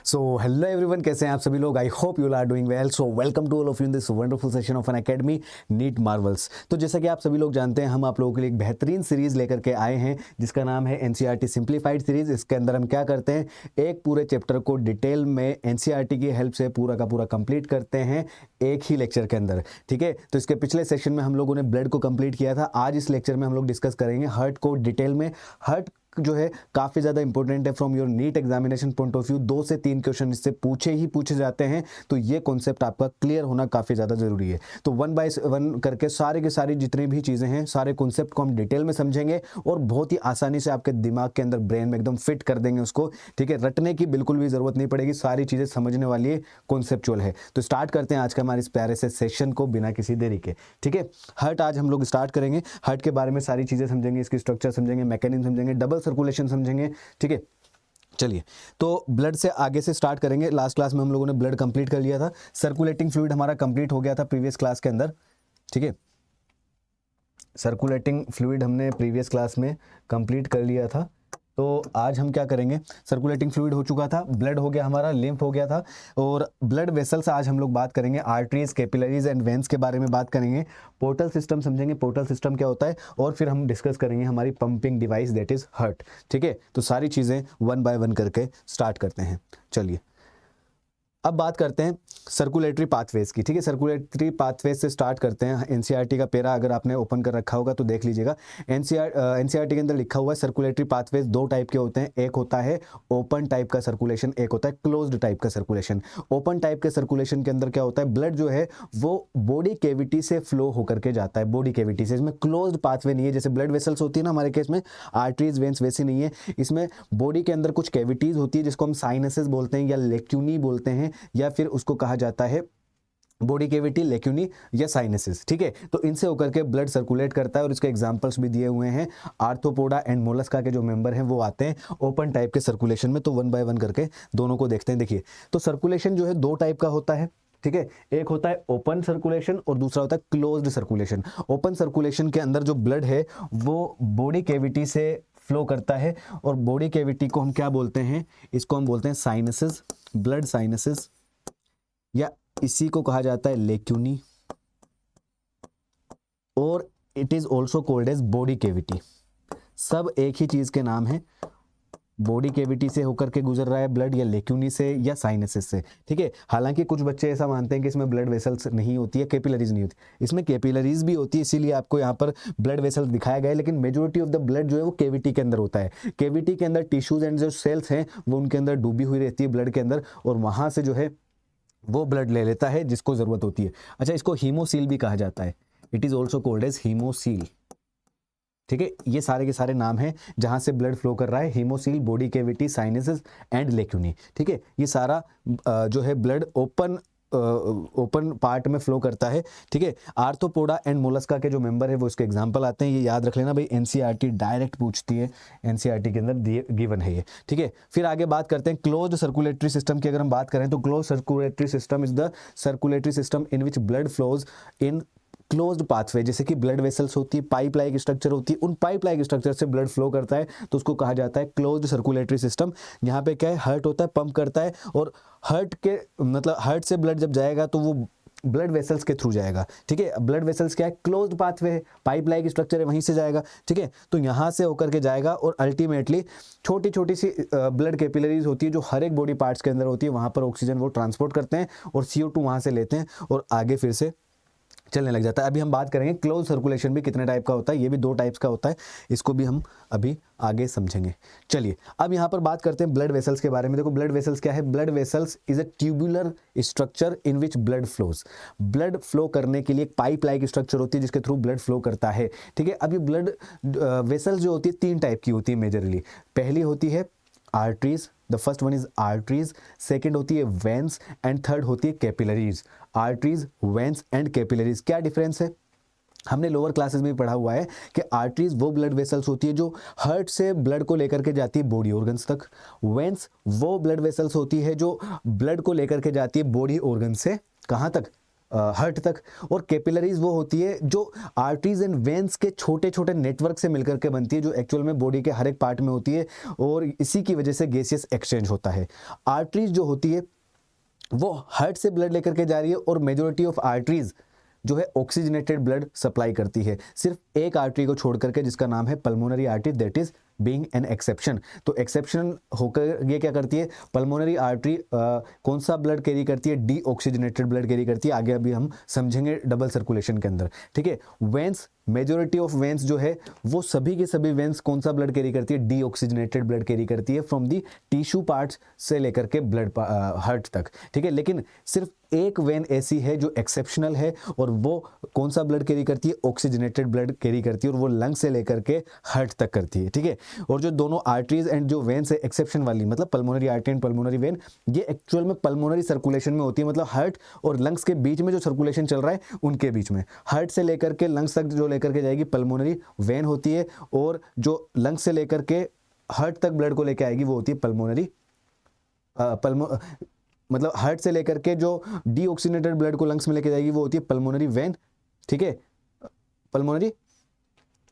So hello everyone, कैसे हैं आप सभी लोग। I hope you are doing well. So welcome to all of you in this wonderful session of Unacademy NEET Marvels. तो जैसा कि आप सभी लोग जानते हैं, हम आप लोगों के लिए एक बेहतरीन सीरीज लेकर के आए हैं जिसका नाम है एनसीईआरटी सिंप्लीफाइड सीरीज। इसके अंदर हम क्या करते हैं, एक पूरे चैप्टर को डिटेल में एनसीईआरटी की हेल्प से पूरा का पूरा कंप्लीट करते हैं एक ही लेक्चर के अंदर। ठीक है, तो इसके पिछले सेशन में हम लोगों ने ब्लड को कंप्लीट किया था। आज इस लेक्चर में हम लोग डिस्कस करेंगे हार्ट को डिटेल में। हार्ट जो है काफी ज्यादा इंपॉर्टेंट है from your NEET examination point of view. 2 से 3 क्वेश्चन इससे पूछे जाते हैं, तो ये कॉन्सेप्ट आपका क्लियर होना काफी ज्यादा जरूरी है। तो 1 बाय 1 करके सारे के सारी जितनी भी चीजें हैं, सारे कॉन्सेप्ट को हम डिटेल में समझेंगे और बहुत ही आसानी से आपके दिमाग के अंदर, ब्रेन में एकदम फिट कर देंगे उसको। ठीक है, रटने की बिल्कुल भी जरूरत नहीं पड़ेगी, सारी चीजें समझने वाली है, कॉन्सेप्चुअल है। तो स्टार्ट करते हैं आज का हमारे इस प्यारे से सेशन को बिना किसी देरी के। ठीक है, हार्ट आज हम लोग स्टार्ट करेंगे। हार्ट के बारे में सारी चीजें समझेंगे, इसकी स्ट्रक्चर समझेंगे, मैकेनिज्म समझेंगे, डबल सर्कुलेशन समझेंगे। ठीक है, चलिए तो ब्लड से आगे से स्टार्ट करेंगे। लास्ट क्लास में हम लोगों ने ब्लड कंप्लीट कर लिया था, सर्कुलेटिंग फ्लूइड हमारा कंप्लीट हो गया था प्रीवियस क्लास के अंदर। ठीक है, सर्कुलेटिंग फ्लूइड हमने प्रीवियस क्लास में कंप्लीट कर लिया था। तो आज हम क्या करेंगे, सर्कुलेटिंग फ्लूइड हो चुका था, ब्लड हो गया हमारा, लिम्फ हो गया था, और ब्लड वेसल्स आज हम लोग बात करेंगे, आर्टरीज, कैपिलरीज एंड वेन्स के बारे में बात करेंगे। पोर्टल सिस्टम समझेंगे, पोर्टल सिस्टम क्या होता है, और फिर हम डिस्कस करेंगे हमारी pumping device that is heart. ठीक है, तो सारी चीज़ें 1 बाय 1 करके स्टार्ट करते हैं। चलिए अब बात करते हैं सर्कुलेटरी पाथवेज की। ठीक है, सर्कुलेटरी पाथवेज से स्टार्ट करते हैं। एनसीईआरटी का पेरा अगर आपने ओपन कर रखा होगा तो देख लीजिएगा। एनसीईआरटी के अंदर लिखा हुआ है सर्कुलेटरी पाथवेज 2 टाइप के होते हैं। एक होता है ओपन टाइप का सर्कुलेशन, एक होता है क्लोज्ड टाइप का सर्कुलेशन। ओपन टाइप के सर्कुलेशन के अंदर क्या होता है, ब्लड जो है वो बॉडी कैविटी से फ्लो होकर के जाता है, बॉडी कैविटी से। इसमें क्लोज्ड पाथवे नहीं है, जैसे ब्लड वेसल्स होती है ना हमारे केस में, आर्टरीज वेन्स वैसी नहीं है। इसमें बॉडी के अंदर कुछ कैविटीज होती है जिसको हम साइनसेस बोलते हैं या लेक्यूनी बोलते हैं, या फिर उसको कहा जाता है बॉडी कैविटी, लेक्यूनी या साइनसेस। ठीक है, तो इनसे होकर के ब्लड सर्कुलेट करता है और इसके एग्जांपल्स भी दिए हुए हैं। आर्थ्रोपोडा एंड मोलस्का के जो मेंबर हैं वो आते हैं ओपन टाइप के सर्कुलेशन में। तो 1 बाय 1 करके दोनों को देखते हैं। देखिए, तो सर्कुलेशन जो है 2 टाइप का होता है। ठीक है, एक होता है ओपन सर्कुलेशन और दूसरा होता है क्लोज्ड सर्कुलेशन। ओपन सर्कुलेशन के अंदर जो ब्लड है वो बॉडी कैविटी से फ्लो करता है, और बॉडी कैविटी को हम क्या बोलते हैं, इसको हम बोलते हैं साइनसेस, ब्लड साइनसेस, या इसी को कहा जाता है लेक्यूनी, और it is also called as body cavity. सब एक ही चीज के नाम है। बॉडी कैविटी से होकर के गुजर रहा है ब्लड, या लेक्यूनी से, या साइनसेस से। ठीक है, हालांकि कुछ बच्चे ऐसा मानते हैं कि इसमें ब्लड वेसल्स नहीं होती है, कैपिलरीज नहीं होती। इसमें कैपिलरीज भी होती है, इसीलिए आपको यहाँ पर ब्लड वेसल्स दिखाया गया है, लेकिन मेजोरिटी ऑफ द ब्लड जो है वो कैविटी के अंदर होता है। कैविटी के अंदर टिश्यूज एंड जो सेल्स हैं वो उनके अंदर डूबी हुई रहती है ब्लड के अंदर, और वहां से जो है वो ब्लड ले लेता है जिसको जरूरत होती है। अच्छा, इसको हीमोसील भी कहा जाता है, it is also called as haemocoel. ठीक है, ये सारे के सारे नाम हैं जहां से ब्लड फ्लो कर रहा है, haemocoel, body cavity, sinuses and lacunae. ठीक है, ये सारा जो है ब्लड ओपन पार्ट में फ्लो करता है। ठीक है, आर्थ्रोपोडा एंड मोलस्का के जो मेंबर है वो इसके एग्जांपल आते हैं, ये याद रख लेना भाई, एनसीईआरटी डायरेक्ट पूछती है, एनसीईआरटी के अंदर गिवन है ये। ठीक है, फिर आगे बात करते हैं क्लोज्ड सर्कुलेटरी सिस्टम की। अगर हम बात करें तो closed circulatory system is the circulatory system in which blood flows in closed pathway. जैसे कि ब्लड वेसल्स होती है, पाइप लाइक स्ट्रक्चर होती है, उन पाइप लाइक स्ट्रक्चर से ब्लड फ्लो करता है, तो उसको कहा जाता है क्लोज्ड सर्कुलेटरी सिस्टम। यहाँ पे क्या है, हार्ट होता है, पंप करता है, और हार्ट के मतलब हार्ट से ब्लड जब जाएगा तो वो ब्लड वेसल्स के थ्रू जाएगा। ठीक है, ब्लड वेसल्स क्या है, क्लोज्ड पाथवे है, पाइप लाइक स्ट्रक्चर है, वहीं से जाएगा। ठीक है, तो यहाँ से होकर के जाएगा, और अल्टीमेटली छोटी छोटी सी ब्लड कैपिलरीज होती है जो हर एक बॉडी पार्ट्स के अंदर होती है, वहाँ पर ऑक्सीजन वो ट्रांसपोर्ट करते हैं और CO2 वहाँ से लेते हैं और आगे फिर से चलने लग जाता है। अभी हम बात करेंगे क्लोज सर्कुलेशन भी कितने टाइप का होता है, ये भी 2 टाइप्स का होता है, इसको भी हम अभी आगे समझेंगे। चलिए अब यहाँ पर बात करते हैं ब्लड वेसल्स के बारे में। देखो, ब्लड वेसल्स क्या है, blood vessels is a tubular structure in which blood flows. Blood flow करने के लिए एक पाइप लाइक स्ट्रक्चर होती है जिसके थ्रू ब्लड फ्लो करता है। ठीक है, अब ये ब्लड वेसल्स जो होती है 3 टाइप की होती है मेजरली। पहली होती है arteries, the first one is arteries, second होती है वेन्स, एंड थर्ड होती है capillaries. Arteries, veins and capillaries, क्या डिफरेंस है, हमने लोअर क्लासेस में पढ़ा हुआ है कि आर्टरीज वो ब्लड वेसल्स होती है जो हार्ट से ब्लड को लेकर के जाती है बॉडी ऑर्गन्स तक। वेन्स वो ब्लड वेसल्स होती है जो ब्लड को लेकर के जाती है बॉडी ऑर्गन से कहाँ तक, हार्ट तक। और कैपिलरीज वो होती है जो आर्टरीज एंड वेन्स के छोटे छोटे नेटवर्क से मिलकर के बनती है, जो एक्चुअल में बॉडी के हर एक पार्ट में होती है, और इसी की वजह से गैसियस एक्सचेंज होता है। आर्टरीज जो होती है वो हार्ट से ब्लड लेकर के जा रही है, और मेजोरिटी ऑफ आर्टरीज जो है ऑक्सीजनेटेड ब्लड सप्लाई करती है, सिर्फ एक आर्टरी को छोड़ करके जिसका नाम है pulmonary artery, that is being an exception. तो एक्सेप्शन होकर ये क्या करती है, पल्मोनरी आर्टरी कौन सा ब्लड कैरी करती है, डी ऑक्सीजनेटेड ब्लड कैरी करती है, आगे अभी हम समझेंगे डबल सर्कुलेशन के अंदर, ठीक है। वेंस, मेजोरिटी ऑफ वेंस जो है वो सभी के सभी वेंस कौन सा ब्लड कैरी करती है, डी ऑक्सीजनेटेड ब्लड कैरी करती है फ्रॉम दी टिश्यू पार्ट्स से लेकर के ब्लड हार्ट तक, ठीक है। लेकिन सिर्फ एक वेन ऐसी है जो एक्सेप्शनल है, और वो कौन सा ब्लड कैरी करती है, ऑक्सीजनेटेड ब्लड कैरी करती है, और वो लंग से लेकर के हार्ट तक करती है, ठीक है। और जो दोनों आर्टरीज एंड जो वेन्स है एक्सेप्शन वाली, मतलब pulmonary artery and pulmonary vein, ये एक्चुअल में पल्मोनरी सर्कुलेशन में होती है, मतलब हार्ट और लंग्स के बीच में जो सर्कुलेशन चल रहा है उनके बीच में, हार्ट से लेकर के लंग्स तक जो लेकर के जाएगी पल्मोनरी वेन होती है, और जो लंग्स से लेकर के हार्ट तक ब्लड को लेकर आएगी वो होती है पल्मोनरी मतलब हार्ट से लेकर के जो डीऑक्सीजनेटेड ब्लड को लंग्स में लेके जाएगी वो होती है पल्मोनरी वेन, ठीक है, पल्मोनरी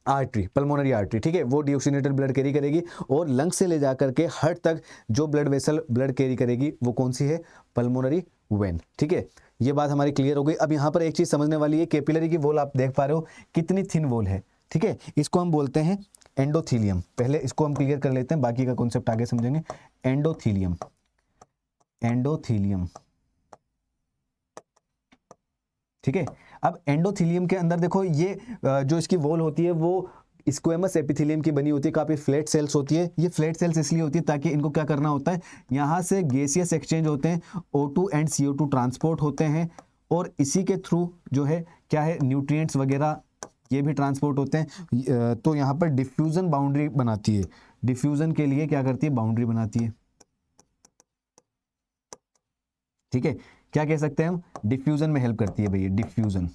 आर्टरी, पल्मोनरी आर्टरी, ठीक है, वो डीऑक्सीजनेटेड ब्लड कैरी करेगी, और लंग्स से ले जाकर के हार्ट तक जो ब्लड वेसल ब्लड कैरी करेगी वो कौन सी है, पल्मोनरी वेन, ठीक है। ये बात हमारी क्लियर हो गई। अब यहाँ पर एक चीज समझने वाली है, कैपिलरी की वॉल आप देख पा रहे हो कितनी थिन वॉल है, ठीक है, इसको हम बोलते हैं एंडोथीलियम। पहले इसको हम क्लियर कर लेते हैं, बाकी का कॉन्सेप्ट आगे समझेंगे। एंडोथीलियम, एंडोथीलियम, ठीक है। अब एंडोथीलियम के अंदर देखो ये जो इसकी वॉल होती है वो स्क्वेमस एपिथेलियम की बनी होती है, काफी फ्लैट सेल्स होती है। ये फ्लैट सेल्स इसलिए होती है ताकि इनको क्या करना होता है, यहाँ से गैसियस एक्सचेंज होते हैं, O2 एंड CO2 ट्रांसपोर्ट होते हैं, और इसी के थ्रू जो है क्या है, न्यूट्रिएंट्स वगैरह ये भी ट्रांसपोर्ट होते हैं। तो यहाँ पर डिफ्यूजन बाउंड्री बनाती है, डिफ्यूजन के लिए क्या करती है, बाउंड्री बनाती है, ठीक है। क्या कह सकते हैं हम, डिफ्यूजन में हेल्प करती है भैया, डिफ्यूजन,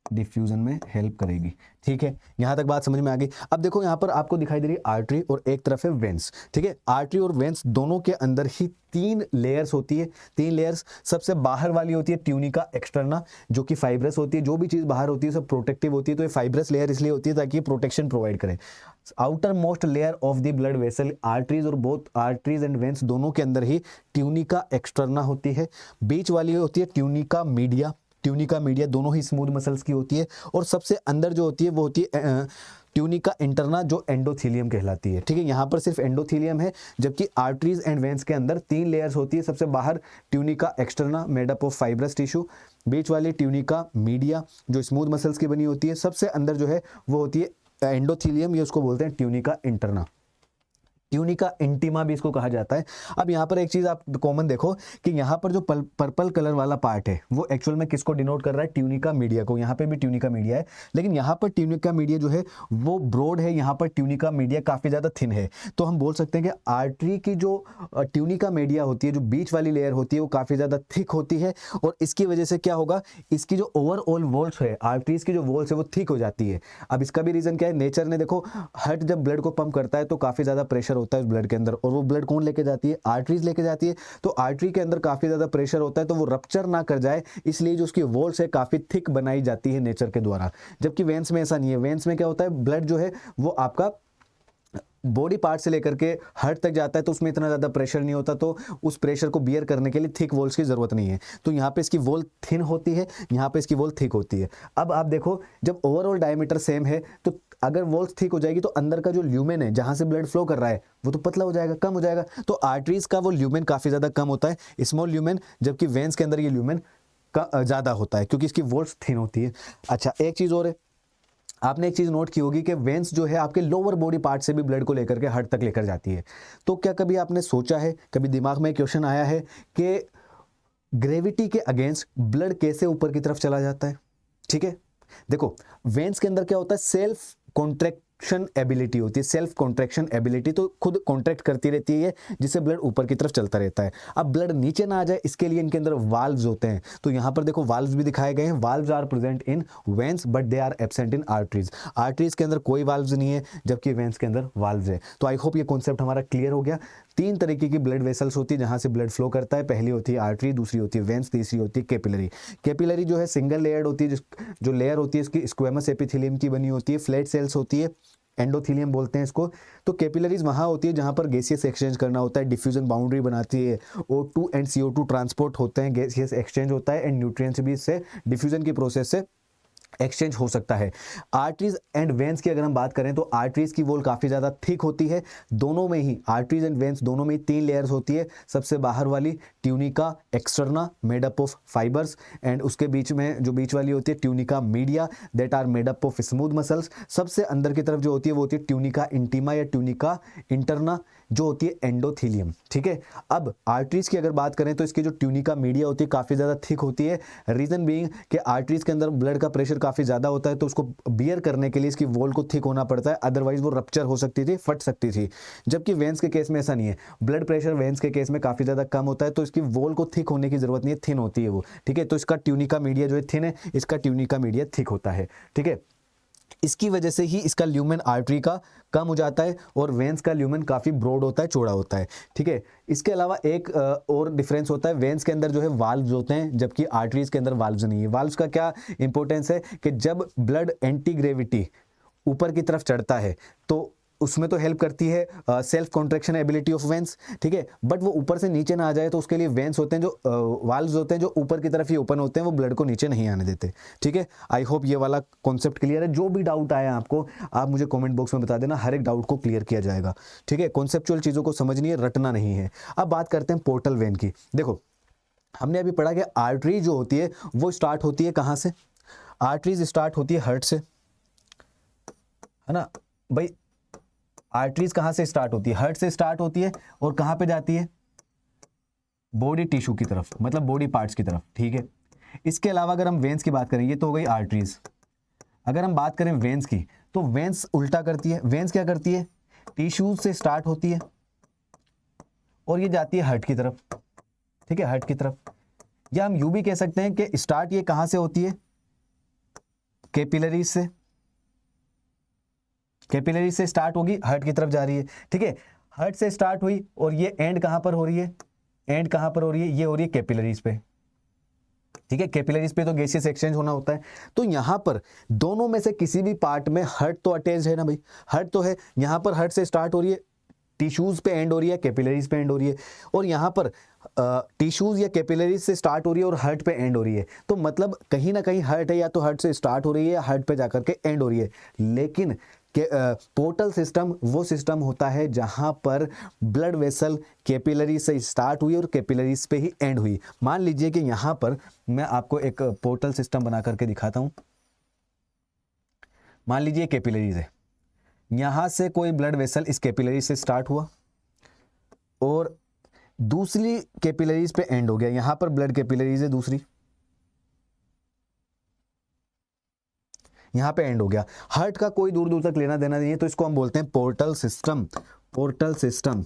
डिफ्यूजन में हेल्प करेगी, ठीक है। यहां तक बात समझ में आ गई। अब देखो यहां पर आपको दिखाई दे रही है आर्टरी और एक तरफ है वेंस, ठीक है। आर्टरी और वेंस दोनों के अंदर ही 3 लेयर्स होती है, 3 लेयर्स। सबसे बाहर वाली होती है ट्यूनिका एक्सटर्ना, जो कि फाइब्रस होती है, जो भी चीज बाहर होती है सब प्रोटेक्टिव होती है, तो ये फाइब्रस लेयर इसलिए होती है ताकि ये प्रोटेक्शन प्रोवाइड करे। Outer most layer of the blood vessel, arteries और बोथ आर्टरीज एंड वेंस दोनों के अंदर ही ट्यूनिका एक्सटर्ना होती है। बीच वाली होती है ट्यूनिका मीडिया, ट्यूनिका मीडिया दोनों ही स्मूथ मसल्स की होती है, और सबसे अंदर जो होती है वो होती है ट्यूनिका इंटरना, जो एंडोथीलियम कहलाती है, ठीक है। यहाँ पर सिर्फ एंडोथीलियम है, जबकि आर्टरीज एंड वेंस के अंदर 3 लेयर्स होती है। सबसे बाहर tunica externa made up of fibrous tissue, बीच वाली ट्यूनिका मीडिया जो स्मूथ मसल्स की बनी होती है, सबसे अंदर जो है वो होती है एंडोथीलियम, ये उसको बोलते हैं ट्यूनिका इंटरना, ट्यूनिका इंटीमा भी इसको कहा जाता है। अब यहाँ पर एक चीज आप कॉमन देखो कि यहाँ पर जो पर्पल कलर वाला पार्ट है वो एक्चुअल में किसको डिनोट कर रहा है, ट्यूनिका मीडिया को। यहाँ पे भी ट्यूनिका मीडिया है, लेकिन यहाँ पर ट्यूनिका मीडिया जो है वो ब्रॉड है, यहाँ पर ट्यूनिका मीडिया काफी ज्यादा थिन है। तो हम बोल सकते हैं कि आर्टरी की जो ट्यूनिका मीडिया होती है, जो बीच वाली लेयर होती है, वो काफी ज्यादा थिक होती है, और इसकी वजह से क्या होगा, इसकी जो ओवरऑल वॉल्स है, आर्टरीज की जो वॉल्स है वो थिक हो जाती है। अब इसका भी रीजन क्या है, नेचर ने देखो हार्ट जब ब्लड को पंप करता है तो काफी ज्यादा प्रेशर होता है उस ब्लड के अंदर, और वो ब्लड कौन लेके जाती है, आर्टरीज लेके जाती है। तो आर्टरी के अंदर काफी ज्यादा प्रेशर होता है, तो वो रप्चर ना कर जाए इसलिए जो उसकी वॉल्स है काफी थिक बनाई जाती है नेचर के द्वारा। जबकि वेंस में ऐसा नहीं है। वेंस में क्या होता है, ब्लड जो है वो आपका बॉडी पार्ट से लेकर के हार्ट तक जाता है, तो उसमें इतना ज़्यादा प्रेशर नहीं होता, तो उस प्रेशर को बियर करने के लिए थिक वॉल्स की ज़रूरत नहीं है। तो यहाँ पे इसकी वॉल थिन होती है, यहाँ पे इसकी वॉल थिक होती है। अब आप देखो जब ओवरऑल डायमीटर सेम है तो अगर वॉल्स थिक हो जाएगी तो अंदर का जो ल्यूमेन है जहाँ से ब्लड फ्लो कर रहा है वो तो पतला हो जाएगा, कम हो जाएगा। तो आर्टरीज का वो ल्यूमेन काफ़ी ज़्यादा कम होता है, स्मॉल ल्यूमेन, जबकि वेंस के अंदर ये ल्यूमेन का ज़्यादा होता है क्योंकि इसकी वॉल्स थिन होती है। अच्छा, एक चीज़ और है, आपने एक चीज नोट की होगी कि वेंस जो है आपके लोअर बॉडी पार्ट से भी ब्लड को लेकर के हार्ट तक लेकर जाती है। तो क्या कभी आपने सोचा है, कभी दिमाग में क्वेश्चन आया है कि ग्रेविटी के अगेंस्ट ब्लड कैसे ऊपर की तरफ चला जाता है? ठीक है, देखो वेंस के अंदर क्या होता है, सेल्फ कॉन्ट्रैक्शन एबिलिटी होती है, सेल्फ कॉन्ट्रैक्शन एबिलिटी, तो खुद कॉन्ट्रैक्ट करती रहती है जिससे ब्लड ऊपर की तरफ चलता रहता है। अब ब्लड नीचे ना आ जाए इसके लिए इनके अंदर वाल्व्स होते हैं। तो यहाँ पर देखो वाल्व्स भी दिखाए गए हैं, valves are present in veins but they are absent in arteries. Arteries के अंदर कोई वाल्व्स नहीं है जबकि वेंस के अंदर वाल्व्स है। तो आई होप ये कॉन्सेप्ट हमारा क्लियर हो गया। तीन तरीके की ब्लड वेसल्स होती है जहां से ब्लड फ्लो करता है। पहली होती है आर्टरी, दूसरी होती है वेंस, तीसरी होती है कैपिलरी। कैपिलरी जो है सिंगल लेयर्ड होती है, जो लेयर होती है इसकी स्क्वेमस एपिथेलियम की बनी होती है, फ्लैट सेल्स होती है, एंडोथेलियम बोलते हैं इसको। तो कैपिलरीज वहां होती है जहां पर गैसियस एक्सचेंज करना होता है, डिफ्यूजन बाउंड्री बनाती है, O2 एंड CO2 ट्रांसपोर्ट होते हैं, गैसियस एक्सचेंज होता है, एंड न्यूट्रिएंट्स भी इससे डिफ्यूजन की प्रोसेस से एक्सचेंज हो सकता है। आर्टरीज एंड वेंस की अगर हम बात करें तो आर्टरीज की वॉल काफी ज्यादा थिक होती है, दोनों में ही आर्टरीज एंड वेंस दोनों में ही तीन लेयर्स होती है। सबसे बाहर वाली tunica externa made up of fibres, and उसके बीच में जो बीच वाली होती है tunica media that are made up of smooth muscles. सबसे अंदर की तरफ जो होती है वो होती है ट्यूनिका इंटीमा या ट्यूनिका इंटरना, जो होती है एंडोथेलियम। ठीक है, अब आर्टरीज की अगर बात करें तो इसकी जो ट्यूनिका मीडिया होती है काफी ज्यादा थिक होती है। रीजन बीइंग कि आर्टरीज के अंदर ब्लड का प्रेशर काफी ज्यादा होता है, तो उसको बियर करने के लिए इसकी वॉल को थिक होना पड़ता है, अदरवाइज वो रप्चर हो सकती थी, फट सकती थी। जबकि वेंस के केस में ऐसा नहीं है, ब्लड प्रेशर वेंस के केस में काफी ज्यादा कम होता है, तो इसकी वॉल को थिक होने की जरूरत नहीं है, थिन होती है वो। ठीक है, तो इसका ट्यूनिका मीडिया जो है थिन है, इसका ट्यूनिका मीडिया थिक होता है। ठीक है, इसकी वजह से ही इसका ल्यूमेन आर्टरी का कम हो जाता है और वेंस का ल्यूमेन काफी ब्रॉड होता है, चौड़ा होता है। ठीक है, इसके अलावा एक और डिफरेंस होता है, वेंस के अंदर जो है वाल्व्स होते हैं, जबकि आर्टरीज के अंदर वाल्व्स नहीं है। वाल्व्स का क्या इंपॉर्टेंस है कि जब ब्लड एंटी ग्रेविटी ऊपर की तरफ चढ़ता है तो उसमें तो हेल्प करती है self contraction ability of veins. ठीक है, बट वो ऊपर से नीचे ना आ जाए तो उसके लिए वेंस होते हैं, जो वाल्व्स होते हैं जो ऊपर की तरफ ही ओपन होते हैं, वो ब्लड को नीचे नहीं आने देते। ठीक है, आई होप ये वाला कॉन्सेप्ट क्लियर है। जो भी डाउट आया आपको, आप मुझे कमेंट बॉक्स में बता देना, हर एक डाउट को क्लियर किया जाएगा। ठीक है, कॉन्सेप्चुअल चीज़ों को समझनी है, रटना नहीं है। अब बात करते हैं पोर्टल वेन की। देखो, हमने अभी पढ़ा कि आर्टरी जो होती है वो स्टार्ट होती है कहाँ से? आर्टरीज स्टार्ट होती है हार्ट से, है ना भाई। आर्टरीज कहां से स्टार्ट होती है? हार्ट से स्टार्ट होती है और कहां पे जाती है? बॉडी टिश्यू की तरफ, मतलब बॉडी पार्ट्स की तरफ। ठीक है, इसके अलावा अगर हम वेंस की बात करें, ये तो हो गई आर्टरीज। अगर हम बात करें वेंस की, तो वेंस उल्टा करती है। वेंस क्या करती है? टिश्यूज से स्टार्ट होती है और ये जाती है हार्ट की तरफ। ठीक है, हार्ट की तरफ। या हम यूं भी कह सकते हैं कि स्टार्ट ये कहां से होती है? कैपिलरीज से। कैपिलरी से स्टार्ट होगी, हार्ट की तरफ जा रही है। ठीक है, हार्ट से स्टार्ट हुई और ये एंड कहां पर हो रही है? एंड कहां पर हो रही है? ये हो रही है कैपिलरीज पे। ठीक है, कैपिलरीज पे तो गैसियस एक्सचेंज होना होता है। तो यहां पर दोनों में से किसी भी पार्ट में हार्ट तो अटैच है ना भाई, हार्ट तो है। यहां पर हार्ट से स्टार्ट हो रही है, टिश्यूज पे एंड हो रही है, कैपिलरीज पे एंड हो रही है, और यहां पर टिश्यूज या कैपिलरीज से स्टार्ट हो रही है और हार्ट पे एंड हो रही है। तो मतलब कहीं ना कहीं हार्ट है, या तो हार्ट से स्टार्ट हो रही है या हार्ट पे जाकर के एंड हो रही है। लेकिन पोर्टल सिस्टम वो सिस्टम होता है जहां पर ब्लड वेसल कैपिलरी से स्टार्ट हुई और कैपिलरीज पे ही एंड हुई। मान लीजिए कि यहां पर मैं आपको एक पोर्टल सिस्टम बना करके दिखाता हूं। मान लीजिए कैपिलरीज है, यहां से कोई ब्लड वेसल इस कैपिलरी से स्टार्ट हुआ और दूसरी कैपिलरीज पे एंड हो गया। यहां पर ब्लड कैपिलरीज है, दूसरी यहां पे एंड हो गया। हार्ट का कोई दूर दूर तक लेना देना नहीं है, तो इसको हम बोलते हैं पोर्टल सिस्टम। Portal system.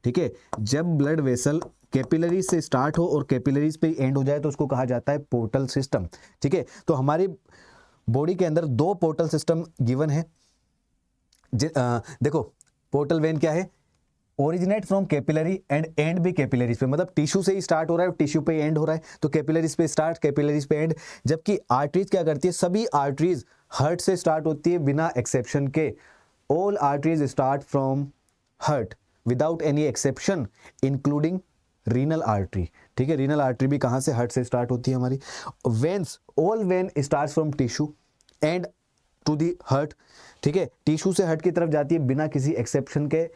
ठीक है, जब ब्लड वेसल कैपिलरीज से स्टार्ट हो और कैपिलरीज पे एंड हो जाए तो उसको कहा जाता है पोर्टल सिस्टम। ठीक है, तो हमारी बॉडी के अंदर दो पोर्टल सिस्टम गिवन है। देखो, पोर्टल वेन क्या है? Originate from capillary and and भी कैपिलरीज पे, मतलब टिश्यू से ही स्टार्ट हो रहा है और टिश्यू पे एंड हो रहा है, तो कैपिलरीज पे स्टार्ट, कैपिलरीज पे एंड। जबकि आर्टरीज क्या करती है? सभी आर्टरीज हार्ट से स्टार्ट होती है बिना एक्सेप्शन के। All arteries start from heart without any exception, including renal artery. ठीक है, रीनल आर्टरी भी कहां से? हार्ट से स्टार्ट होती है हमारी। Veins, all vein start from tissue end to the heart. ठीक है, टिश्यू से हार्ट की तरफ जाती है बिना किसी एक्सेप्शन के,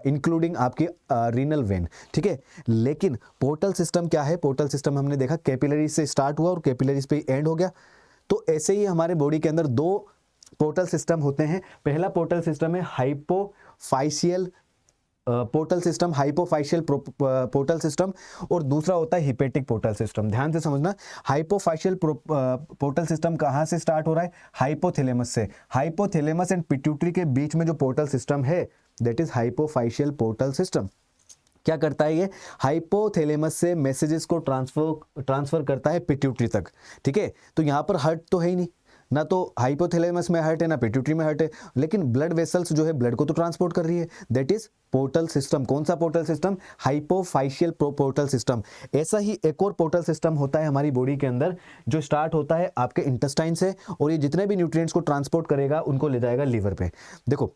इंक्लूडिंग आपकी रीनल वेन। ठीक है, लेकिन पोर्टल सिस्टम क्या है? पोर्टल सिस्टम हमने देखा कैपिलरी से स्टार्ट हुआ और कैपिलरीज पे एंड हो गया। तो ऐसे ही हमारे बॉडी के अंदर दो पोर्टल सिस्टम होते हैं। पहला पोर्टल सिस्टम है hypophysial portal system, hypophysial portal system, और दूसरा होता है हिपेटिक पोर्टल सिस्टम। ध्यान से समझना, हाइपोफाइशियल पोर्टल सिस्टम कहां से स्टार्ट हो रहा है? हाइपोथैलेमस से। हाइपोथैलेमस एंड पिट्यूटरी के बीच में जो पोर्टल सिस्टम है that is hypophysial portal system. क्या करता है ये? हाइपोथैलेमस से मैसेजेस को ट्रांसफर करता है पिट्यूटरी तक। ठीक है, तो यहां पर हार्ट तो है ही नहीं, ना तो हाइपोथैलेमस में हार्ट है ना पिट्यूटरी में हार्ट है, लेकिन ब्लड वेसल्स जो है ब्लड को तो ट्रांसपोर्ट कर रही है, दैट इज पोर्टल सिस्टम। कौन सा portal system? Hypophysial portal system. ऐसा ही एक और पोर्टल सिस्टम होता है हमारी बॉडी के अंदर, जो स्टार्ट होता है आपके इंटेस्टाइन से, और ये जितने भी न्यूट्रिएंट्स को ट्रांसपोर्ट करेगा उनको ले जाएगा लीवर पे। देखो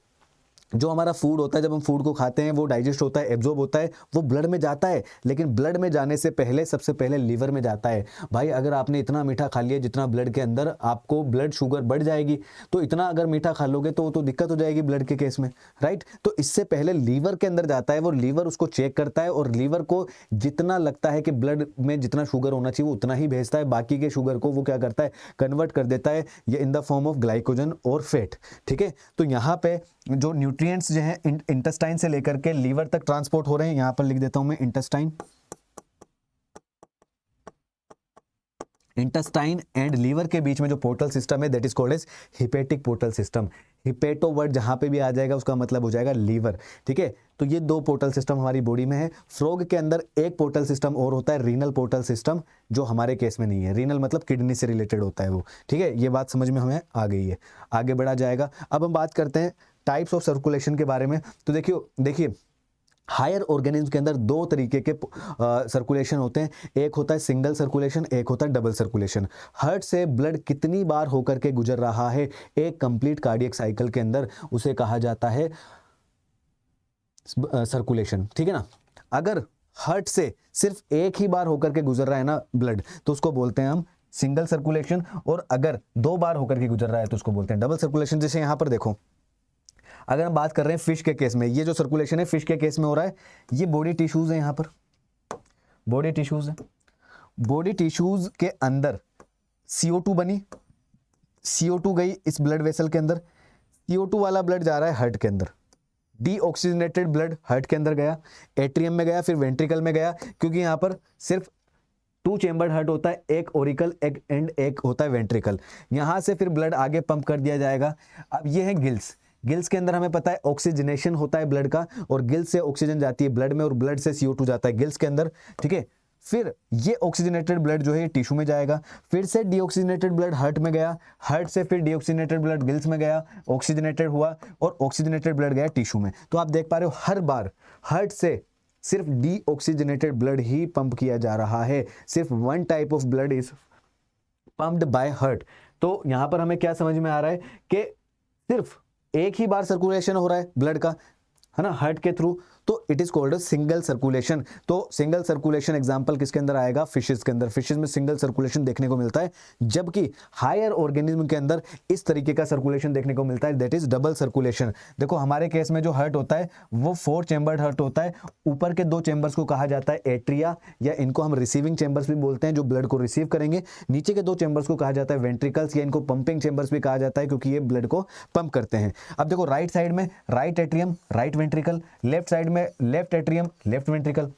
जो हमारा फूड होता है, जब हम फूड को खाते हैं वो डाइजेस्ट होता है, एब्जॉर्ब होता है, वो ब्लड में जाता है, लेकिन ब्लड में जाने से पहले सबसे पहले लीवर में जाता है। भाई अगर आपने इतना मीठा खा लिया जितना ब्लड के अंदर, आपको ब्लड शुगर बढ़ जाएगी, तो इतना अगर मीठा खा लोगे तो दिक्कत हो जाएगी ब्लड के केस में, राइट। तो इससे पहले लीवर के अंदर जाता है, वो लीवर उसको चेक करता है, और लीवर को जितना लगता है कि ब्लड में जितना शुगर होना चाहिए वो उतना ही भेजता है, बाकी के शुगर को वो क्या करता है, कन्वर्ट कर देता है, ये in the form of glycogen और फैट, ठीक है। तो यहाँ पे जो न्यूट्रिएंट्स जो हैं इंटेस्टाइन से लेकर के लीवर तक ट्रांसपोर्ट हो रहे हैं, यहां पर लिख देता हूं मैं इंटेस्टाइन एंड लीवर के बीच में जो पोर्टल सिस्टम है that is called as hepatic portal system. Hepato word जहां पे भी आ जाएगा उसका मतलब हो जाएगा लीवर, ठीक है। तो ये दो पोर्टल सिस्टम हमारी बॉडी में है। फ्रॉग के अंदर एक पोर्टल सिस्टम और होता है, रीनल पोर्टल सिस्टम, जो हमारे केस में नहीं है। रीनल मतलब किडनी से रिलेटेड होता है वो, ठीक है। ये बात समझ में हमें आ गई है, आगे बढ़ा जाएगा। अब हम बात करते हैं टाइप्स ऑफ सर्कुलेशन के बारे में। तो देखिए हायर ऑर्गेनिज्म के अंदर दो तरीके के सर्कुलेशन होते हैं, एक होता है सिंगल सर्कुलेशन, एक होता है डबल सर्कुलेशन। हार्ट से ब्लड कितनी बार होकर के गुजर रहा है एक कंप्लीट कार्डियक साइकिल के अंदर, उसे कहा जाता है सर्कुलेशन, ठीक है ना। अगर हार्ट से सिर्फ एक ही बार होकर के गुजर रहा है ना ब्लड, तो उसको बोलते हैं हम सिंगल सर्कुलेशन, और अगर दो बार होकर के गुजर रहा है तो उसको बोलते हैं डबल सर्कुलेशन। जैसे यहां पर देखो, अगर हम बात कर रहे हैं फिश के केस में, ये जो सर्कुलेशन है फिश के केस में हो रहा है, ये बॉडी टिश्यूज है, यहां पर बॉडी टिश्यूज है। बॉडी टिश्यूज के अंदर CO2 बनी, CO2 गई इस ब्लड वेसल के अंदर, CO2 वाला ब्लड जा रहा है हार्ट के अंदर, डीऑक्सीजनेटेड ब्लड हार्ट के अंदर गया, एट्रियम में गया, फिर वेंट्रिकल में गया, क्योंकि यहां पर सिर्फ 2 चेम्बर्ड हार्ट होता है, एक ओरिकल एक होता है वेंट्रिकल। यहां से फिर ब्लड आगे पंप कर दिया जाएगा। अब ये है गिल्स, गिल्स के अंदर हमें पता है ऑक्सीजनेशन होता है ब्लड का, और गिल्स से ऑक्सीजन जाती है ब्लड में, और ब्लड से CO2 जाता है गिल्स के अंदर, ठीक है। फिर ये ऑक्सीजनेटेड ब्लड जो है टिश्यू में जाएगा, फिर से डीऑक्सीजनेटेड ब्लड हार्ट में गया, हार्ट से फिर डीऑक्सीजनेटेड ब्लड गिल्स में गया, ऑक्सीजनेटेड हुआ, और ऑक्सीजनेटेड ब्लड गया टिश्यू में। तो आप देख पा रहे हो हर बार हार्ट से सिर्फ डीऑक्सीजनेटेड ब्लड ही पंप किया जा रहा है, सिर्फ one type of blood is pumped by heart. तो यहां पर हमें क्या समझ में आ रहा है कि सिर्फ एक ही बार सर्कुलेशन हो रहा है ब्लड का, है ना, हार्ट के थ्रू, तो it is called single circulation. तो सिंगल सर्कुलेशन एग्जांपल किसके अंदर आएगा? फिशेस के अंदर। फिशेस में सिंगल सर्कुलेशन देखने को मिलता है, जबकि हायर ऑर्गेनिज्म के अंदर इस तरीके का सर्कुलेशन देखने को मिलता है, दैट इज डबल सर्कुलेशन। देखो हमारे केस में जो हार्ट होता है वो 4 चेम्बर्ड हार्ट होता है। ऊपर के 2 चेम्बर्स को कहा जाता है एट्रिया, या इनको हम रिसीविंग चेम्बर्स भी बोलते हैं, जो ब्लड को रिसीव करेंगे। नीचे के 2 चेम्बर्स को कहा जाता है वेंट्रिकल्स, या इनको पंपिंग चेम्बर्स भी कहा जाता है, क्योंकि ये ब्लड को पंप करते हैं। अब देखो राइट साइड में right atrium right ventricle, left side में लेफ्ट एट्रियम लेफ्ट वेंट्रिकल।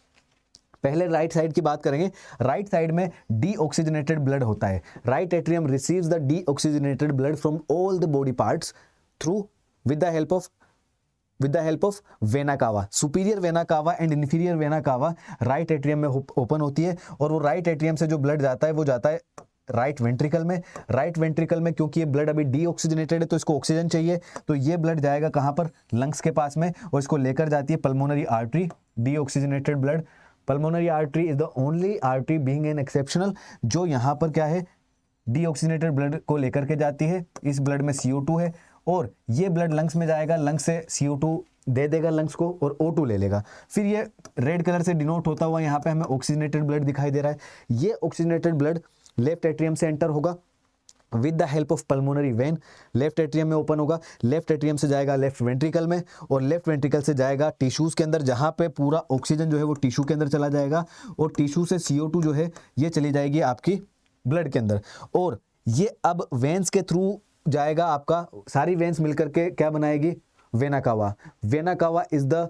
पहले राइट साइड की बात करेंगे। राइट साइड में डीऑक्सीजनेटेड ब्लड होता है। Right atrium receives the deoxygenated blood from all the body parts through with the help of vena cava. Superior vena cava and inferior vena cava right atrium में open होती है, और वो right atrium से जो blood जाता है वो जाता है राइट वेंट्रिकल में। राइट वेंट्रिकल में क्योंकि ये ब्लड अभी डीऑक्सीजनेटेड है तो इसको ऑक्सीजन चाहिए, तो ये ब्लड जाएगा कहां पर? लंग्स के पास में, और इसको लेकर जाती है pulmonary artery. Deoxygenated blood, pulmonary artery is the only artery being an exceptional, जो यहां पर क्या है, डीऑक्सीजनेटेड ब्लड को लेकर के जाती है। इस ब्लड में CO2 है, और ये ब्लड लंग्स में जाएगा, लंग्स से CO2 दे देगा लंग्स को, और O2 ले लेगा। फिर ये रेड कलर से डिनोट होता हुआ यहाँ पे हमें ऑक्सीजनेटेड ब्लड दिखाई दे रहा है। ये ऑक्सीजनेटेड ब्लड लेफ्ट एट्रियम से एंटर होगा with the help of pulmonary vein, left atrium में ओपन होगा, लेफ्ट एट्रियम से जाएगा लेफ्ट वेंट्रिकल में, और लेफ्ट वेंट्रिकल से जाएगा टिश्यूज के अंदर, जहां पे पूरा ऑक्सीजन जो है वो टिश्यू के अंदर चला जाएगा, और टिश्यू से CO2 जो है ये चली जाएगी आपकी ब्लड के अंदर, और ये अब वेन्स के थ्रू जाएगा आपका। सारी वेन्स मिलकर के क्या बनाएगी? Vena cava. Vena cava is the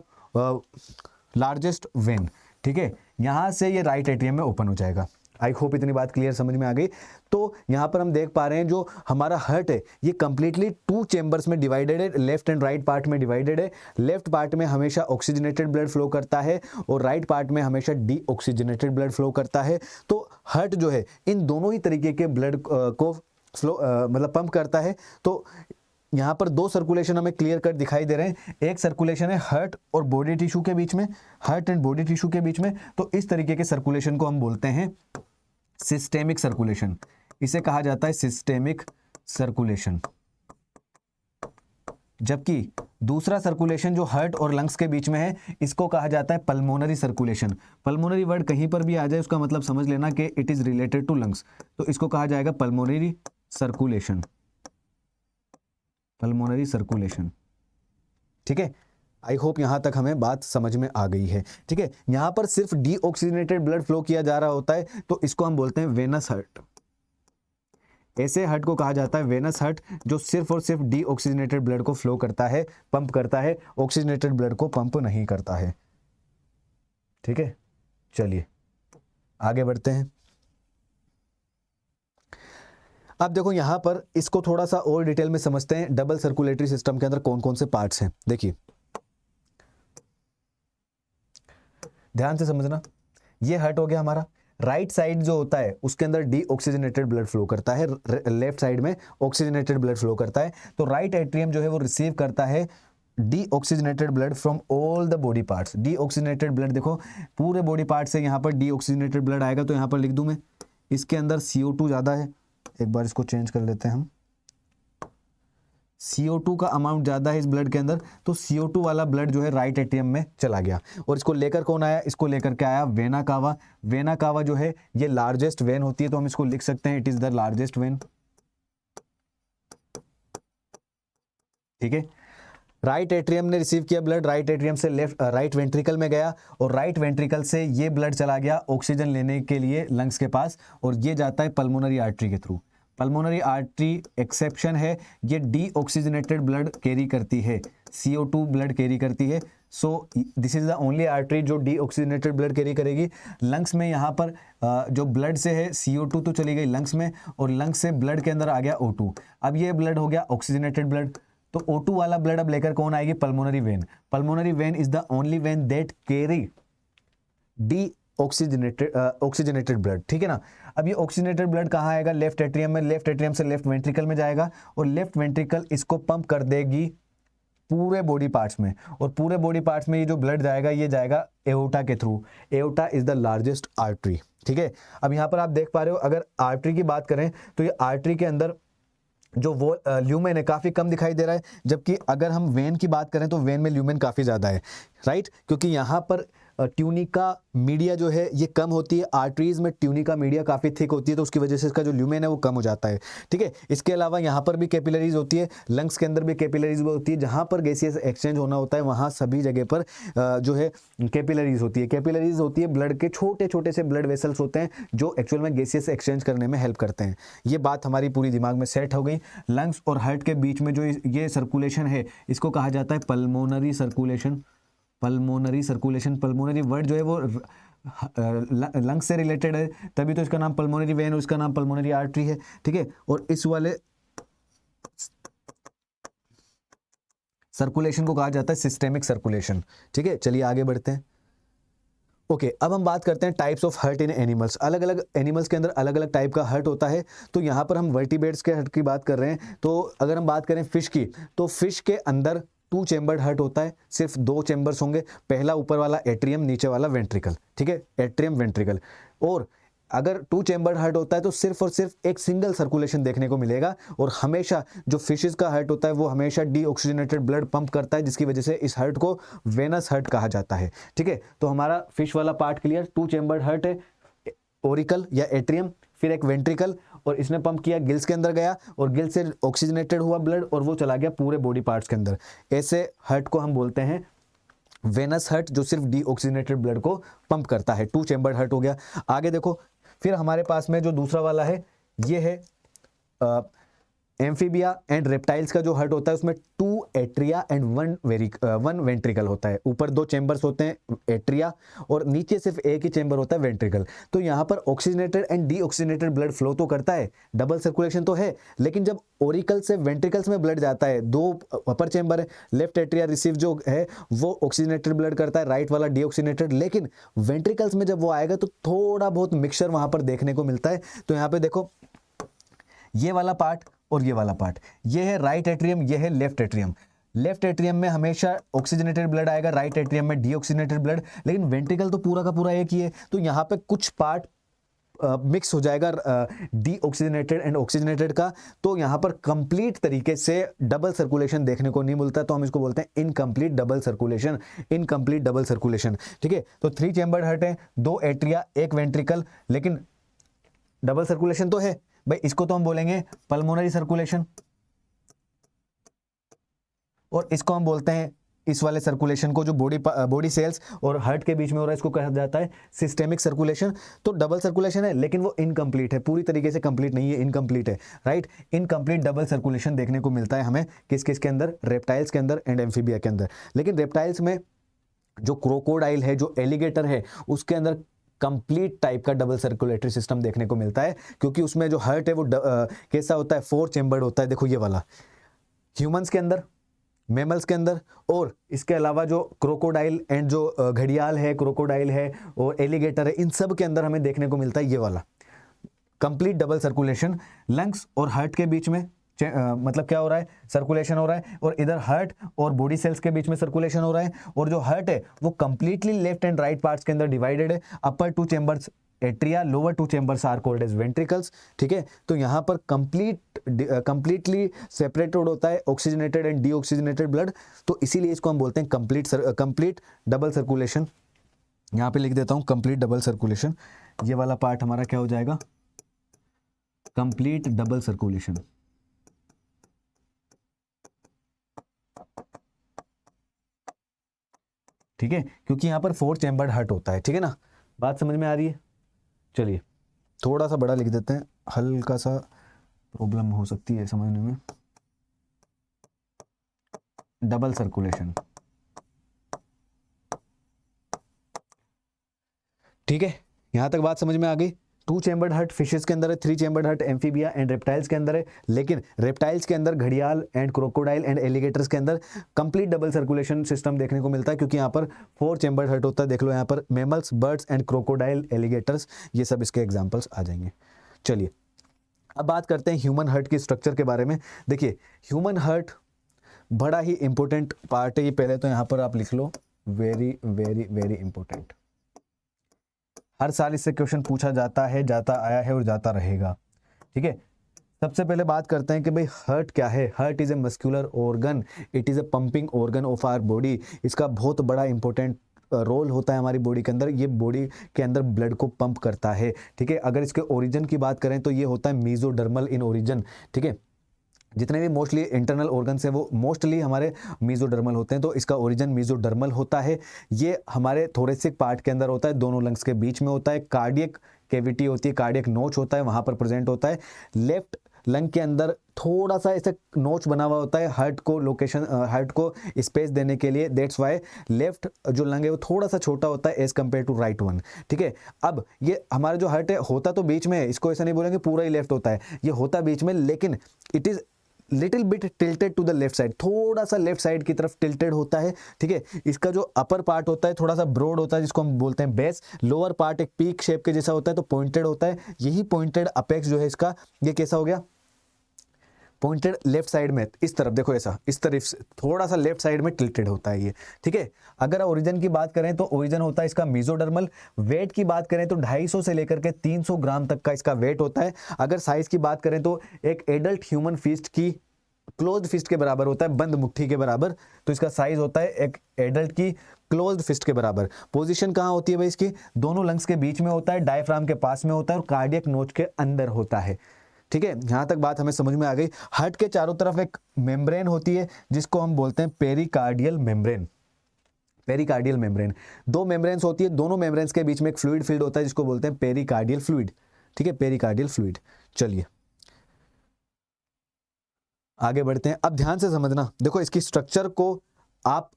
largest when, ठीक है। यहां से ये राइट एट्रियम में ओपन हो जाएगा। आई होप इतनी बात क्लियर समझ में आ गई। तो यहाँ पर हम देख पा रहे हैं जो हमारा हार्ट है ये कंप्लीटली 2 चेम्बर्स में डिवाइडेड है, लेफ्ट एंड राइट पार्ट में डिवाइडेड है। लेफ्ट पार्ट में हमेशा ऑक्सीजनेटेड ब्लड फ्लो करता है, और राइट पार्ट में हमेशा डीऑक्सीजनेटेड ब्लड फ्लो करता है। तो हार्ट जो है इन दोनों ही तरीके के ब्लड को फ्लो मतलब पंप करता है। तो यहाँ पर दो सर्कुलेशन हमें क्लियर कट दिखाई दे रहे हैं। एक सर्कुलेशन है हार्ट और बॉडी टिश्यू के बीच में, हार्ट एंड बॉडी टिश्यू के बीच में। तो इस तरीके के सर्कुलेशन को हम बोलते हैं सिस्टेमिक सर्कुलेशन। इसे कहा जाता है सिस्टेमिक सर्कुलेशन। जबकि दूसरा सर्कुलेशन जो हार्ट और लंग्स के बीच में है, इसको कहा जाता है पल्मोनरी सर्कुलेशन। पल्मोनरी वर्ड कहीं पर भी आ जाए उसका मतलब समझ लेना कि it is related to lungs, तो इसको कहा जाएगा पल्मोनरी सर्कुलेशन। पल्मोनरी सर्कुलेशन, ठीक है। आई होप यहां तक हमें बात समझ में आ गई है, ठीक है। यहां पर सिर्फ डीऑक्सीजनेटेड ब्लड फ्लो किया जा रहा होता है, तो इसको हम बोलते हैं वेनस हार्ट। ऐसे हार्ट को कहा जाता है वेनस हार्ट, जो सिर्फ और सिर्फ डीऑक्सीजनेटेड ब्लड को फ्लो करता है, पंप करता है, ऑक्सीजनेटेड ब्लड को पंप नहीं करता है, ठीक है। चलिए आगे बढ़ते हैं। अब देखो यहां पर इसको थोड़ा सा और डिटेल में समझते हैं। डबल सर्कुलेटरी सिस्टम के अंदर कौन कौन से पार्ट्स हैं, देखिए ध्यान से समझना। ये हार्ट हो गया हमारा, राइट साइड जो होता है उसके अंदर डीऑक्सीजनेटेड ब्लड फ्लो करता है, लेफ्ट साइड में ऑक्सीजनेटेड ब्लड फ्लो करता है। तो राइट एट्रियम जो है वो रिसीव करता है deoxygenated blood from all the body parts. Deoxygenated blood देखो पूरे बॉडी पार्ट से यहाँ पर डीऑक्सीजनेटेड ब्लड आएगा, तो यहाँ पर लिख दूं मैं, इसके अंदर CO2 ज़्यादा है, एक बार इसको चेंज कर लेते हैं हम, CO2 का अमाउंट ज़्यादा है इस ब्लड के अंदर, तो CO2 वाला ब्लड जो है राइट एट्रियम में चला गया। और इसको लेकर कौन आया, इसको लेकर के आया वेना कावा। वेना कावा जो है ये लार्जेस्ट वेन होती है, तो हम इसको लिख सकते हैं it is the largest when, ठीक है। राइट एट्रियम ने रिसीव किया ब्लड, राइट एट्रियम से लेफ्ट राइट वेंट्रिकल में गया, और राइट वेंट्रिकल से ये ब्लड चला गया ऑक्सीजन लेने के लिए लंग्स के पास, और ये जाता है पल्मोनरी आर्टरी के थ्रू। पल्मोनरी आर्टरी एक्सेप्शन है, ये डीऑक्सीजनेटेड ब्लड कैरी करती है, CO2 ब्लड कैरी करती है। So this is the only artery जो डीऑक्सीजनेटेड ब्लड कैरी करेगी। लंग्स में यहाँ पर जो ब्लड से है CO2 तो चली गई लंग्स में, और लंग्स से ब्लड के अंदर आ गया O2। अब ये ब्लड हो गया ऑक्सीजनेटेड ब्लड, तो O2 वाला ब्लड अब लेकर कौन आएगी, pulmonary vein. Pulmonary vein is the only when that carry D oxygenated blood, ठीक है ना। अब ये ऑक्सीजनेटेड ब्लड कहाँ आएगा, लेफ्ट एट्रियम में, लेफ्ट एट्रियम से लेफ्ट वेंट्रिकल में जाएगा, और लेफ्ट वेंट्रिकल इसको पंप कर देगी पूरे बॉडी पार्ट्स में, और पूरे बॉडी पार्ट्स में ये जो ब्लड जाएगा ये जाएगा एओर्टा के through. Aorta is the largest artery, ठीक है। अब यहाँ पर आप देख पा रहे हो, अगर आर्टरी की बात करें तो ये आर्टरी के अंदर जो वो ल्यूमेन है काफ़ी कम दिखाई दे रहा है, जबकि अगर हम वेन की बात करें तो वेन में ल्यूमेन काफ़ी ज़्यादा है, राइट। क्योंकि यहाँ पर ट्यूनिका मीडिया जो है ये कम होती है, आर्टरीज में ट्यूनिका मीडिया काफ़ी थिक होती है, तो उसकी वजह से इसका जो ल्यूमेन है वो कम हो जाता है, ठीक है। इसके अलावा यहाँ पर भी कैपिलरीज होती है, लंग्स के अंदर भी कैपिलरीज होती है, जहाँ पर गैसियस एक्सचेंज होना होता है वहाँ सभी जगह पर जो है कैपिलरीज होती है। कैपिलरीज होती है ब्लड के छोटे छोटे से ब्लड वेसल्स होते हैं जो एक्चुअल में गैसियस एक्सचेंज करने में हेल्प करते हैं। ये बात हमारी पूरी दिमाग में सेट हो गई। लंग्स और हार्ट के बीच में जो ये सर्कुलेशन है इसको कहा जाता है pulmonary circulation. Pulmonary circulation, pulmonary word जो है वो लंग्स से रिलेटेड है, तभी तो इसका नाम पल्मोनरी वेन और इसका नाम पल्मोनरी आर्टरी है, ठीक है। और इस वाले सर्कुलेशन को कहा जाता है सिस्टेमिक सर्कुलेशन, ठीक है। चलिए आगे बढ़ते हैं। ओके, अब हम बात करते हैं types of heart in animals. अलग अलग एनिमल्स के अंदर अलग अलग टाइप का हर्ट होता है। तो यहाँ पर हम वर्टिब्रेट्स के हर्ट की बात कर रहे हैं। तो अगर हम बात करें फिश की, तो फिश के अंदर 2 चेम्बर्ड हर्ट होता है, सिर्फ 2 चेम्बर्स होंगे, पहला ऊपर वाला एट्रियम, नीचे वाला वेंट्रिकल, ठीक है, एट्रियम वेंट्रिकल। और अगर 2 चेम्बर्ड हर्ट होता है तो सिर्फ और सिर्फ एक सिंगल सर्कुलेशन देखने को मिलेगा, और हमेशा जो फिशेस का हर्ट होता है वो हमेशा डीऑक्सीजनेटेड ब्लड पंप करता है, जिसकी वजह से इस हर्ट को वेनस हर्ट कहा जाता है, ठीक है। तो हमारा फिश वाला पार्ट क्लियर, 2 चेम्बर्ड हर्ट है, ओरिकल या एट्रियम, फिर एक वेंट्रिकल, और इसने पंप किया, गिल्स के अंदर गया, और गिल्स से ऑक्सीजनेटेड हुआ ब्लड और वो चला गया पूरे बॉडी पार्ट्स के अंदर। ऐसे हर्ट को हम बोलते हैं वेनस हर्ट, जो सिर्फ डीऑक्सीजनेटेड ब्लड को पंप करता है। 2 चेम्बर्ड हर्ट हो गया। आगे देखो, फिर हमारे पास में जो दूसरा वाला है ये है एम्फीबिया एंड रेप्टाइल्स का जो हर्ट होता है उसमें 2 एट्रिया एंड 1 वेंट्रिकल होता है। ऊपर 2 चेंबर्स होते हैं एट्रिया, और नीचे सिर्फ एक ही चेंबर होता है वेंट्रिकल। तो यहाँ पर oxygenated and deoxygenated blood flow तो करता है, डबल सर्कुलेशन तो है, लेकिन जब ओरिकल से वेंट्रिकल्स में ब्लड जाता है, 2 अपर चेंबर है, लेफ्ट एट्रिया रिसीव जो है वो ऑक्सीजनेटेड ब्लड करता है, राइट वाला डीऑक्सीजनेटेड, लेकिन वेंट्रिकल्स में जब वो आएगा तो थोड़ा बहुत मिक्सचर वहां पर देखने को मिलता है। तो यहाँ पे देखो ये वाला पार्ट और ये वाला पार्ट, ये है राइट एट्रियम, ये है लेफ्ट एट्रियम। लेफ्ट एट्रियम में हमेशा ऑक्सीजनेटेड ब्लड आएगा, राइट एट्रियम में डीऑक्सीजनेटेड ब्लड, लेकिन वेंट्रिकल तो पूरा का पूरा एक ही है, तो यहाँ पे कुछ पार्ट मिक्स हो जाएगा डीऑक्सीजनेटेड एंड ऑक्सीजनेटेड का, तो यहाँ पर कंप्लीट तरीके से डबल सर्कुलेशन देखने को नहीं मिलता, तो हम इसको बोलते हैं incomplete double circulation, incomplete double circulation. ठीक है, तो 3 चैम्बर्ड हार्ट है, 2 एट्रिया, 1 वेंट्रिकल, लेकिन डबल सर्कुलेशन तो है भाई, इसको तो हम बोलेंगे पल्मोनरी सर्कुलेशन, और इसको हम बोलते हैं, इस वाले सर्कुलेशन को जो बॉडी सेल्स और हार्ट के बीच में हो रहा है, इसको कहा जाता है सिस्टेमिक सर्कुलेशन। तो डबल सर्कुलेशन है, लेकिन वो इनकम्प्लीट है, पूरी तरीके से कंप्लीट नहीं है, इनकम्प्लीट है, राइट। इनकम्प्लीट डबल सर्कुलेशन देखने को मिलता है हमें किस किस के अंदर, रेप्टाइल्स के अंदर एंड एम्फीबिया के अंदर। लेकिन रेप्टाइल्स में जो क्रोकोडाइल है, जो एलिगेटर है, उसके अंदर कंप्लीट टाइप का डबल सर्कुलेटरी सिस्टम देखने को मिलता है, क्योंकि उसमें जो हार्ट है वो कैसा होता है, 4 चेम्बर्ड होता है। देखो ये वाला ह्यूमंस के अंदर, मेमल्स के अंदर, और इसके अलावा जो क्रोकोडाइल एंड जो घड़ियाल है, क्रोकोडाइल है और एलिगेटर है, इन सब के अंदर हमें देखने को मिलता है ये वाला कंप्लीट डबल सर्कुलेशन। लंग्स और हार्ट के बीच में मतलब क्या हो रहा है, सर्कुलेशन हो रहा है, और इधर हार्ट और बॉडी सेल्स के बीच में सर्कुलेशन हो रहा है, और जो हार्ट है वो completely left and right parts के अंदर डिवाइडेड है। Upper 2 chambers atria, lower 2 chambers are called as ventricles. ठीक है, तो यहाँ पर कंप्लीटली सेपरेटेड होता है ऑक्सीजनेटेड एंड डीऑक्सीजनेटेड ब्लड, तो इसीलिए इसको हम बोलते हैं कंप्लीट डबल सर्कुलेशन। यहाँ पे लिख देता हूँ कंप्लीट डबल सर्कुलेशन, ये वाला पार्ट हमारा क्या हो जाएगा, कंप्लीट डबल सर्कुलेशन। ठीक है, क्योंकि यहाँ पर 4 चेंबर्ड हार्ट होता है। ठीक है ना, बात समझ में आ रही है। चलिए थोड़ा सा बड़ा लिख देते हैं, हल्का सा प्रॉब्लम हो सकती है समझने में। डबल सर्कुलेशन, ठीक है, यहां तक बात समझ में आ गई। 2 चेंबर्ड हार्ट फिशेस के अंदर है, 3 chambered heart amphibia and reptiles के अंदर है, लेकिन रेप्टाइल्स के अंदर घड़ियाल एंड क्रोकोडाइल एंड एलिगेटर्स के अंदर कंप्लीट डबल सर्कुलेशन सिस्टम देखने को मिलता है, क्योंकि यहाँ पर 4 चेंबर्ड हार्ट होता है। देख लो यहाँ पर mammals, birds and crocodile, alligators, ये सब इसके एग्जाम्पल्स आ जाएंगे। चलिए अब बात करते हैं ह्यूमन हार्ट की स्ट्रक्चर के बारे में। देखिए ह्यूमन हार्ट बड़ा ही इंपॉर्टेंट पार्ट है, ये पहले तो यहाँ पर आप लिख लो, वेरी वेरी वेरी इंपॉर्टेंट। हर साल इससे क्वेश्चन पूछा जाता है, जाता आया है और जाता रहेगा। ठीक है, सबसे पहले बात करते हैं कि भाई हार्ट क्या है। Heart is a muscular organ, it is a pumping organ of our body. इसका बहुत बड़ा इंपॉर्टेंट रोल होता है हमारी बॉडी के अंदर, ये बॉडी के अंदर ब्लड को पंप करता है। ठीक है, अगर इसके ओरिजिन की बात करें तो ये होता है मेसोडर्मल इन ओरिजिन। ठीक है, जितने भी मोस्टली इंटरनल ऑर्गन्स हैं वो मोस्टली हमारे मेसोडर्मल होते हैं, तो इसका ओरिजिन मेसोडर्मल होता है। ये हमारे थोरेसिक पार्ट के अंदर होता है, दोनों लंग्स के बीच में होता है। कार्डियक कैविटी होती है, कार्डियक नोच होता है, वहाँ पर प्रेजेंट होता है। लेफ्ट लंग के अंदर थोड़ा सा ऐसे नोच बना हुआ होता है हार्ट को लोकेशन, हार्ट को स्पेस देने के लिए। दैट्स वाई लेफ्ट जो लंग है वो थोड़ा सा छोटा होता है as compare to right one. ठीक है, अब ये हमारा जो हार्ट है होता तो बीच में है, इसको ऐसा नहीं बोलेंगे पूरा ही लेफ्ट होता है, ये होता बीच में, लेकिन it is little bit tilted to the left side, थोड़ा सा लेफ्ट साइड की तरफ टिल्टेड होता है। ठीक है, इसका जो अपर पार्ट होता है थोड़ा सा ब्रॉड होता है, जिसको हम बोलते हैं बेस। लोअर पार्ट एक पीक शेप के जैसा होता है, तो पॉइंटेड होता है। यही पॉइंटेड अपेक्स जो है इसका, ये कैसा हो गया, पॉइंटेड लेफ्ट साइड में, इस तरफ देखो, ऐसा इस तरफ से थोड़ा सा लेफ्ट साइड में टिल्टेड होता है ये। ठीक है, अगर ओरिजिन की बात करें तो ओरिजिन होता है इसका मेसोडर्मल। वेट की बात करें तो 250 से लेकर के 300 ग्राम तक का इसका वेट होता है। अगर साइज की बात करें तो एक एडल्ट ह्यूमन फिस्ट की क्लोज्ड फिस्ट के बराबर होता है, बंद मुट्ठी के बराबर, तो इसका साइज होता है एक एडल्ट की क्लोज्ड फिस्ट के बराबर। पोजीशन कहाँ होती है भाई इसकी, दोनों लंग्स के बीच में होता है, डायफ्राम के पास में होता है और कार्डियक नोच के अंदर होता है। ठीक है, यहां तक बात हमें समझ में आ गई। हार्ट के चारों तरफ एक मेम्ब्रेन होती है जिसको हम बोलते हैं pericardial membrane. Pericardial membrane, 2 membranes होती है, दोनों मेम्ब्रेन्स के बीच में एक फ्लूइड फील्ड होता है जिसको बोलते हैं पेरिकार्डियल फ्लूइड। ठीक है, पेरिकार्डियल फ्लूइड। चलिए आगे बढ़ते हैं। अब ध्यान से समझना, देखो इसकी स्ट्रक्चर को आप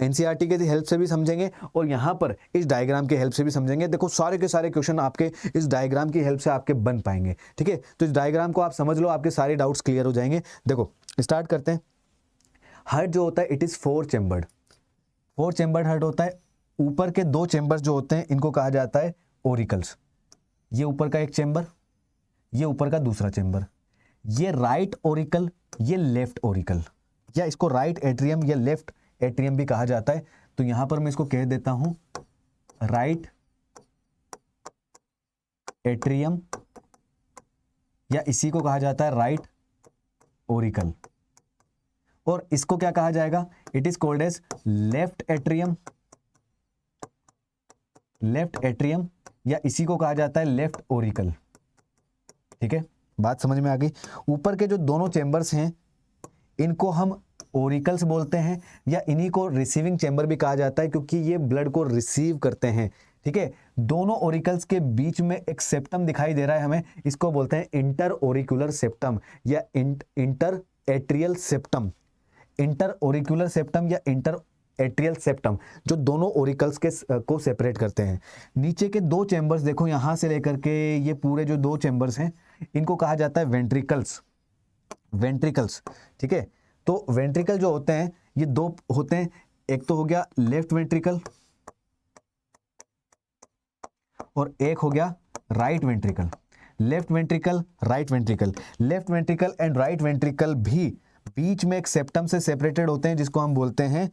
एनसीईआरटी के हेल्प से भी समझेंगे और यहाँ पर इस डायग्राम के हेल्प से भी समझेंगे। देखो सारे के सारे क्वेश्चन आपके इस डायग्राम की हेल्प से आपके बन पाएंगे। ठीक है, तो इस डायग्राम को आप समझ लो, आपके सारे डाउट्स क्लियर हो जाएंगे। देखो स्टार्ट करते हैं। हार्ट जो होता है it is 4 chambered, 4 chambered heart होता है। ऊपर के 2 चेम्बर्स जो होते हैं इनको कहा जाता है ओरिकल्स। ये ऊपर का एक चेम्बर, ये ऊपर का दूसरा चेम्बर। ये राइट ओरिकल, ये लेफ्ट ओरिकल, या इसको राइट एट्रियम या लेफ्ट एट्रियम भी कहा जाता है। तो यहां पर मैं इसको कह देता हूं राइट एट्रियम, या इसी को कहा जाता है राइट ओरिकल। और इसको क्या कहा जाएगा? It is called as left atrium, left atrium, या इसी को कहा जाता है लेफ्ट ओरिकल। ठीक है, बात समझ में आ गई। ऊपर के जो दोनों चेंबर्स हैं इनको हम ओरिकल्स बोलते हैं, या इन्हीं को रिसीविंग चेंबर भी कहा जाता है, क्योंकि ये ब्लड को रिसीव करते हैं। ठीक है, दोनों ओरिकल्स के बीच में एक सेप्टम दिखाई दे रहा है हमें, इसको बोलते हैं इंटर ओरिकुलर सेप्टम या inter atrial septum. Inter auricular septum या इंटर एट्रियल सेप्टम जो दोनों ओरिकल्स के को सेपरेट करते हैं। नीचे के दो चेंबर्स देखो, यहां से लेकर के ये पूरे जो दो चेंबर्स हैं इनको कहा जाता है वेंट्रिकल्स, वेंट्रिकल्स। ठीक है, तो वेंट्रिकल जो होते हैं ये दो होते हैं, एक तो हो गया लेफ्ट वेंट्रिकल और एक हो गया right ventricle. Left ventricle, right ventricle, left ventricle and right ventricle भी बीच में एक सेप्टम से सेपरेटेड होते हैं, जिसको हम बोलते हैं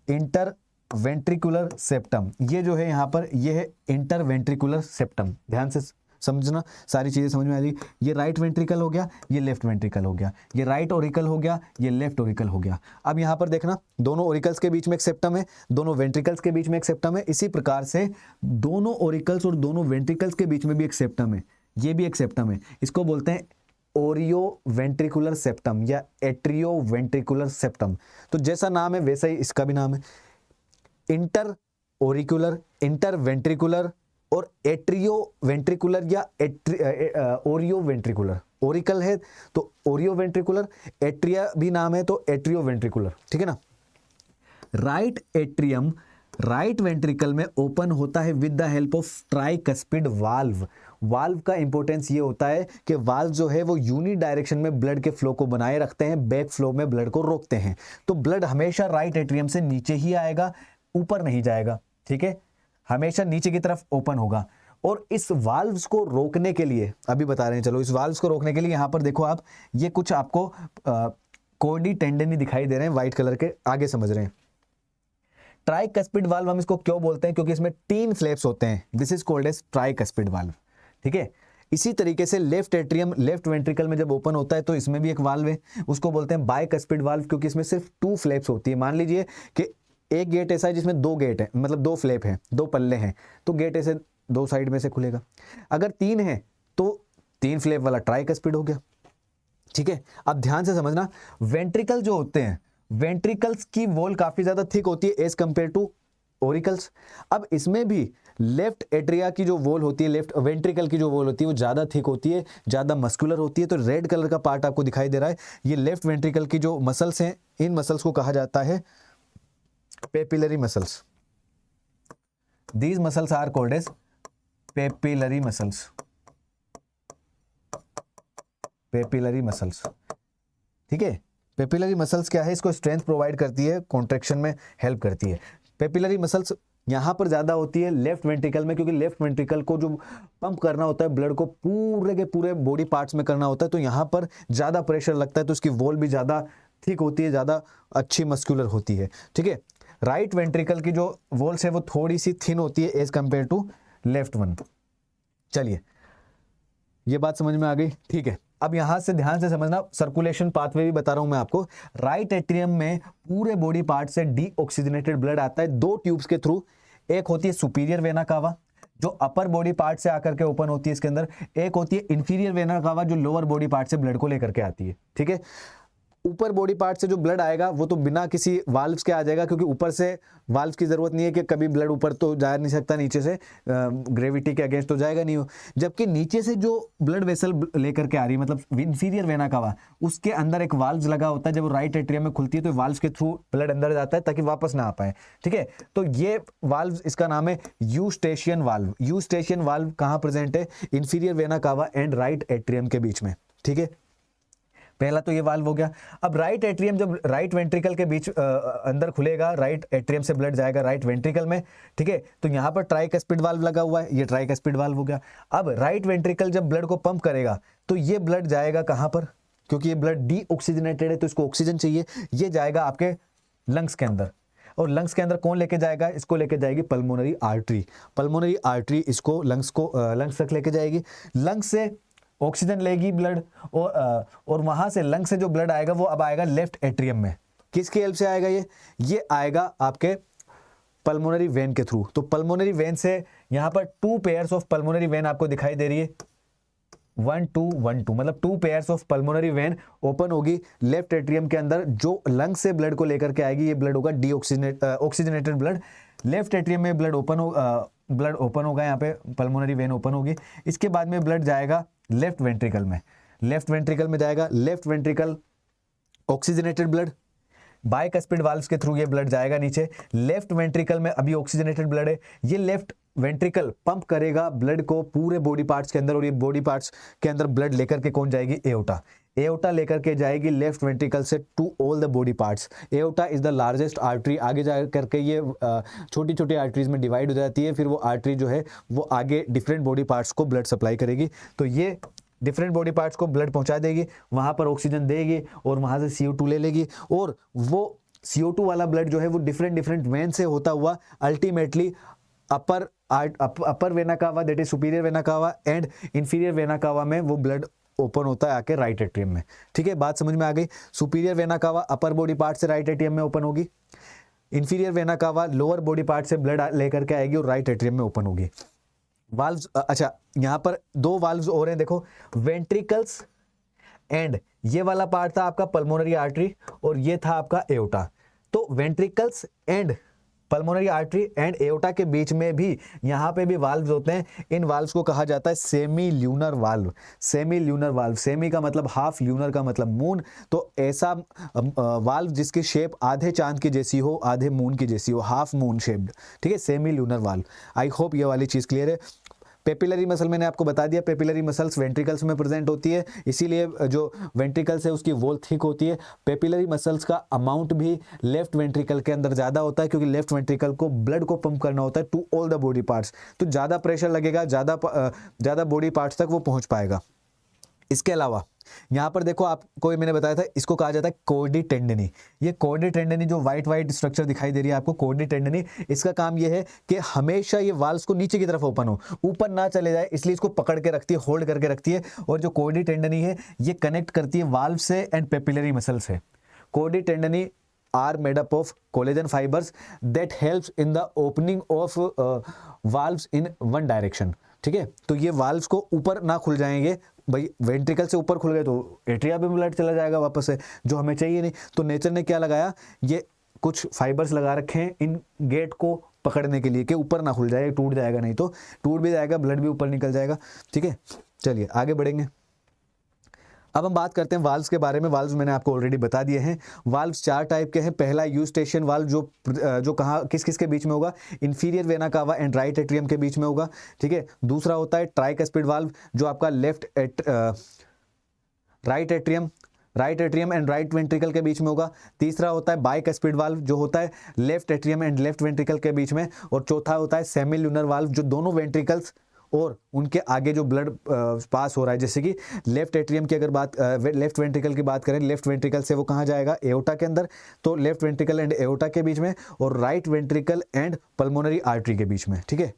इंटर वेंट्रिकुलर सेप्टम। ये जो है यहां पर ये है इंटर वेंट्रिकुलर सेप्टम। ध्यान से समझना, सारी चीजें समझ में आ रही। ये राइट वेंट्रिकल हो गया, ये लेफ्ट वेंट्रिकल हो गया, ये राइट ओरिकल हो गया, ये लेफ्ट ओरिकल हो गया। अब यहां पर देखना, दोनों ओरिकल्स के बीच में एक सेप्टम है, दोनों वेंट्रिकल्स के बीच में एक सेप्टम है। इसी प्रकार से दोनों ओरिकल्स और दोनों वेंट्रिकल्स के बीच में भी एक सेप्टम है, ये भी एक सेप्टम है। इसको बोलते हैं ओरियो वेंट्रिकुलर सेप्टम या एट्रियो वेंट्रिकुलर सेप्टम। तो जैसा नाम है वैसा ही इसका भी नाम है, इंटर ओरिकुलर, इंटर वेंट्रिकुलर और एट्रियो वेंट्रिकुलर या ओरियो वेंट्रिकुलर। ओरिकल है तो ओरियो वेंट्रिकुलर, एट्रिया भी नाम है तो एट्रियो वेंट्रिकुलर। ठीक है ना। राइट एट्रियम राइट वेंट्रिकल में ओपन होता है with the help of tricuspid valve. Valve का इंपॉर्टेंस ये होता है कि वाल्व जो है वो यूनि डायरेक्शन में ब्लड के फ्लो को बनाए रखते हैं, बैक फ्लो में ब्लड को रोकते हैं। तो ब्लड हमेशा राइट एट्रियम से नीचे ही आएगा, ऊपर नहीं जाएगा। ठीक है, हमेशा नीचे की तरफ ओपन होगा। और इस वाल्व्स को रोकने के लिए अभी बता रहे हैं, चलो इस वाल्व्स को रोकने के लिए यहां पर देखो आप, ये कुछ आपको कोडी टेंडनी दिखाई दे रहे हैं व्हाइट कलर के, आगे समझ रहे हैं। ट्राइकस्पिड वाल्व हम इसको क्यों बोलते हैं? क्योंकि इसमें 3 फ्लैप्स होते हैं, this is called as tricuspid valve. ठीक है, इसी तरीके से लेफ्ट एट्रियम लेफ्ट वेंट्रिकल में जब ओपन होता है तो इसमें भी एक वाल्व है, उसको बोलते हैं बाइकस्पिड वाल्व, क्योंकि इसमें सिर्फ 2 फ्लैप्स होती है। मान लीजिए कि एक गेट ऐसा है जिसमें 2 गेट है, मतलब 2 फ्लैप हैं, 2 पल्ले हैं, तो गेट ऐसे 2 साइड में से खुलेगा। अगर 3 है तो 3 फ्लैप वाला ट्राइकस्पिड हो गया। ठीक है, अब ध्यान से समझना, वेंट्रिकल जो होते हैं, वेंट्रिकल्स की वॉल काफी ज्यादा थिक होती है एज कंपेयर टू ओरिकल्स। अब इसमें भी लेफ्ट एट्रिया की जो वॉल होती है, लेफ्ट वेंट्रिकल की जो वॉल होती है वो ज्यादा थिक होती है, ज्यादा मस्कुलर होती है। तो रेड कलर का पार्ट आपको दिखाई दे रहा है, ये लेफ्ट वेंट्रिकल की जो मसल्स हैं, इन मसल्स को कहा जाता है papillary muscles. These muscles are called as papillary muscles, papillary muscles. ठीक है, पेपिलरी मसल्स क्या है? इसको स्ट्रेंथ प्रोवाइड करती है, कॉन्ट्रैक्शन में हेल्प करती है। पेपिलरी मसल्स यहां पर ज्यादा होती है लेफ्ट वेंट्रिकल में, क्योंकि लेफ्ट वेंट्रिकल को जो पंप करना होता है ब्लड को पूरे के पूरे बॉडी पार्ट्स में करना होता है, तो यहां पर ज्यादा प्रेशर लगता है, तो उसकी वॉल भी ज्यादा थिक होती है, ज्यादा अच्छी मस्कुलर होती है। ठीक है, राइट वेंट्रिकल की जो वॉल्स है वो थोड़ी सी थिन होती है as compare to left one. चलिए, ये बात समझ में आ गई। ठीक है, अब यहां से ध्यान से समझना, सर्कुलेशन पाथवे भी बता रहा हूं मैं आपको। राइट एट्रियम में पूरे बॉडी पार्ट से डीऑक्सीजनेटेड ब्लड आता है 2 ट्यूब्स के थ्रू। एक होती है सुपीरियर वेना कावा जो अपर बॉडी पार्ट से आकर के ओपन होती है इसके अंदर, एक होती है इंफीरियर वेना कावा जो लोअर बॉडी पार्ट से ब्लड को लेकर के आती है। ठीक है, ऊपर बॉडी पार्ट से जो ब्लड आएगा वो तो बिना किसी वाल्व्स के आ जाएगा, क्योंकि ऊपर से वाल्व्स की जरूरत नहीं है कि कभी ब्लड ऊपर तो जा नहीं सकता, नीचे से ग्रेविटी के अगेंस्ट तो जाएगा नहीं हो। जबकि नीचे से जो ब्लड वेसल लेकर के आ रही है, मतलब इंफीरियर वेना कावा, उसके अंदर एक वाल्व लगा होता है। जब राइट एट्रियम में खुलती है तो वाल्व के थ्रू ब्लड अंदर जाता है ताकि वापस ना आ पाए। ठीक है, तो ये वाल्व, इसका नाम है यूस्टेशियन वाल्व। यूस्टेशियन वाल्व कहाँ प्रेजेंट है? Inferior vena cava and right atrium के बीच में। ठीक है, पहला तो ये वाल्व हो गया। अब राइट एट्रियम जब राइट वेंट्रिकल के बीच अंदर खुलेगा, राइट एट्रियम से ब्लड जाएगा राइट वेंट्रिकल में, ठीक है, तो यहाँ पर ट्राइकस्पिड वाल्व लगा हुआ है, ये ट्राइकस्पिड वाल्व हो गया। अब राइट वेंट्रिकल जब ब्लड को पंप करेगा तो ये ब्लड जाएगा कहाँ पर, क्योंकि ये ब्लड डीऑक्सीजनेटेड है तो इसको ऑक्सीजन चाहिए, ये जाएगा आपके लंग्स के अंदर। और लंग्स के अंदर कौन लेके जाएगा, इसको लेके जाएगी पल्मोनरी आर्टरी। पल्मोनरी आर्टरी इसको लंग्स तक लेके जाएगी, लंग्स से ऑक्सीजन लेगी ब्लड, और वहां से लंग से जो ब्लड आएगा वो अब आएगा लेफ्ट एट्रियम में। किसकी हेल्प से आएगा ये आएगा आपके पल्मोनरी वेन के थ्रू। तो पल्मोनरी वेन से यहां पर 2 पेयर्स ऑफ पल्मोनरी वेन आपको दिखाई दे रही है, 1 2 1 2, मतलब 2 pairs of pulmonary vein open होगी लेफ्ट एट्रियम के अंदर, जो लंग से ब्लड को लेकर के आएगी। ये ब्लड होगा ऑक्सीजनेटेड ब्लड, लेफ्ट एट्रियम में ब्लड ओपन होगा, यहाँ पे पल्मोनरी वेन ओपन होगी। इसके बाद में ब्लड जाएगा लेफ्ट वेंट्रिकल में, लेफ्ट वेंट्रिकल में जाएगा, left ventricle oxygenated blood, bicuspid valves के थ्रू ये ब्लड जाएगा नीचे। लेफ्ट वेंट्रिकल में अभी ऑक्सीजनेटेड ब्लड है, ये लेफ्ट वेंट्रिकल पंप करेगा ब्लड को पूरे बॉडी पार्ट्स के अंदर, और ये बॉडी पार्ट्स के अंदर ब्लड लेकर के कौन जाएगी, एओर्टा। एओर्टा लेकर के जाएगी लेफ्ट वेंट्रिकल से to all the body parts. Aorta is the largest artery, आगे जा करके ये छोटी छोटी आर्टरीज में डिवाइड हो जाती है, फिर वो आर्टरी जो है वो आगे डिफरेंट बॉडी पार्ट्स को ब्लड सप्लाई करेगी। तो ये डिफरेंट बॉडी पार्ट्स को ब्लड पहुंचा देगी, वहां पर ऑक्सीजन देगी और वहां से CO2 ले लेगी, और वो CO2 वाला ब्लड जो है वो डिफरेंट वेन से होता हुआ ultimately upper vena cava, that is superior vena cava and inferior vena cava में वो ब्लड ओपन होता है आके राइट एट्रियम में। ठीक है, बात समझ में आ गई। Superior vena cava upper body part से राइट एट्रियम में ओपन होगी, inferior vena cava lower body part से ब्लड लेकर के आएगी और राइट एट्रियम में ओपन होगी। वाल्व्स, अच्छा यहां पर 2 वाल्व्स और हैं, देखो, वेंट्रिकल्स एंड ये वाला पार्ट था आपका पल्मोनरी आर्टरी और ये था आपका एओर्टा। तो ventricles and pulmonary artery and aorta के बीच में भी यहाँ पे भी वाल्व्स होते हैं। इन वाल्व्स को कहा जाता है semi lunar valve. Semi lunar valve, semi का मतलब हाफ, ल्यूनर का मतलब मून। तो ऐसा वाल्व जिसकी शेप आधे चांद की जैसी हो, आधे मून की जैसी हो, हाफ मून शेप्ड, ठीक है, semi lunar valve. I hope ये वाली चीज क्लियर है। पेपिलरी मसल मैंने आपको बता दिया, पेपिलरी मसल्स वेंट्रिकल्स में प्रेजेंट होती है, इसीलिए जो वेंट्रिकल्स है उसकी वॉल थिक होती है। पेपिलरी मसल्स का अमाउंट भी लेफ्ट वेंट्रिकल के अंदर ज़्यादा होता है, क्योंकि लेफ्ट वेंट्रिकल को ब्लड को पंप करना होता है to all the body parts, तो ज़्यादा प्रेशर लगेगा, ज़्यादा बॉडी पार्ट्स तक वो पहुँच पाएगा। इसके अलावा यहाँ पर देखो, आपको मैंने बताया था, इसको कहा जाता है कोर्डी टेंडनी। ये कोर्डी टेंडनी जो व्हाइट स्ट्रक्चर दिखाई दे रही है आपको, कोर्डी टेंडनी, इसका काम ये है कि हमेशा ये वाल्व्स को नीचे की तरफ ओपन हो, ऊपर ना चले जाए, इसलिए इसको पकड़ के रखती है, होल्ड करके रखती है। और जो कोर्डी टेंडनी है ये कनेक्ट करती है वाल्व से एंड पेपिलरी मसल से। कोर्डी tendineae are made up of collagen fibers that helps in the opening of valves in one direction। ठीक है, तो ये वाल्व्स को ऊपर ना खुल जाएंगे, भाई वेंट्रिकल से ऊपर खुल गए तो एट्रिया में ब्लड चला जाएगा वापस से, जो हमें चाहिए नहीं। तो नेचर ने क्या लगाया, ये कुछ फाइबर्स लगा रखे हैं इन गेट को पकड़ने के लिए कि ऊपर ना खुल जाए, टूट जाएगा, नहीं तो टूट भी जाएगा, ब्लड भी ऊपर निकल जाएगा। ठीक है, चलिए आगे बढ़ेंगे। अब हम बात करते हैं वाल्व्स के बारे में। वाल्व्स मैंने आपको ऑलरेडी बता दिए हैं। वाल्व्स 4 टाइप के हैं। पहला यूस्टेशियन वाल्व, जो कहाँ किस किस के बीच में होगा, inferior vena cava and right atrium के बीच में होगा। ठीक है, दूसरा होता है ट्राइकस्पिड वाल्व, जो आपका right atrium and right ventricle के बीच में होगा। तीसरा होता है बाइकस्पिड वाल्व, जो होता है left atrium and left ventricle के बीच में। और चौथा होता है सेमी ल्यूनर वाल्व, जो दोनों वेंट्रिकल्स और उनके आगे जो ब्लड पास हो रहा है, जैसे कि लेफ्ट एट्रियम की अगर बात, लेफ्ट वेंट्रिकल की बात करें, लेफ्ट वेंट्रिकल से वो कहाँ जाएगा, एओर्टा के अंदर, तो लेफ्ट वेंट्रिकल एंड एओर्टा के बीच में, और right ventricle and pulmonary artery के बीच में। ठीक है,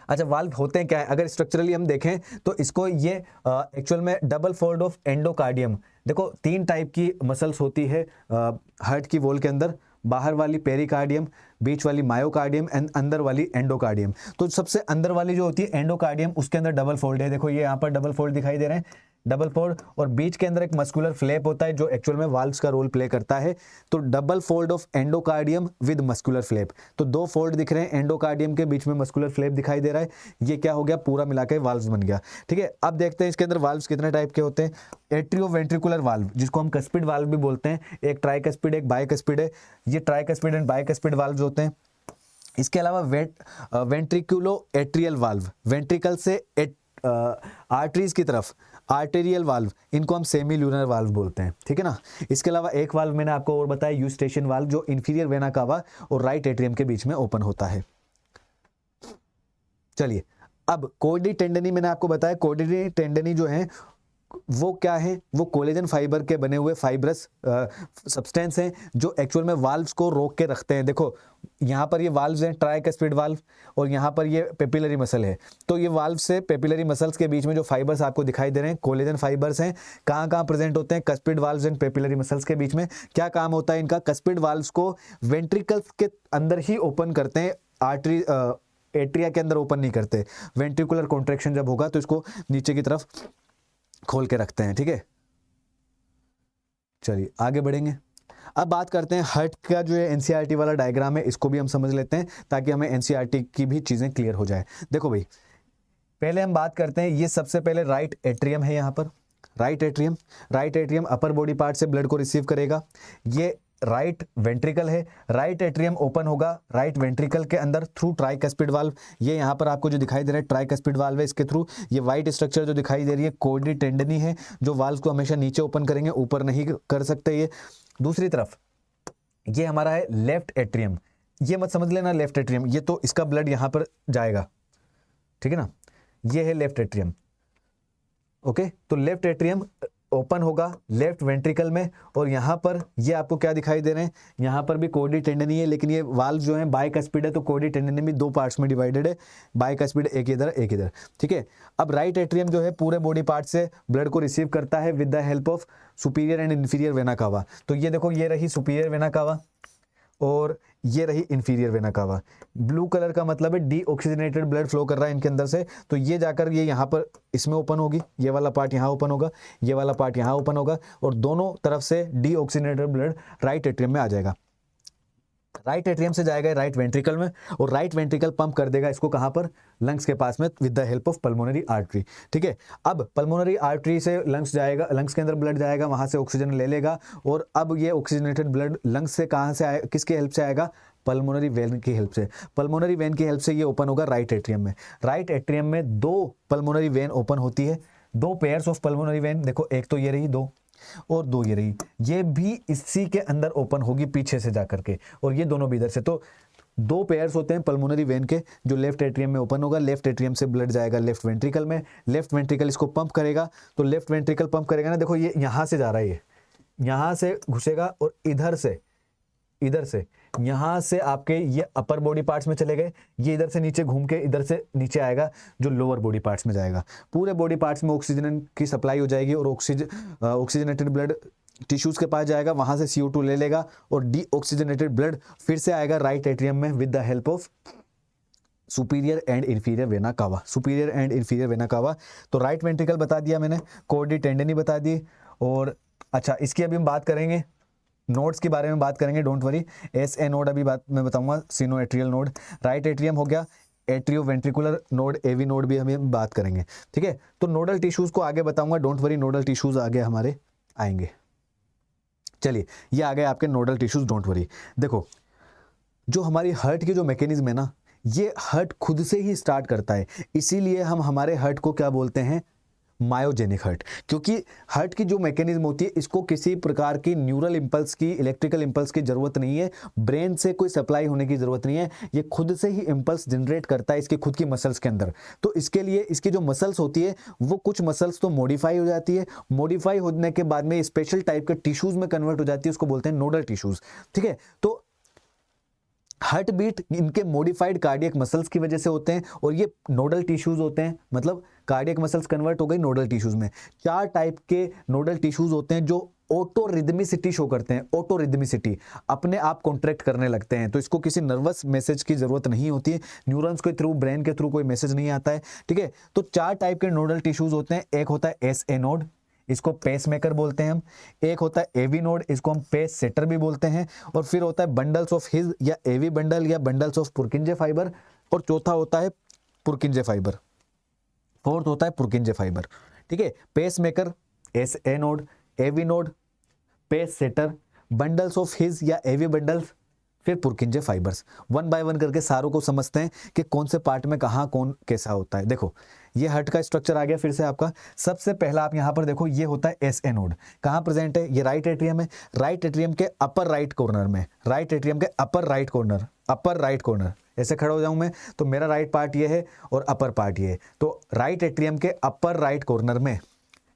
अच्छा वाल्व होते हैं क्या है, अगर स्ट्रक्चरली हम देखें तो इसको ये एक्चुअल में डबल फोल्ड ऑफ एंडोकार्डियम। देखो 3 टाइप की मसल्स होती है हार्ट की वॉल के अंदर, बाहर वाली पेरिकार्डियम, बीच वाली मायोकार्डियम एंड अंदर वाली एंडोकार्डियम। तो सबसे अंदर वाली जो होती है एंडोकार्डियम, उसके अंदर डबल फोल्ड है। देखो ये यहाँ पर डबल फोल्ड दिखाई दे रहे हैं, डबल फोल्ड, और बीच के अंदर एक मस्कुलर फ्लैप होता है जो एक्चुअल में वाल्व्स का रोल प्ले करता है। तो double fold of endocardium with muscular flap, तो 2 फोल्ड दिख रहे हैं, एंडोकार्डियम के बीच में मस्कुलर फ्लैप दिखाई दे रहा है। ये क्या हो गया, पूरा मिलाकर वाल्व्स बन गया। ठीक है, अब देखते हैं इसके अंदर वाल्व्स कितने टाइप के होते हैं। एट्रियोवेंट्रिकुलर वाल्व, जिसको हम कस्पिड वाल्व भी बोलते हैं, एक ट्राइकस्पिड एक बाइकस्पिड है। ये ट्राइकस्पिड एंड बाइकस्पिड वाल्व्स होते हैं। इसके अलावा वेंट्रिकुलो एट्रियल वाल्व, वेंट्रिकल से आर्टरीज की तरफ आर्टेरियल वाल्व, इनको हम सेमी ल्यूनर वाल्व बोलते हैं, ठीक है ना। इसके अलावा एक वाल्व मैंने आपको और बताया यूस्टेशियन वाल्व, जो इंफीरियर वेना कावा और राइट एट्रियम के बीच में ओपन होता है। चलिए, अब कोर्डी टेंडनी मैंने आपको बताया, कोर्डी टेंडनी जो है वो क्या है, वो कोलेजन फाइबर के बने हुए फाइब्रस सब्सटेंस हैं जो एक्चुअल में वाल्व्स को रोक के रखते हैं। देखो यहाँ पर ये वाल्व्स हैं, ट्राइकस्पिड वाल्व, और यहाँ पर ये पेपिलरी मसल है। तो ये वाल्व से पेपिलरी मसल्स के बीच में जो फाइबर्स आपको दिखाई दे रहे हैं कोलेजन फाइबर्स हैं। कहाँ कहाँ प्रेजेंट होते हैं, cuspid valves and papillary muscles के बीच में। क्या काम होता है इनका, कस्पिड वाल्व्स को वेंट्रिकल्स के अंदर ही ओपन करते हैं, आर्टरी एट्रिया के अंदर ओपन नहीं करते। वेंट्रिकुलर कॉन्ट्रैक्शन जब होगा तो इसको नीचे की तरफ खोल के रखते हैं, ठीक है। चलिए आगे बढ़ेंगे। अब बात करते हैं हार्ट का जो है एनसीईआरटी वाला डायग्राम है, इसको भी हम समझ लेते हैं ताकि हमें एनसीईआरटी की भी चीजें क्लियर हो जाए। देखो भाई, पहले हम बात करते हैं, ये सबसे पहले राइट एट्रियम है। यहाँ पर right atrium upper body part से ब्लड को रिसीव करेगा। ये राइट वेंट्रिकल है, राइट एट्रियम ओपन होगा राइट वेंट्रिकल के अंदर थ्रू ट्राइकस्पिड वाल्व। ये यहाँ पर आपको जो दिखाई दे रहा है ट्राइकस्पिड वाल्व है, इसके थ्रू। ये वाइट स्ट्रक्चर जो दिखाई दे रही है कोर्डी टेंडनी है, जो वाल्व को हमेशा नीचे ओपन करेंगे, ऊपर नहीं कर सकते ये। दूसरी तरफ ये हमारा है लेफ्ट एट्रियम। ये मत समझ लेना लेफ्ट एट्रियम, ये तो इसका ब्लड यहाँ पर जाएगा, ठीक है ना। ये है लेफ्ट एट्रियम, ओके। तो लेफ्ट एट्रियम ओपन होगा लेफ्ट वेंट्रिकल में, और यहाँ पर ये आपको क्या दिखाई दे रहे हैं, यहाँ पर भी कोर्डी टेंडनी है, लेकिन ये वाल्व जो है बाइकस्पिड है, तो कोर्डी टेंडनी भी दो पार्ट्स में डिवाइडेड है, बाइकस्पिड एक इधर एक इधर, ठीक है। अब राइट एट्रियम जो है पूरे बॉडी पार्ट से ब्लड को रिसीव करता है with the help of superior and inferior vena cava. तो ये देखो, ये रही सुपीरियर वेना कावा और ये रही inferior vena cava. Blue colour का मतलब है डीऑक्सीजनेटेड ब्लड फ्लो कर रहा है इनके अंदर से, तो ये जाकर ये यहाँ पर इसमें ओपन होगी, ये वाला पार्ट यहाँ ओपन होगा, ये वाला पार्ट यहाँ ओपन होगा, और दोनों तरफ से डीऑक्सीजनेटेड ब्लड राइट एट्रियम में आ जाएगा। राइट एट्रियम से जाएगा राइट वेंट्रिकल में, और राइट वेंट्रिकल पंप कर देगा इसको कहाँ पर, लंग्स के पास में with the help of pulmonary artery, ठीक है। अब पल्मोनरी आर्टरी से लंग्स जाएगा, लंग्स के अंदर ब्लड जाएगा, वहां से ऑक्सीजन ले लेगा, और अब ये ऑक्सीजनेटेड ब्लड लंग्स से कहाँ से आए, किसके हेल्प से आएगा, पल्मोनरी वेन की हेल्प से। पल्मोनरी वेन की हेल्प से ये ओपन होगा राइट एट्रियम में। राइट एट्रियम में दो पल्मोनरी वेन ओपन होती है, दो पेयर्स ऑफ पल्मोनरी वेन, देखो एक तो ये रही दो, और दो ये रही, ये भी इसी के अंदर ओपन होगी पीछे से जाकर के, और ये दोनों भी इधर से। तो दो पेयर्स होते हैं पल्मोनरी वेन के, जो लेफ्ट एट्रियम में ओपन होगा। लेफ्ट एट्रियम से ब्लड जाएगा लेफ्ट वेंट्रिकल में, लेफ्ट वेंट्रिकल इसको पंप करेगा, तो लेफ्ट वेंट्रिकल पंप करेगा ना, देखो ये यहाँ से जा रहा है, ये यहाँ से घुसेगा, और इधर से यहाँ से आपके ये अपर बॉडी पार्ट्स में चले गए, ये इधर से नीचे घूम के इधर से नीचे आएगा, जो लोअर बॉडी पार्ट्स में जाएगा। पूरे बॉडी पार्ट्स में ऑक्सीजन की सप्लाई हो जाएगी, और ऑक्सीजनेटेड ब्लड टिश्यूज के पास जाएगा, वहां से CO2 ले लेगा, और डीऑक्सीजनेटेड ब्लड फिर से आएगा राइट एट्रियम में with the help of superior and inferior vena cava. Superior and inferior vena cava. तो राइट वेंट्रिकल बता दिया मैंने, कोर्डी टेंडनी बता दी, और अच्छा इसकी अभी हम बात करेंगे, नोड्स के बारे में बात करेंगे, डोंट वरी। SA नोड अभी बात मैं बताऊंगा, सिनोएट्रियल नोड। राइट एट्रियम हो गया, atrio ventricular node, AV node भी हम बात करेंगे, ठीक है। तो नोडल टिश्यूज को आगे बताऊंगा, डोंट वरी, नोडल टिश्यूज आगे हमारे आएंगे। चलिए, ये आ गए आपके नोडल टिश्यूज, डोंट वरी। देखो, जो हमारी हार्ट की जो मैकेनिज्म है ना, ये हार्ट खुद से ही स्टार्ट करता है, इसीलिए हम हमारे हार्ट को क्या बोलते हैं, मायोजेनिक हार्ट। क्योंकि हार्ट की जो मैकेनिज्म होती है, इसको किसी प्रकार की न्यूरल इंपल्स की, इलेक्ट्रिकल इंपल्स की जरूरत नहीं है, ब्रेन से कोई सप्लाई होने की जरूरत नहीं है, ये खुद से ही इंपल्स जनरेट करता है इसके खुद की मसल्स के अंदर। तो इसके लिए इसकी जो मसल्स होती है, वो कुछ मसल्स तो मॉडिफाई हो जाती है, मॉडिफाई होने के बाद में स्पेशल टाइप के टिश्यूज में कन्वर्ट हो जाती है, उसको बोलते हैं नोडल टिश्यूज, ठीक है। तो हार्ट बीट इनके मॉडिफाइड कार्डियक मसल्स की वजह से होते हैं, और ये नोडल टिश्यूज होते हैं, मतलब कार्डियक मसल्स कन्वर्ट हो गई नोडल टिश्यूज में। 4 टाइप के नोडल टिश्यूज होते हैं जो ऑटो रिदमिसिटी शो करते हैं, ऑटो रिदमिसिटी, अपने आप कॉन्ट्रैक्ट करने लगते हैं। तो इसको किसी नर्वस मैसेज की जरूरत नहीं होती है, न्यूरॉन्स के थ्रू, ब्रेन के थ्रू कोई मैसेज नहीं आता है, ठीक है। तो 4 टाइप के नोडल टिश्यूज होते हैं। एक होता है SA नोड, इसको पेस मेकर बोलते हैं हम। एक होता है AV नोड, इसको हम पेस सेटर भी बोलते हैं। और फिर होता है बंडल्स ऑफ हिज या AV बंडल या बंडल्स ऑफ पुरकिंजे फाइबर। और चौथा होता है पुरकिंजे फाइबर, फोर्थ होता है पुरकिंजे फाइबर, ठीक है। Pacemaker, SA node, AV node, pacesetter, bundles of His या AV बंडल्स, फिर Purkinje fibres. One by one करके सारों को समझते हैं कि कौन से पार्ट में कहाँ कौन कैसा होता है। देखो ये हार्ट का स्ट्रक्चर आ गया फिर से आपका। सबसे पहला आप यहाँ पर देखो, ये होता है एस ए नोड। कहाँ प्रेजेंट है? ये राइट एट्रियम है, राइट एट्रियम के अपर राइट कॉर्नर में, राइट एट्रियम के upper right corner, upper right corner. ऐसे खड़ा हो जाऊं मैं तो मेरा राइट पार्ट ये है और अपर पार्ट ये है, तो राइट एट्रियम के अपर राइट कॉर्नर में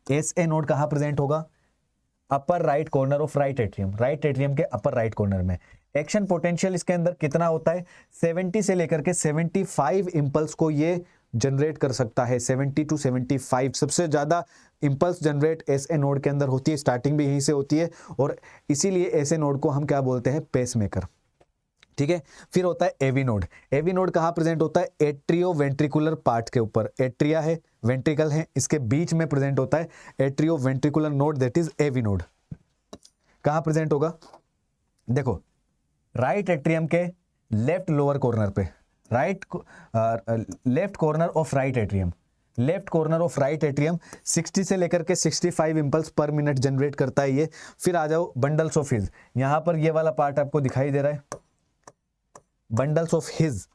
एस ए नोड कहाँ प्रेजेंट होगा? Upper right corner of right atrium, right atrium के अपर राइट कॉर्नर में। एक्शन पोटेंशियल इसके अंदर कितना होता है? 70 से लेकर के 75 इंपल्स को ये जनरेट कर सकता है। 70 टू 75 सबसे ज्यादा impulse generate S A node के अंदर होती है, स्टार्टिंग भी यहीं से होती है, और इसीलिए एस ए नोड को हम क्या बोलते हैं? पेसमेकर। ठीक है, फिर होता है एवी नोड। एवी नोड कहाँ प्रेजेंट होता है? एट्रियो वेंट्रिकुलर पार्ट के ऊपर। एट्रिया है, वेंट्रिकल है, इसके बीच में प्रेजेंट होता है atrioventricular node, that is AV node. कहाँ प्रेजेंट होगा? देखो राइट एट्रियम के लेफ्ट लोअर कॉर्नर पे, right left corner of right atrium, left corner of right atrium 60 से लेकर के 65 इंपल्स पर मिनट जनरेट करता है ये। फिर आ जाओ बंडल्स ऑफ हिज, यहां पर ये वाला पार्ट आपको दिखाई दे रहा है, बंडल्स ऑफ हिज।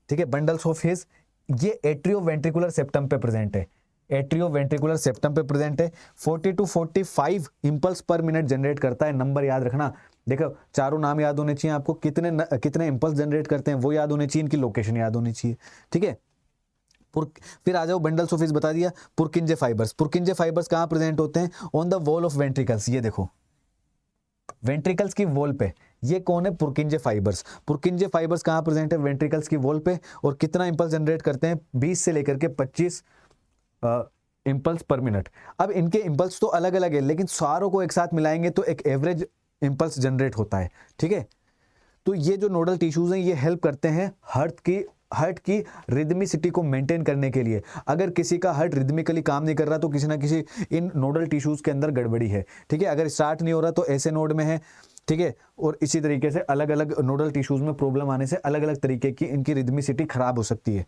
ठीक है, बंडल्स ऑफ हिज ये एट्रियो वेंट्रिकुलर सेप्टम पे प्रेजेंट है, एट्रियो वेंट्रिकुलर सेप्टम पे प्रेजेंट है। 40 to 45 impulse per minute generate करता है। नंबर याद रखना, देखो चारों नाम याद होने चाहिए आपको, कितने इंपल्स जनरेट करते हैं वो याद होने चाहिए, इनकी लोकेशन याद होनी चाहिए। ठीक है, फिर आ जाओ बंडल्स ऑफ हिज बता दिया। पुरकिंजे फाइबर्स, पुरकिंजे फाइबर्स कहां प्रेजेंट होते हैं? On the wall of ventricles. ये देखो वेंट्रिकल्स की वॉल पे, ये कौन है? पुरकिंजे फाइबर्स। पुरकिंजे फाइबर्स कहां प्रेजेंट है? वेंट्रिकल्स की वॉल पे। और कितना इंपल्स जनरेट करते हैं? 20 से लेकर के 25 इंपल्स पर मिनट। अब इनके इंपल्स तो अलग अलग है, लेकिन सारों को एक साथ मिलाएंगे तो एक एवरेज इंपल्स जनरेट होता है। ठीक है, तो ये जो नोडल टिश्यूज हैं ये हेल्प करते हैं हार्ट की रिदमिसिटी को मेंटेन करने के लिए। अगर किसी का हार्ट रिदमिकली काम नहीं कर रहा तो किसी ना किसी इन नोडल टिश्यूज के अंदर गड़बड़ी है। ठीक है, अगर स्टार्ट नहीं हो रहा तो ऐसे नोड में है। ठीक है, और इसी तरीके से अलग अलग नोडल टिश्यूज में प्रॉब्लम आने से अलग अलग तरीके की इनकी रिदमिसिटी खराब हो सकती है।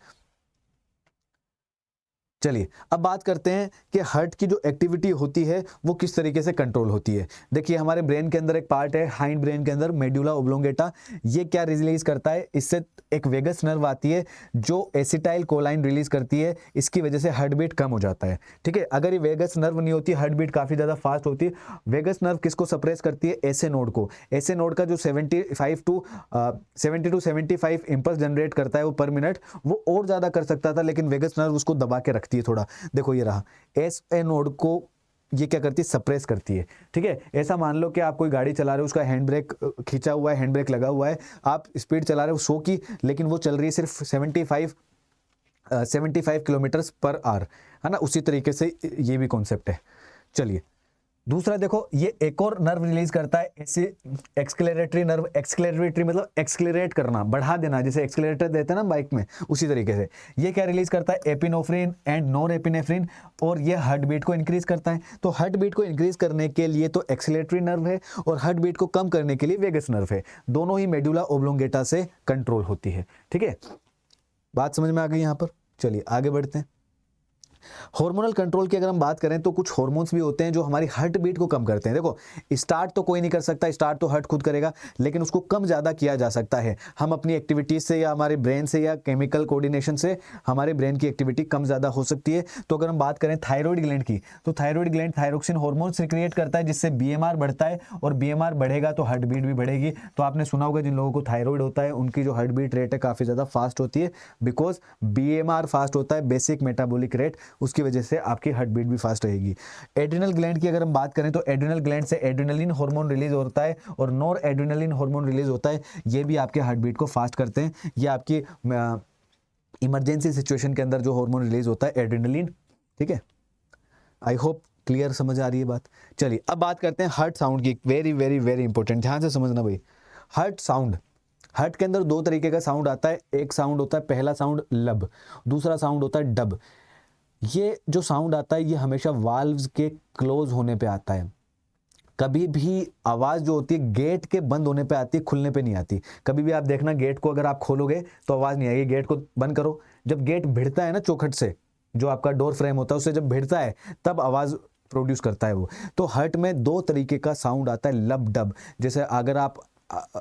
चलिए अब बात करते हैं कि हार्ट की जो एक्टिविटी होती है वो किस तरीके से कंट्रोल होती है। देखिए हमारे ब्रेन के अंदर एक पार्ट है हाइंड ब्रेन के अंदर, मेडुला ओब्लोंगेटा। ये क्या रिलीज करता है? इससे एक वेगस नर्व आती है जो एसिटाइल कोलाइन रिलीज करती है, इसकी वजह से हार्ट बीट कम हो जाता है। ठीक है, अगर ये वेगस नर्व नहीं होती, हार्ट बीट काफी ज्यादा फास्ट होती है। वेगस नर्व किसको सप्रेस करती है? एसए नोड को। एसए नोड का जो 70 टू 75 इंपल्स जनरेट करता है वो पर मिनट, वो और ज्यादा कर सकता था, लेकिन वेगस नर्व उसको दबा के रखती है थोड़ा। देखो ये रहा, एस ए नोड को ये क्या करती है? सप्रेस करती है। ठीक है, ऐसा मान लो कि आप कोई गाड़ी चला रहे हो, उसका हैंड ब्रेक खींचा हुआ है, हैंड ब्रेक लगा हुआ है, आप स्पीड चला रहे हो 100 की, लेकिन वो चल रही है सिर्फ 75 किलोमीटर पर आवर, है ना। उसी तरीके से ये भी कॉन्सेप्ट है। चलिए दूसरा देखो, ये एक और नर्व रिलीज करता है, ऐसे एक्सक्लेरेटरी नर्व। एक्सक्लेरेटरी मतलब एक्सक्लेरेट करना, बढ़ा देना, जैसे एक्सक्लेरेटर देते हैं ना बाइक में, उसी तरीके से ये क्या रिलीज करता है? एपिनेफ्रिन एंड नॉरएपिनेफ्रिन, और ये हार्ट बीट को इंक्रीज करता है। तो हार्ट बीट को इंक्रीज करने के लिए तो एक्सक्लेरेटरी नर्व है, और हार्ट बीट को कम करने के लिए वेगस नर्व है। दोनों ही मेडुला ओब्लोंगेटा से कंट्रोल होती है। ठीक है, बात समझ में आ गई यहाँ पर। चलिए आगे बढ़ते हैं। हार्मोनल कंट्रोल की अगर हम बात करें तो कुछ हार्मोन्स भी होते हैं जो हमारी हार्ट बीट को कम करते हैं। देखो स्टार्ट तो कोई नहीं कर सकता, स्टार्ट तो हार्ट खुद करेगा, लेकिन उसको कम ज़्यादा किया जा सकता है। हम अपनी एक्टिविटीज से या हमारे ब्रेन से या केमिकल कोऑर्डिनेशन से हमारे ब्रेन की एक्टिविटी कम ज़्यादा हो सकती है। तो अगर हम बात करें थायराइड ग्लैंड की, तो thyroid gland thyroxine hormone secrete करता है, जिससे बीएमआर बढ़ता है, और बीएमआर बढ़ेगा तो हार्ट बीट भी बढ़ेगी। तो आपने सुना होगा जिन लोगों को थायराइड होता है उनकी जो हार्ट बीट रेट है काफ़ी ज़्यादा फास्ट होती है, बिकॉज बीएमआर फास्ट होता है, बेसिक मेटाबॉलिक रेट, उसकी वजह से आपकी हार्ट बीट भी फास्ट रहेगी। एड्रिनल ग्लैंड की अगर हम बात करें तो एड्रिनल ग्लैंड से एड्रेनलिन हार्मोन रिलीज होता है और नॉर एड्रेनलिन हार्मोन रिलीज होता है। ये भी आपके हार्ट बीट को फास्ट करते हैं। ये आपकी इमरजेंसी सिचुएशन के अंदर जो हार्मोन रिलीज होता है एड्रेनलिन। ठीक है, आई होप क्लियर समझ आ रही है बात। चलिए अब बात करते हैं हार्ट साउंड की। वेरी वेरी वेरी इंपॉर्टेंट, ध्यान से समझना भाई। हार्ट साउंड, हार्ट के अंदर दो तरीके का साउंड आता है। एक साउंड होता है, पहला साउंड लब, दूसरा साउंड होता है डब। ये जो साउंड आता है ये हमेशा वाल्व्स के क्लोज होने पे आता है। कभी भी आवाज़ जो होती है गेट के बंद होने पे आती है, खुलने पे नहीं आती। कभी भी आप देखना गेट को अगर आप खोलोगे तो आवाज़ नहीं आएगी। गेट को बंद करो, जब गेट भिड़ता है ना चौखट से, जो आपका डोर फ्रेम होता है उससे जब भिड़ता है तब आवाज़ प्रोड्यूस करता है वो। तो हार्ट में दो तरीके का साउंड आता है, लब डब। जैसे अगर आप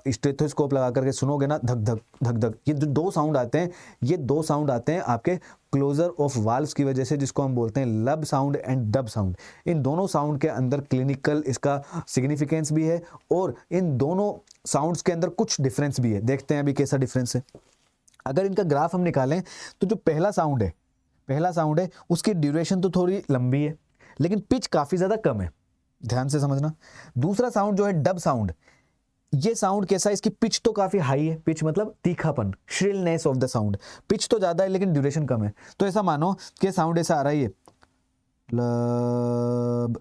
स्टेथोस्कोप लगा करके सुनोगे ना, धक धक धक धक, ये जो दो साउंड आते हैं, ये दो साउंड आते हैं आपके क्लोजर ऑफ वाल्व्स की वजह से, जिसको हम बोलते हैं lub sound and dub sound. इन दोनों साउंड के अंदर क्लिनिकल इसका सिग्निफिकेंस भी है और इन दोनों साउंड्स के अंदर कुछ डिफरेंस भी है। देखते हैं अभी कैसा डिफरेंस है। अगर इनका ग्राफ हम निकालें तो जो पहला साउंड है उसकी ड्यूरेशन तो थोड़ी लंबी है, लेकिन पिच काफ़ी ज़्यादा कम है, ध्यान से समझना। दूसरा साउंड जो है डब साउंड, ये साउंड कैसा है, इसकी पिच तो काफ़ी हाई है, पिच मतलब तीखापन, shrillness of the sound, pitch तो ज़्यादा है लेकिन ड्यूरेशन कम है। तो ऐसा मानो कि साउंड ऐसा आ रहा है, ये लब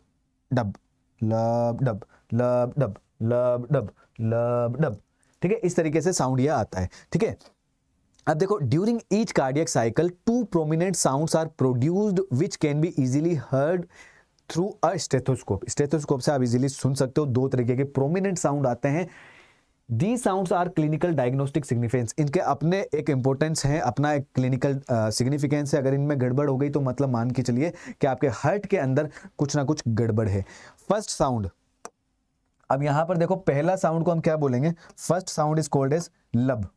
डब लब डब लब डब लब डब लब डब, ठीक है, इस तरीके से साउंड ये आता है, ठीक है। अब देखो, during each cardiac cycle two prominent sounds are produced which can be easily heard through a stethoscope. Stethoscope से आप इजीली सुन सकते हो, दो तरीके के प्रोमिनेंट साउंड आते हैं। The sounds are clinical diagnostic significance, इनके अपने एक इंपॉर्टेंस है, अपना एक क्लिनिकल सिग्निफिकेंस है। अगर इनमें गड़बड़ हो गई तो मतलब मान के चलिए कि आपके हार्ट के अंदर कुछ ना कुछ गड़बड़ है। फर्स्ट साउंड, अब यहां पर देखो, पहला साउंड को हम क्या बोलेंगे, first sound is called as lub,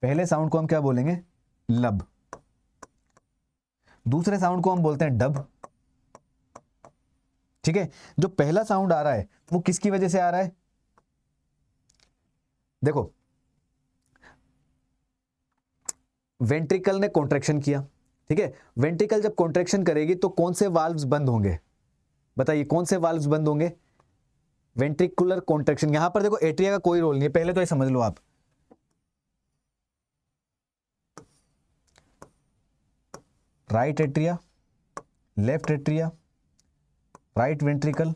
पहले साउंड को हम क्या बोलेंगे, लब। दूसरे साउंड को हम बोलते हैं डब, ठीक है। जो पहला साउंड आ रहा है वो किसकी वजह से आ रहा है, देखो, वेंट्रिकल ने कॉन्ट्रैक्शन किया, ठीक है। वेंट्रिकल जब कॉन्ट्रैक्शन करेगी तो कौन से वाल्व्स बंद होंगे, बताइए कौन से वाल्व्स बंद होंगे, वेंट्रिकुलर कॉन्ट्रैक्शन। यहां पर देखो एट्रिया का कोई रोल नहीं है, पहले तो ये समझ लो आप, right atria, left atria, right ventricle,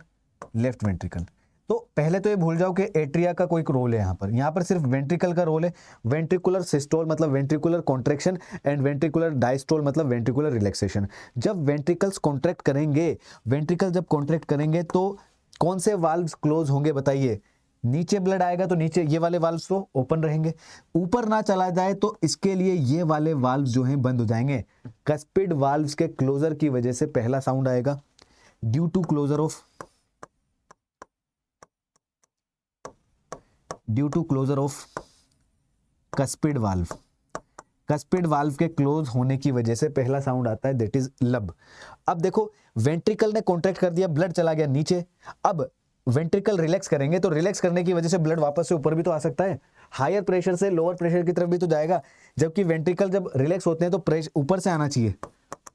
left ventricle. तो पहले तो ये भूल जाओ कि एट्रिया का कोई रोल है यहाँ पर सिर्फ वेंट्रिकल का रोल है। वेंट्रिकुलर सिस्टोल मतलब ventricular contraction and ventricular diastole मतलब वेंट्रिकुलर रिलैक्सेशन। जब वेंट्रिकल्स कॉन्ट्रैक्ट करेंगे, वेंट्रिकल जब कॉन्ट्रैक्ट करेंगे तो कौन से वाल्व्स क्लोज होंगे, बताइए, नीचे ब्लड आएगा तो नीचे ये वाले वाल्व्स तो ओपन रहेंगे, ऊपर ना चला जाए तो इसके लिए ये वाले वाल्व्स जो हैं बंद हो जाएंगे। कस्पिड वाल्व्स के क्लोजर की वजह से पहला साउंड आएगा, due to closure of cuspid valve. Cuspid valve के क्लोज होने की वजह से पहला साउंड आता है, दैट इज लब। अब देखो, वेंट्रिकल ने कॉन्ट्रैक्ट कर दिया, ब्लड चला गया नीचे, अब वेंट्रिकल रिलैक्स करेंगे तो रिलैक्स करने की वजह से ब्लड वापस से ऊपर भी तो आ सकता है, हायर प्रेशर से लोअर प्रेशर की तरफ भी तो जाएगा। जबकि वेंट्रिकल जब रिलैक्स होते हैं तो प्रेशर ऊपर से आना चाहिए,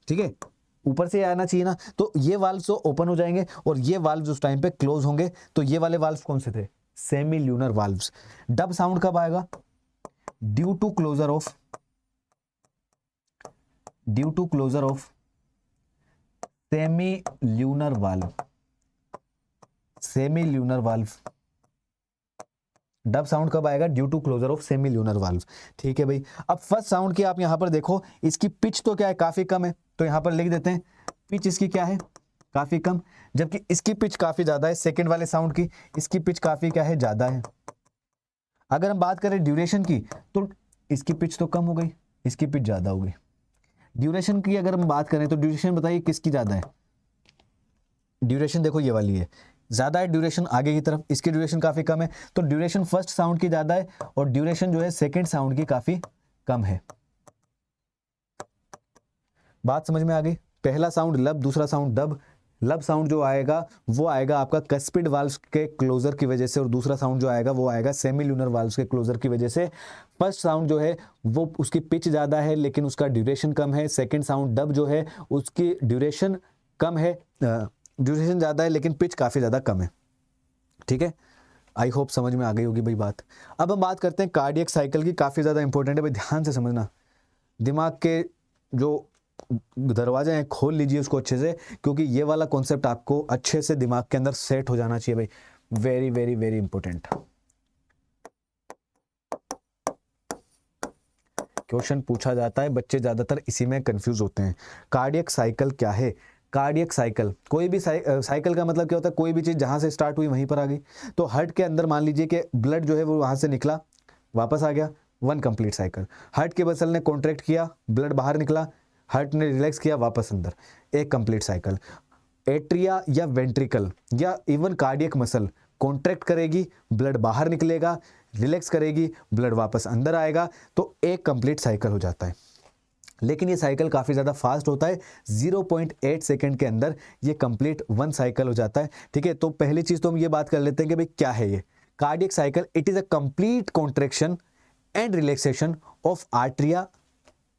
ठीक है, ऊपर से आना चाहिए ना। तो ये वाल्व्स तो ओपन हो जाएंगे और ये वाल्व्स उस टाइम पे क्लोज होंगे। तो ये वाले वाल्व्स कौन से थे, semilunar valves. Dub sound कब आएगा, due to closure of semilunar valve. Dub sound कब आएगा, due to closure of semilunar valve, ठीक है भाई। अब फर्स्ट साउंड की आप यहां पर देखो, इसकी पिच तो क्या है, काफी कम है, तो यहां पर लिख देते हैं पिच इसकी क्या है, काफी कम, जबकि इसकी पिच काफी ज्यादा है। सेकंड वाले साउंड की इसकी पिच काफी क्या है, ज्यादा है। अगर हम बात करें ड्यूरेशन की तो इसकी पिच तो कम हो गई, इसकी पिच ज्यादा हो गई। ड्यूरेशन की अगर हम बात करें तो ड्यूरेशन बताइए किसकी ज्यादा है, ड्यूरेशन देखो ये वाली है, ज्यादा है ड्यूरेशन आगे की तरफ, इसकी ड्यूरेशन काफी कम है। तो ड्यूरेशन फर्स्ट साउंड की ज्यादा है और ड्यूरेशन जो है सेकंड साउंड की काफी कम है। बात समझ में आ गई। पहला साउंड लब, दूसरा साउंड डब। लब साउंड जो आएगा वो आएगा आपका कस्पिड वाल्व्स के क्लोजर की वजह से, और दूसरा साउंड जो आएगा वो आएगा सेमी ल्यूनर वाल्व्स के क्लोजर की वजह से। फर्स्ट साउंड जो है वो उसकी पिच ज्यादा है लेकिन उसका ड्यूरेशन कम है। सेकंड साउंड डब जो है उसकी ड्यूरेशन कम है, ड्यूरेशन ज्यादा है लेकिन पिच काफी ज्यादा कम है, ठीक है। आई होप समझ में आ गई होगी भाई बात। अब हम बात करते हैं कार्डियक साइकिल की, काफी ज्यादा इंपॉर्टेंट है भाई, ध्यान से समझना। दिमाग के जो दरवाजे हैं खोल लीजिए उसको अच्छे से, क्योंकि ये वाला कॉन्सेप्ट आपको अच्छे से दिमाग के अंदर सेट हो जाना चाहिए भाई, very very very important. Question पूछा जाता है, बच्चे ज्यादातर इसी में कंफ्यूज होते हैं। कार्डियक साइकिल क्या है, कार्डियक साइकिल, कोई भी साइकिल का मतलब क्या होता है, कोई भी चीज जहां से स्टार्ट हुई वहीं पर आ गई। तो हार्ट के अंदर मान लीजिए कि ब्लड जो है वो वहां से निकला वापस आ गया, वन कंप्लीट साइकिल। हार्ट के मसल ने कॉन्ट्रैक्ट किया, ब्लड बाहर निकला, हार्ट ने रिलैक्स किया, वापस अंदर, एक कंप्लीट साइकिल। एट्रिया या वेंट्रिकल या इवन कार्डियक मसल कॉन्ट्रैक्ट करेगी, ब्लड बाहर निकलेगा, रिलैक्स करेगी, ब्लड वापस अंदर आएगा, तो एक कंप्लीट साइकिल हो जाता है। लेकिन ये साइकिल काफ़ी ज़्यादा फास्ट होता है, 0.8 सेकेंड के अंदर ये कंप्लीट 1 साइकिल हो जाता है। ठीक है, तो पहली चीज़ तो हम ये बात कर लेते हैं कि भाई क्या है ये cardiac cycle. It is a complete contraction and relaxation of atria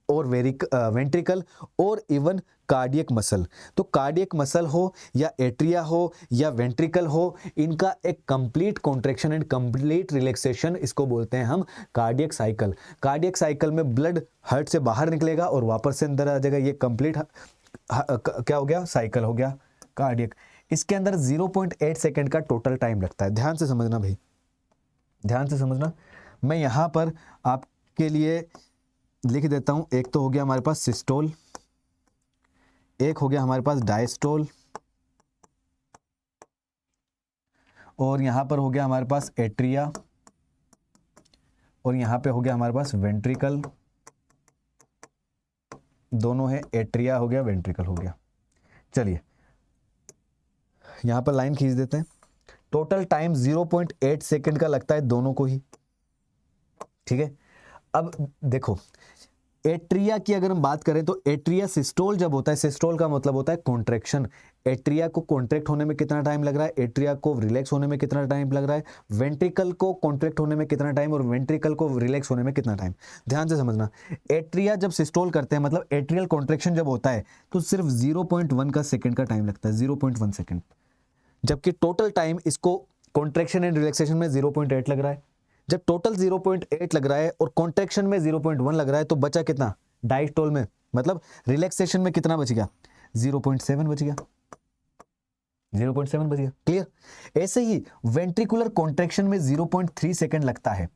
और वेंट्रिकल और इवन कार्डियक मसल। तो कार्डियक मसल हो या एट्रिया हो या वेंट्रिकल हो, इनका एक complete contraction and complete relaxation, इसको बोलते हैं हम कार्डियक साइकिल। कार्डियक साइकिल में ब्लड हार्ट से बाहर निकलेगा और वापस से अंदर आ जाएगा, ये कंप्लीट क्या हो गया, साइकिल हो गया कार्डियक। इसके अंदर 0.8 सेकेंड का टोटल टाइम लगता है। ध्यान से समझना भाई, ध्यान से समझना। मैं यहाँ पर आपके लिए लिख देता हूं, एक तो हो गया हमारे पास सिस्टोल, एक हो गया हमारे पास डायस्टोल, और यहां पर हो गया हमारे पास एट्रिया, और यहां पे हो गया हमारे पास वेंट्रिकल। दोनों है, एट्रिया हो गया, वेंट्रिकल हो गया। चलिए यहां पर लाइन खींच देते हैं। टोटल टाइम 0.8 सेकेंड का लगता है दोनों को ही। ठीक है, अब देखो एट्रिया की अगर हम बात करें तो एट्रिया सिस्टोल जब होता है, सिस्टोल का मतलब होता है कॉन्ट्रैक्शन। एट्रिया को कॉन्ट्रैक्ट होने में कितना टाइम लग रहा है, एट्रिया को रिलैक्स होने में कितना टाइम लग रहा है, वेंट्रिकल को कॉन्ट्रैक्ट होने में कितना टाइम और वेंट्रिकल को रिलैक्स होने में कितना टाइम। ध्यान से समझना, एट्रिया जब सिस्टोल करते हैं मतलब एट्रियल कॉन्ट्रैक्शन जब होता है तो सिर्फ 0.1 का सेकेंड का टाइम लगता है, 0.1 सेकेंड, जबकि टोटल टाइम इसको कॉन्ट्रैक्शन एंड रिलैक्सेशन में 0.8 लग रहा है। जब टोटल 0.8 लग रहा है और कॉन्ट्रैक्शन में 0.1 लग रहा है तो बचा कितना, डायस्टोल में मतलब रिलैक्सेशन में कितना बच गया, 0.7 बच गया, 0.7 बच गया। क्लियर। ऐसे ही वेंट्रिकुलर कॉन्ट्रैक्शन में 0.3 सेकेंड लगता है,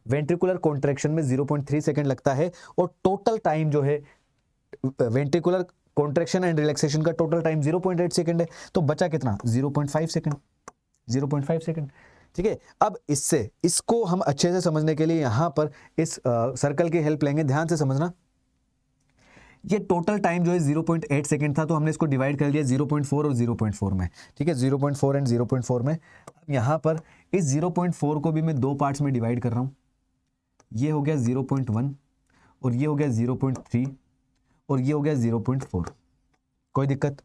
वेंट्रिकुलर कॉन्ट्रैक्शन में 0.3 सेकेंड लगता है, और टोटल टाइम जो है वेंट्रिकुलर कॉन्ट्रैक्शन एंड रिलैक्सेशन का टोटल टाइम 0.8 सेकेंड है, तो बचा कितना, 0.5 सेकेंड, 0.5 सेकेंड। ठीक है, अब इसको हम अच्छे से समझने के लिए यहां पर इस सर्कल की हेल्प लेंगे। ध्यान से समझना, ये टोटल टाइम जो है 0.8 सेकेंड था, तो हमने इसको डिवाइड कर लिया 0.4 और 0.4 में। ठीक है, 0.4 एंड 0.4 में। अब यहां पर इस 0.4 को भी मैं दो पार्ट्स में डिवाइड कर रहा हूं। ये हो गया 0.1 और ये हो गया 0.3 और ये हो गया 0.4। कोई दिक्कत,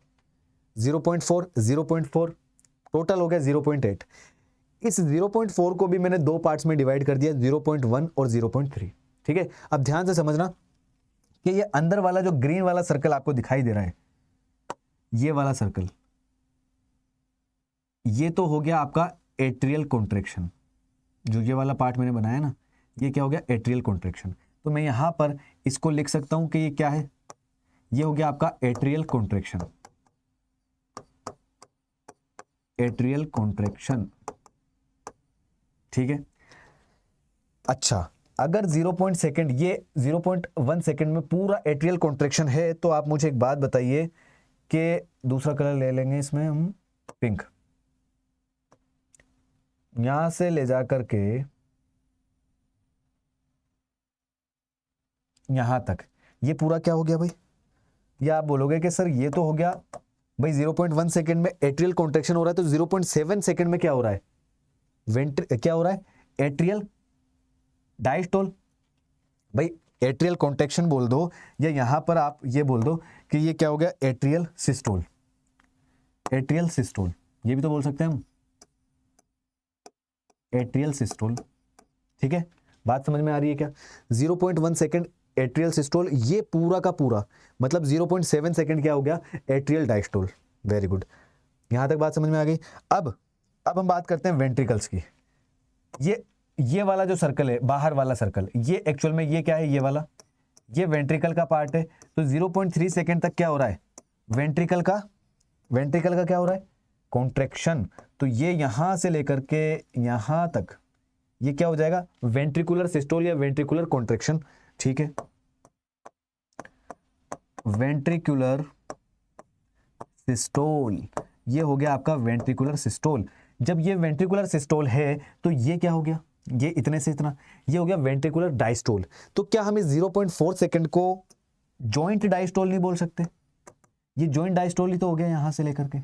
0.4 0.4 टोटल हो गया 0.8। इस 0.4 को भी मैंने दो पार्ट्स में डिवाइड कर दिया, 0.1 और 0.3। ठीक है, अब ध्यान से समझना कि ये अंदर वाला जो ग्रीन वाला सर्कल आपको दिखाई दे रहा है, ये वाला सर्कल, ये तो हो गया आपका एट्रियल कॉन्ट्रैक्शन। जो ये वाला पार्ट मैंने बनाया ना, ये क्या हो गया, एट्रियल कॉन्ट्रैक्शन। तो मैं यहां पर इसको लिख सकता हूं कि ये क्या है, ये हो गया आपका एट्रियल कॉन्ट्रैक्शन, एट्रियल कॉन्ट्रैक्शन। ठीक है, अच्छा, अगर 0.1 सेकेंड में पूरा एट्रियल कॉन्ट्रैक्शन है, तो आप मुझे एक बात बताइए कि दूसरा कलर ले लेंगे इसमें हम, पिंक, यहां से ले जाकर के यहां तक, ये पूरा क्या हो गया भाई, या आप बोलोगे कि सर ये तो हो गया भाई 0.1 सेकेंड में एट्रियल कॉन्ट्रैक्शन हो रहा है, तो 0.7 सेकेंड में क्या हो रहा है, क्या हो रहा है, एट्रियल डायस्टोल। भाई एट्रियल कॉन्ट्रैक्शन बोल दो, या यहां पर आप ये बोल दो कि ये क्या हो गया, एट्रियल सिस्टोल, एट्रियल सिस्टोल, ये भी तो बोल सकते हैं हम, एट्रियल सिस्टोल। ठीक है, बात समझ में आ रही है क्या। 0.1 सेकेंड एट्रियल सिस्टोल, ये पूरा का पूरा मतलब 0.7 सेकेंड क्या हो गया, एट्रियल डायस्टोल। वेरी गुड, यहां तक बात समझ में आ गई। अब हम बात करते हैं वेंट्रिकल्स की। ये वाला जो सर्कल है, बाहर वाला सर्कल, ये एक्चुअल में ये क्या है, ये वाला, ये वेंट्रिकल का पार्ट है। तो 0.3 सेकेंड तक क्या हो रहा है, वेंट्रिकल का क्या हो रहा है, कॉन्ट्रैक्शन। तो ये यहां से लेकर के यहां तक ये क्या हो जाएगा, वेंट्रिकुलर सिस्टोल या वेंट्रिकुलर कॉन्ट्रैक्शन। ठीक है, वेंट्रिकुलर सिस्टोल, ये हो गया आपका वेंट्रिकुलर सिस्टोल। जब ये वेंट्रिकुलर सिस्टोल है तो ये क्या हो गया, ये इतने से इतना, ये हो गया वेंट्रिकुलर डायस्टोल। तो क्या हम इस 0.4 सेकेंड को जॉइंट डायस्टोल नहीं बोल सकते, ये जॉइंट डायस्टोल ही तो हो गया यहां से लेकर के।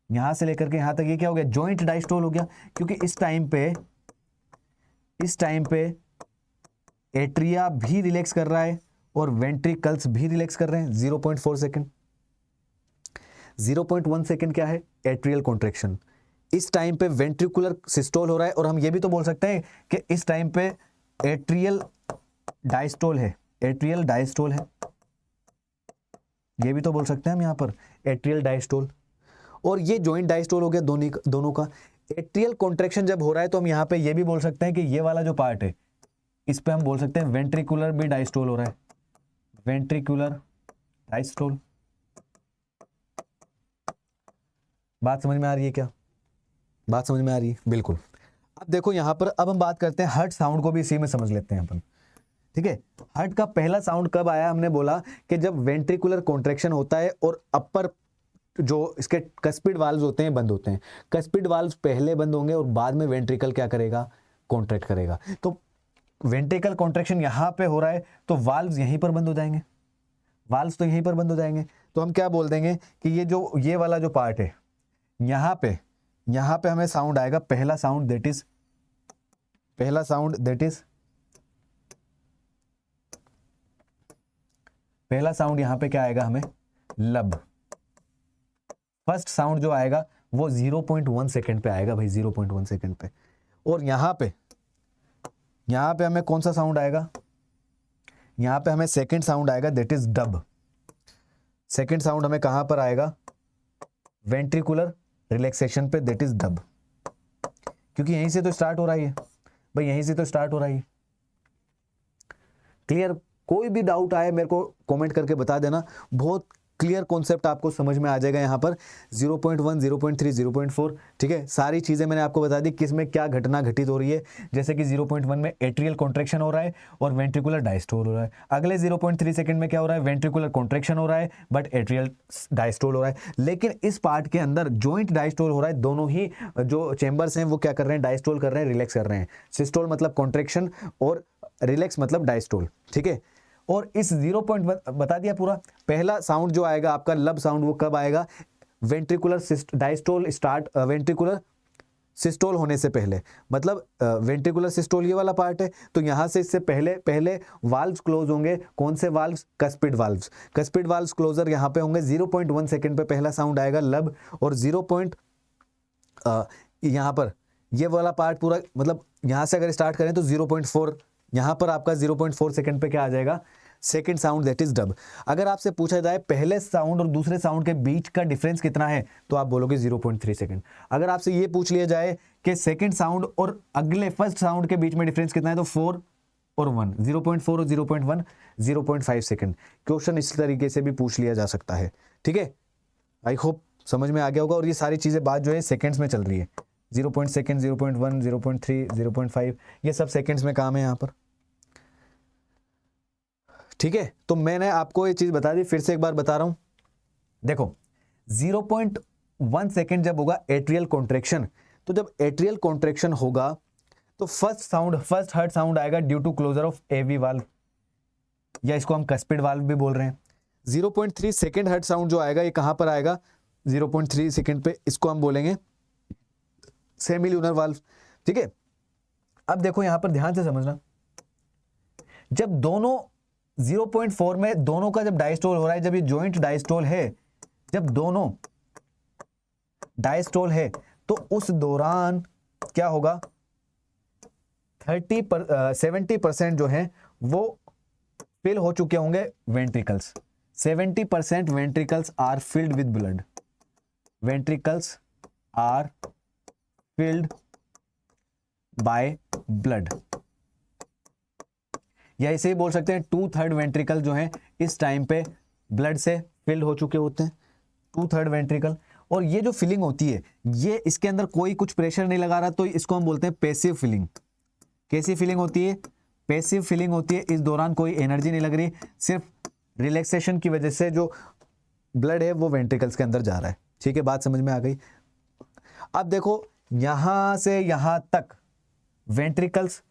यहां से लेकर के यहां तक ये क्या हो गया, जॉइंट डायस्टोल हो गया, क्योंकि इस टाइम पे एट्रिया भी रिलैक्स कर रहा है और वेंट्रिकल्स भी रिलैक्स कर रहे हैं। 0.4 सेकेंड, 0.1 सेकेंड क्या है, एट्रियल कॉन्ट्रैक्शन। इस टाइम पे वेंट्रिकुलर सिस्टोल हो रहा है, और हम ये भी तो बोल सकते हैं कि इस टाइम पे एट्रियल डायस्टोल है, एट्रियल डायस्टोल है, ये भी तो बोल सकते हैं हम यहां पर एट्रियल डायस्टोल। और ये जॉइंट डायस्टोल हो गया दोनों का। एट्रियल कॉन्ट्रैक्शन जब हो रहा है तो हम यहां पे ये भी बोल सकते हैं कि ये वाला जो पार्ट है इस पे हम बोल सकते हैं वेंट्रिकुलर भी डायस्टोल हो रहा है, वेंट्रिकुलर डायस्टोल। बात समझ में आ रही है क्या, बात समझ में आ रही है, बिल्कुल। अब देखो यहां पर, अब हम बात करते हैं हार्ट साउंड को भी इसी में समझ लेते हैं अपन, ठीक है। हार्ट का पहला साउंड कब आया, हमने बोला कि जब वेंट्रिकुलर कॉन्ट्रैक्शन होता है और अपर जो इसके कस्पिड वाल्व्स होते हैं बंद होते हैं। कस्पिड वाल्व्स पहले बंद होंगे और बाद में वेंट्रिकल क्या करेगा, कॉन्ट्रैक्ट करेगा। तो वेंट्रिकल कॉन्ट्रैक्शन यहां पे हो रहा है तो वाल्व्स यहीं पर बंद हो जाएंगे, वाल्व्स तो यहीं पर बंद हो जाएंगे। तो हम क्या बोल देंगे कि ये वाला जो पार्ट है यहां पे हमें साउंड आएगा, पहला साउंड दैट यहां पे क्या आएगा हमें, लब। फर्स्ट साउंड जो आएगा वो 0.1 सेकेंड पे आएगा भाई, 0.1 सेकेंड पे। और यहां पे हमें कौन सा साउंड आएगा, यहां पे हमें सेकेंड साउंड आएगा that is dub. Second sound हमें कहां पर आएगा, वेंट्रिकुलर रिलैक्सेशन पे, दैट इज डब। क्योंकि यहीं से तो स्टार्ट हो रहा है भाई, यहीं से तो स्टार्ट हो रहा है। क्लियर, कोई भी डाउट आए मेरे को कमेंट करके बता देना, बहुत क्लियर कॉन्सेप्ट आपको समझ में आ जाएगा यहाँ पर। 0.1, 0.3, 0.4, ठीक है, सारी चीजें मैंने आपको बता दी किस में क्या घटना घटित हो रही है। जैसे कि 0.1 में एट्रियल कॉन्ट्रैक्शन हो रहा है और वेंट्रिकुलर डायस्टोल हो रहा है। अगले 0.3 सेकंड में क्या हो रहा है, वेंट्रिकुलर कॉन्ट्रैक्शन हो रहा है बट एट्रियल डायस्टोल हो रहा है। लेकिन इस पार्ट के अंदर जॉइंट डायस्टोल हो रहा है, दोनों ही जो चेंबर्स हैं वो क्या कर रहे हैं, डायस्टोल कर रहे हैं, रिलैक्स कर रहे हैं। सिस्टोल मतलब कॉन्ट्रैक्शन और रिलैक्स मतलब डायस्टोल, ठीक है। और इस 0.1 बता दिया पूरा। पहला साउंड जो आएगा आपका लब साउंड, वो कब आएगा, ventricular diastole start, ventricular systole होने से पहले, मतलब वेंट्रिकुलर सिस्टोल ये वाला पार्ट है, तो यहां से इससे पहले वाल्व्स क्लोज होंगे। कौन से valves, cuspid valves. Cuspid valves closure यहां पे होंगे। 0.1 सेकंड पे पहला साउंड आएगा लब, और यहां पर ये वाला पार्ट पूरा, मतलब यहां से अगर स्टार्ट करें तो 0.4, यहां पर आपका 0.4 सेकंड पे क्या आ जाएगा, second sound that is dub. अगर आपसे पूछा जाए पहले साउंड और दूसरे साउंड के बीच का डिफरेंस कितना है, तो आप बोलोगे 0.3 सेकंड। अगर आपसे ये पूछ लिया जाए कि सेकंड साउंड और अगले फर्स्ट साउंड के बीच में डिफरेंस कितना है, तो 4 और 1, 0.4 और 0.1, 0.5 सेकंड। क्वेश्चन इस तरीके से भी पूछ लिया जा सकता है, ठीक है। आई होप समझ में आ गया होगा। और ये सारी चीजें बात जो है सेकंड्स में चल रही है। 0.2, 0.1, 0.3, 0.5, ये सब सेकंड्स में काम है यहाँ पर, ठीक है। तो मैंने आपको ये चीज बता दी, फिर से एक बार बता रहा हूं। देखो 0.1 सेकेंड जब होगा एट्रियल कॉन्ट्रैक्शन, तो जब एट्रियल कॉन्ट्रैक्शन होगा तो फर्स्ट हार्ट साउंड आएगा due to closure of AV valve, या इसको हम कस्पिड वाल्व भी बोल रहे हैं। 0.3 सेकेंड हार्ट साउंड जो आएगा ये कहां पर आएगा, 0.3 सेकेंड पे, इसको हम बोलेंगे सेमिल्यूनर वाल्व, ठीक है। अब देखो यहां पर ध्यान से समझना, जब दोनों 0.4 में दोनों का जब डायस्टोल हो रहा है, जब ये जॉइंट डायस्टोल है, जब दोनों डायस्टोल है, तो उस दौरान क्या होगा, 70% जो है वो फिल हो चुके होंगे ventricles. 70% ventricles are filled with blood, ventricles are filled by blood, या इसे ही बोल सकते हैं 2/3 वेंट्रिकल जो है इस टाइम पे ब्लड से फिल्ड हो चुके होते हैं, 2/3 वेंट्रिकल। और ये जो फिलिंग होती है, ये इसके अंदर कोई कुछ प्रेशर नहीं लगा रहा, तो इसको हम बोलते हैं पैसिव फिलिंग। कैसी फीलिंग होती है, पैसिव फीलिंग होती है। इस दौरान कोई एनर्जी नहीं लग रही, सिर्फ रिलैक्सेशन की वजह से जो ब्लड है वो वेंट्रिकल्स के अंदर जा रहा है, ठीक है। बात समझ में आ गई। अब देखो यहां से यहां तक वेंट्रिकल्स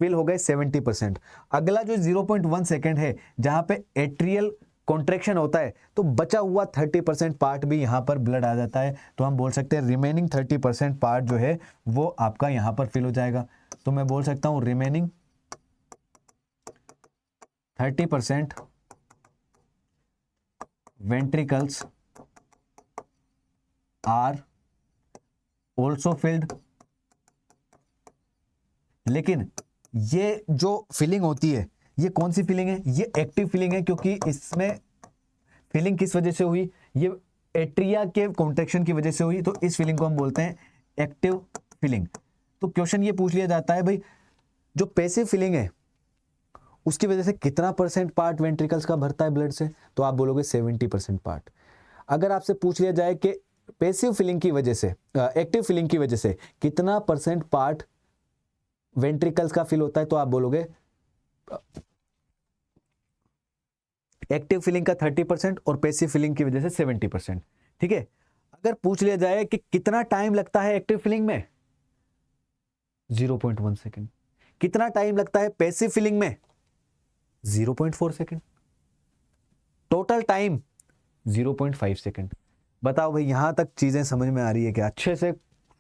फिल हो गए 70%। अगला जो 0.1 सेकेंड है, जहां पे एट्रियल कॉन्ट्रैक्शन होता है तो बचा हुआ 30% पार्ट भी यहाँ पर ब्लड आ जाता है, तो हम बोल सकते हैं रिमेनिंग 30% पार्ट जो है वो आपका यहाँ पर फिल हो जाएगा। तो मैं बोल सकता हूँ remaining 30% ventricles are also filled. लेकिन ये जो फिलिंग होती है ये कौन सी फिलिंग है? ये एक्टिव फिलिंग है, क्योंकि इसमें फिलिंग किस वजह से हुई? ये एट्रिया के कॉन्ट्रैक्शन की वजह से हुई, तो इस फिलिंग को हम बोलते हैं एक्टिव फिलिंग। तो क्वेश्चन ये पूछ लिया जाता है भाई जो पैसिव फिलिंग है उसकी वजह से कितना % पार्ट वेंट्रिकल्स का भरता है ब्लड से? तो आप बोलोगे 70% पार्ट। अगर आपसे पूछ लिया जाए कि पैसिव फिलिंग की वजह से एक्टिव फिलिंग की वजह से कितना % पार्ट वेंट्रिकल्स का फिल होता है, तो आप बोलोगे एक्टिव फिलिंग का 30% और पैसिव फिलिंग की वजह से 70%। ठीक है। अगर पूछ लिया जाए कि कितना टाइम लगता है एक्टिव फिलिंग में, 0.1 सेकेंड। कितना टाइम लगता है पैसिव फिलिंग में, 0.4 सेकेंड। Total time 0.5 second. बताओ भाई यहां तक चीजें समझ में आ रही है क्या? अच्छे से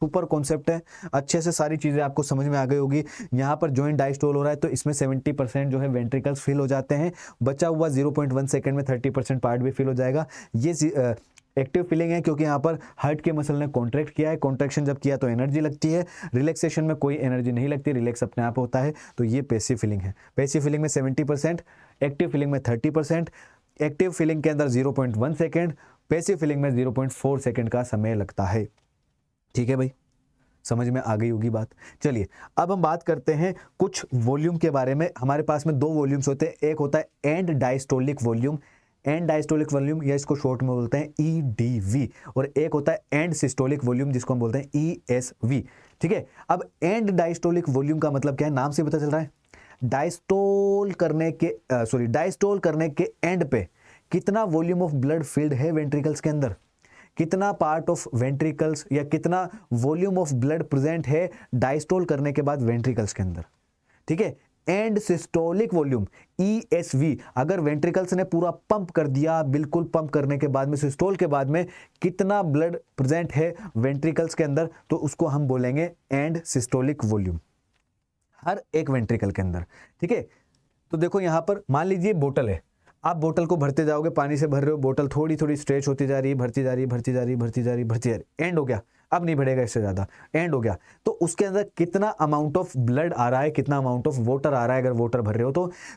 सुपर कॉन्सेप्ट है, अच्छे से सारी चीजें आपको समझ में आ गई होगी। यहाँ पर जॉइंट डायस्टोल हो रहा है तो इसमें 70% जो है वेंट्रिकल्स फिल हो जाते हैं, बचा हुआ 0.1 सेकेंड में 30% पार्ट भी फिल हो जाएगा। ये एक्टिव फिलिंग है क्योंकि यहाँ पर हार्ट के मसल ने कॉन्ट्रैक्ट किया है, कॉन्ट्रैक्शन जब किया तो एनर्जी लगती है, रिलैक्सेशन में कोई एनर्जी नहीं लगती, रिलैक्स अपने आप होता है, तो ये पैसिव फिलिंग है। पैसिव फिलिंग में 70%, एक्टिव फिलिंग में 30%। एक्टिव फिलिंग के अंदर 0.1 सेकेंड, पैसिव फिलिंग में 0.4 सेकेंड का समय लगता है। ठीक है भाई, समझ में आ गई होगी बात। चलिए अब हम बात करते हैं कुछ वॉल्यूम के बारे में। हमारे पास में 2 वॉल्यूम्स होते हैं, एक होता है and diastolic volume, and diastolic volume या इसको शॉर्ट में बोलते हैं ईडीवी, और एक होता है एंड सिस्टोलिक वॉल्यूम जिसको हम बोलते हैं ईएसवी। ठीक है। अब एंड डायस्टोलिक वॉल्यूम का मतलब क्या है? नाम से पता चल रहा है, डायस्टोल करने के एंड पे कितना वॉल्यूम ऑफ ब्लड फिल्ड है वेंट्रिकल्स के अंदर, कितना पार्ट ऑफ वेंट्रिकल्स या कितना वॉल्यूम ऑफ ब्लड प्रेजेंट है डायस्टोल करने के बाद वेंट्रिकल्स के अंदर। ठीक है। एंड सिस्टोलिक वॉल्यूम ईएसवी, अगर वेंट्रिकल्स ने पूरा पंप कर दिया, बिल्कुल पंप करने के बाद में सिस्टोल के बाद में कितना ब्लड प्रेजेंट है वेंट्रिकल्स के अंदर, तो उसको हम बोलेंगे एंड सिस्टोलिक वॉल्यूम, हर एक वेंट्रिकल के अंदर। ठीक है। तो देखो यहां पर मान लीजिए बोतल है, आप बोतल को भरते जाओगे, पानी से भर रहे हो, बोतल थोड़ी थोड़ी स्ट्रेच होती जा रही है, भरती जा रही है, एंड हो गया, अब नहीं बढ़ेगा इससे ज्यादा, एंड हो गया। तो उसके अंदर कितना अमाउंट ऑफ ब्लड आ रहा है, कितना अमाउंट ऑफ वाटर आ रहा है, अगर वाटर भर रहे हो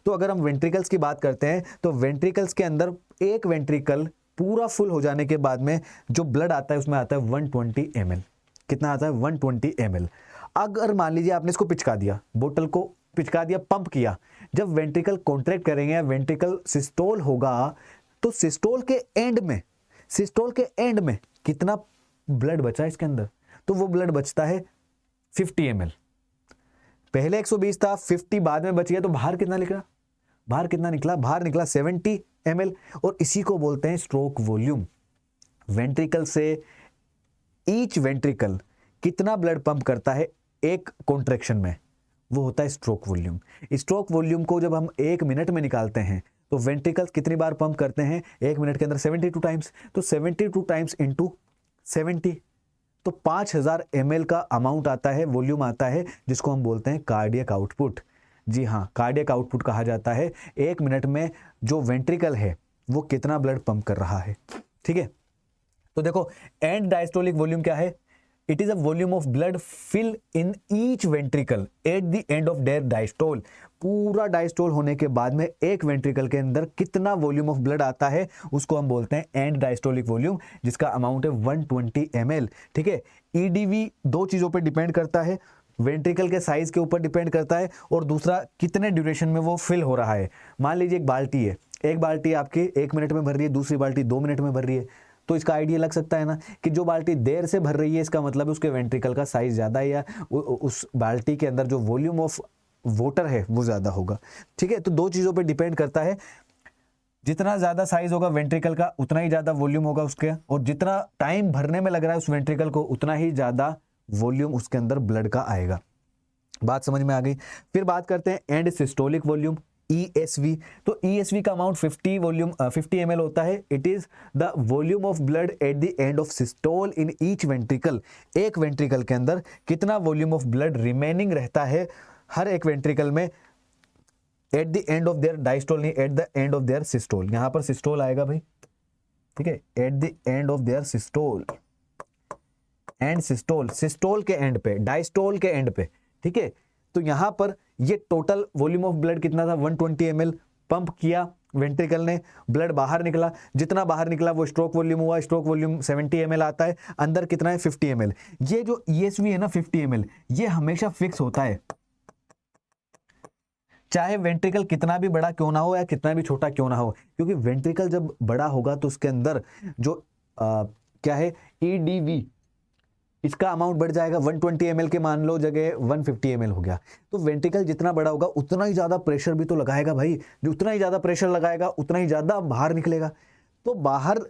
तो अगर हम वेंट्रिकल्स की बात करते हैं तो वेंट्रिकल्स के अंदर एक वेंट्रिकल पूरा फुल हो जाने के बाद में जो ब्लड आता है उसमें आता है 120 ml। कितना आता है? 120 ml। अगर मान लीजिए आपने इसको पिचका दिया, बोतल को पिचका दिया, पंप किया, जब वेंट्रिकल कॉन्ट्रैक्ट करेंगे, वेंट्रिकल सिस्टोल होगा, तो सिस्टोल के एंड में कितना ब्लड बचा इसके अंदर? तो वो ब्लड बचता है 50 ml। पहले 120 था, 50 बाद में बच गया, तो बाहर कितना निकला? बाहर निकला 70 ml। और इसी को बोलते हैं स्ट्रोक वॉल्यूम। वेंट्रिकल से ईच वेंट्रिकल कितना ब्लड पंप करता है एक कॉन्ट्रैक्शन में, वो होता है स्ट्रोक वॉल्यूम। स्ट्रोक वॉल्यूम को जब हम 1 मिनट में निकालते हैं तो वेंट्रिकल्स कितनी बार पंप करते हैं 1 मिनट के अंदर? 72 टाइम्स। तो 72 टाइम्स इंटू 70, तो 5000 ml का अमाउंट आता है, वॉल्यूम आता है, जिसको हम बोलते हैं कार्डियक आउटपुट। जी हाँ, कार्डियक आउटपुट कहा जाता है 1 मिनट में जो वेंट्रिकल है वो कितना ब्लड पंप कर रहा है। ठीक है। तो देखो एंड डायस्टोलिक वॉल्यूम क्या है? It is a volume of blood fill in each ventricle at the end of their diastole. पूरा डायस्टोल होने के बाद में एक वेंट्रिकल के अंदर कितना वॉल्यूम ऑफ ब्लड आता है उसको हम बोलते हैं एंड डायस्टोलिक वॉल्यूम, जिसका अमाउंट है 120 ml। ठीक है। ईडीवी 2 चीजों पर डिपेंड करता है, वेंट्रिकल के साइज के ऊपर डिपेंड करता है, और दूसरा कितने ड्यूरेशन में वो फिल हो रहा है। मान लीजिए एक बाल्टी है, एक बाल्टी आपकी 1 मिनट में भर रही है, दूसरी बाल्टी 2 मिनट में भर रही है, तो इसका आइडिया लग सकता है ना कि जो बाल्टी देर से भर रही है इसका मतलब है उसके वेंट्रिकल का साइज ज्यादा है, या उस बाल्टी के अंदर जो वॉल्यूम ऑफ वाटर है वो ज्यादा होगा। ठीक है। तो 2 चीजों पे डिपेंड करता है, जितना ज्यादा साइज होगा वेंट्रिकल का उतना ही ज्यादा वॉल्यूम होगा उसके, और जितना टाइम भरने में लग रहा है उस वेंट्रिकल को उतना ही ज्यादा वॉल्यूम उसके अंदर ब्लड का आएगा। बात समझ में आ गई। फिर बात करते हैं एंड सिस्टोलिक वॉल्यूम ESV। तो ESV का अमाउंट 50 ml होता है। It is the volume of blood eight the end of systole in each ventricle. एक वेंट्रिकल के अंदर कितना वॉल्यूम ऑफ ब्लड रिमेनिंग रहता है हर एक वेंट्रिकल में at the end of their diastole, नहीं at the end of their systole. यहां पर सिस्टोल आएगा भाई, ठीक है, at the end of their systole and systole के एंड पे, डायस्टोल के एंड पे, ठीक है। तो यहां पर ये टोटल वॉल्यूम ऑफ ब्लड कितना था, 120 ml पंप किया वेंट्रिकल ने, ब्लड बाहर निकला, जितना बाहर निकला वो स्ट्रोक वॉल्यूम हुआ। स्ट्रोक वॉल्यूम 70 ml आता है, अंदर कितना है 50 ml। ये जो ESV है ना 50 ml, ये हमेशा फिक्स होता है, चाहे वेंट्रिकल कितना भी बड़ा क्यों ना हो या कितना भी छोटा क्यों ना हो, क्योंकि वेंट्रिकल जब बड़ा होगा तो उसके अंदर जो क्या है EDV, इसका अमाउंट बढ़ जाएगा। 120 ml के मान लो जगह 150 ml हो गया। तो वेंट्रिकल जितना बड़ा होगा उतना ही ज्यादा प्रेशर भी तो लगाएगा भाई, जो उतना ही ज्यादा प्रेशर लगाएगा उतना ही ज्यादा बाहर निकलेगा। तो बाहर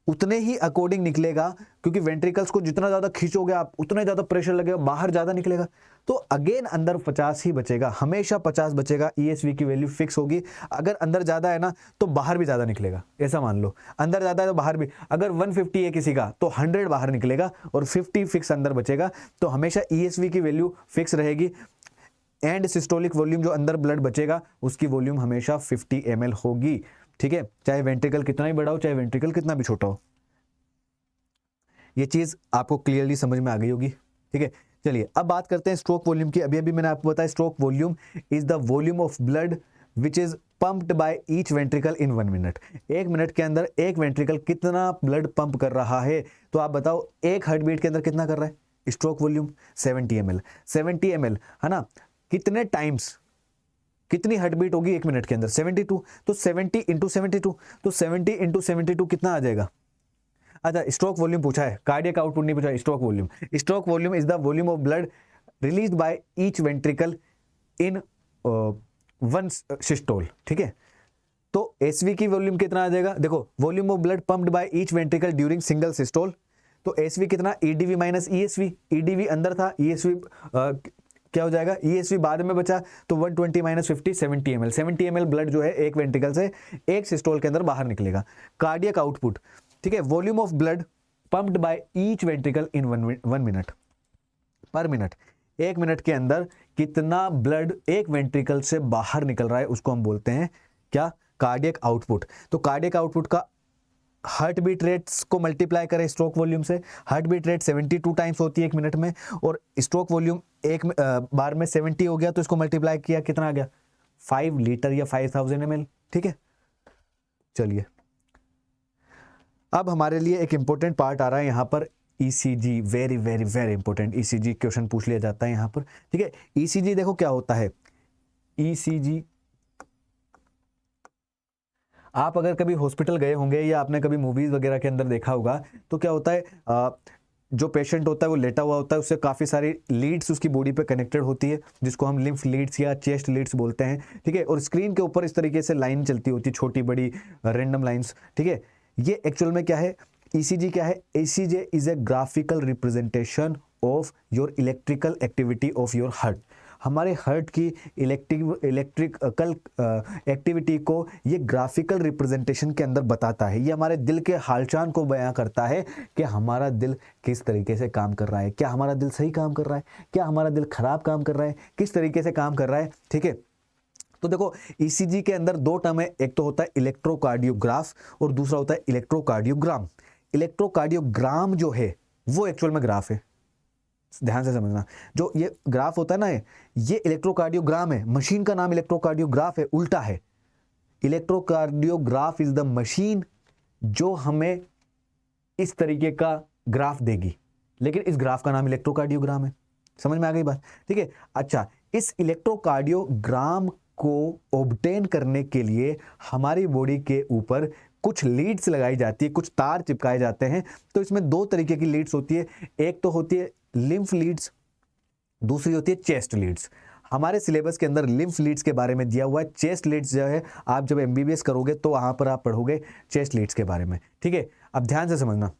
उतने ही अकॉर्डिंग निकलेगा, क्योंकि वेंट्रिकल्स को जितना ज्यादा खींचोगे आप उतना ही ज्यादा प्रेशर लगेगा, बाहर ज्यादा निकलेगा। तो अगेन अंदर 50 ही बचेगा, हमेशा 50 बचेगा। ESV की वैल्यू फिक्स होगी। अगर अंदर ज्यादा है ना तो बाहर भी ज्यादा निकलेगा, ऐसा मान लो। अंदर ज्यादा है तो बाहर भी, अगर 150 है किसी का तो 100 बाहर निकलेगा और 50 फिक्स अंदर बचेगा। तो हमेशा ESV की वैल्यू फिक्स रहेगी। एंड सिस्टोलिक वॉल्यूम जो अंदर ब्लड बचेगा उसकी वॉल्यूम हमेशा 50 ml होगी, ठीक है, चाहे वेंट्रिकल कितना ही बड़ा हो, चाहे वेंट्रिकल कितना भी छोटा हो। ये चीज आपको क्लियरली समझ में आ गई होगी, ठीक है। चलिए अब बात करते हैं स्ट्रोक वॉल्यूम की। अभी मैंने आपको बताया stroke volume is the volume of blood which is pumped by each ventricle in 1 minute. 1 minute के अंदर एक वेंट्रिकल कितना ब्लड पंप कर रहा है। तो आप बताओ एक हार्ट बीट के अंदर कितना कर रहा है स्ट्रोक वॉल्यूम, 70 ml। 70 ml है ना, कितने टाइम्स, कितनी हार्ट बीट होगी 1 मिनट के अंदर, 72। तो 70 इंटू 72, तो 70 इंटू 72 कितना आ जाएगा। अच्छा स्ट्रोक वॉल्यूम पूछा है, कार्डियक आउटपुट नहीं पूछा है, stroke volume. Stroke volume is the volume of blood released by each ventricle in one systole, ठीक है। तो SV की वॉल्यूम कितना आ जाएगा, देखो volume of blood pumped by each ventricle during single systole. तो SV कितना, EDV माइनस ESV। EDV अंदर था, ESV क्या हो जाएगा, ESV बाद में बचा, तो 120 माइनस 50, 70 ml। 70 ml ब्लड जो है एक वेंट्रिकल से एक सिस्टोल के अंदर बाहर निकलेगा। कार्डियक आउटपुट, ठीक है, volume of blood pumped by each ventricle in 1 minute, पर मिनट। 1 मिनट के अंदर कितना ब्लड एक वेंट्रिकल से बाहर निकल रहा है उसको हम बोलते हैं क्या, कार्डियक आउटपुट। तो कार्डियक आउटपुट का हार्ट बीट रेट्स को मल्टीप्लाई करें स्ट्रोक वॉल्यूम से। हार्ट बीट रेट 72 टाइम्स होती है 1 मिनट में, और स्ट्रोक वॉल्यूम एक बार में 70 हो गया, तो इसको मल्टीप्लाई किया कितना आ गया, 5 लीटर या 5000 ml, ठीक है। चलिए अब हमारे लिए एक इंपॉर्टेंट पार्ट आ रहा है यहाँ पर, ECG। Very very very important ECG question पूछ लिया जाता है यहाँ पर, ठीक है। ECG देखो क्या होता है। ECG आप अगर कभी हॉस्पिटल गए होंगे या आपने कभी मूवीज वगैरह के अंदर देखा होगा, तो क्या होता है जो पेशेंट होता है वो लेटा हुआ होता है, उससे काफ़ी सारी लीड्स उसकी बॉडी पे कनेक्टेड होती है, जिसको हम लिम्फ लीड्स या चेस्ट लीड्स बोलते हैं, ठीक है। और स्क्रीन के ऊपर इस तरीके से लाइन चलती होती है, छोटी बड़ी रैंडम लाइंस, ठीक है। ये एक्चुअल में क्या है, ECG क्या है, ECG is a graphical representation of your electrical activity of your heart. हमारे हार्ट की इलेक्ट्रिकल एक्टिविटी को ये ग्राफिकल रिप्रेजेंटेशन के अंदर बताता है। ये हमारे दिल के हालचाल को बयां करता है कि हमारा दिल किस तरीके से काम कर रहा है, क्या हमारा दिल सही काम कर रहा है, क्या हमारा दिल खराब काम कर रहा है, किस तरीके से काम कर रहा है, ठीक है। तो देखो ECG के अंदर 2 टर्म है, एक तो होता है इलेक्ट्रोकार्डियोग्राफ और दूसरा होता है इलेक्ट्रोकार्डियोग्राम। इलेक्ट्रोकार्डियोग्राम जो है वो एक्चुअल में ग्राफ है, ध्यान से समझना। जो ये ग्राफ होता है ना, ये इलेक्ट्रोकार्डियोग्राम है, मशीन का नाम इलेक्ट्रोकार्डियोग्राफ है, उल्टा है। इलेक्ट्रोकार्डियोग्राफ इज द मशीन जो हमें इस तरीके का ग्राफ देगी, लेकिन इस ग्राफ का नाम इलेक्ट्रोकार्डियोग्राम है। समझ में आ गई बात, ठीक है। अच्छा, इस इलेक्ट्रोकार्डियोग्राम को ऑब्टेन करने के लिए हमारी बॉडी के ऊपर कुछ लीड्स लगाई जाती है, कुछ तार चिपकाए जाते हैं। तो इसमें 2 तरीके की लीड्स होती है, एक तो होती है लिम्फ लीड्स, दूसरी होती है चेस्ट लीड्स। हमारे सिलेबस के अंदर लिम्फ लीड्स के बारे में दिया हुआ है। चेस्ट लीड्स जो है आप जब MBBS करोगे तो वहां पर आप पढ़ोगे चेस्ट लीड्स के बारे में, ठीक है। अब ध्यान से समझना,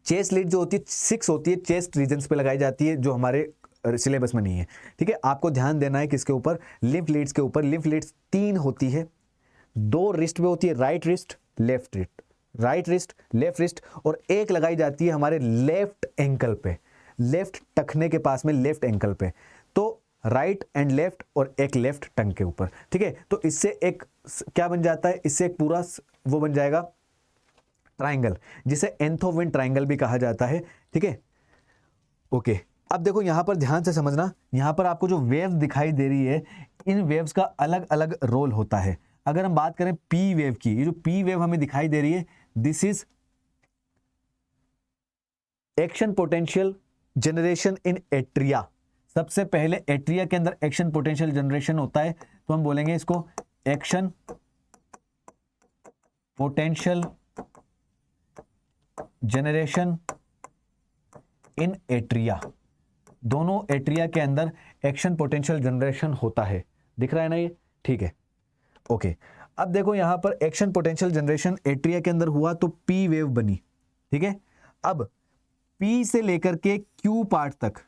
चेस्ट लीड जो होती है 6 होती है, चेस्ट रीजन्स पे लगाई जाती है, जो हमारे सिलेबस में नहीं है, ठीक है। आपको ध्यान देना है किसके ऊपर, लिम्फ लीड्स के ऊपर। लिम्फ लीड्स 3 होती है, 2 रिस्ट पे होती है, right wrist left wrist, right wrist left wrist, और एक लगाई जाती है हमारे लेफ्ट एंकल पे, लेफ्ट टखने के पास में, लेफ्ट एंकल पे। तो राइट एंड लेफ्ट, और एक लेफ्ट टंग के ऊपर, ठीक है। तो इससे एक क्या बन जाता है, इससे एक पूरा वो बन जाएगा ट्राइंगल, जिसे एंथोविन ट्राइंगल भी कहा जाता है, ठीक है। ओके, अब देखो यहां पर ध्यान से समझना, यहां पर आपको जो वेव दिखाई दे रही है, इन वेव्स का अलग अलग रोल होता है। अगर हम बात करें पी वेव की, ये जो पी वेव हमें दिखाई दे रही है, this is action potential generation in atria. सबसे पहले एट्रिया के अंदर एक्शन पोटेंशियल जनरेशन होता है, तो हम बोलेंगे इसको एक्शन पोटेंशियल जनरेशन इन एट्रिया। दोनों एट्रिया के अंदर एक्शन पोटेंशियल जनरेशन होता है, दिख रहा है ना ये, ठीक है। ओके, अब देखो यहां पर एक्शन पोटेंशियल जनरेशन एट्रिया के अंदर हुआ तो पी वेव बनी, ठीक है। अब पी से लेकर के क्यू पार्ट तक,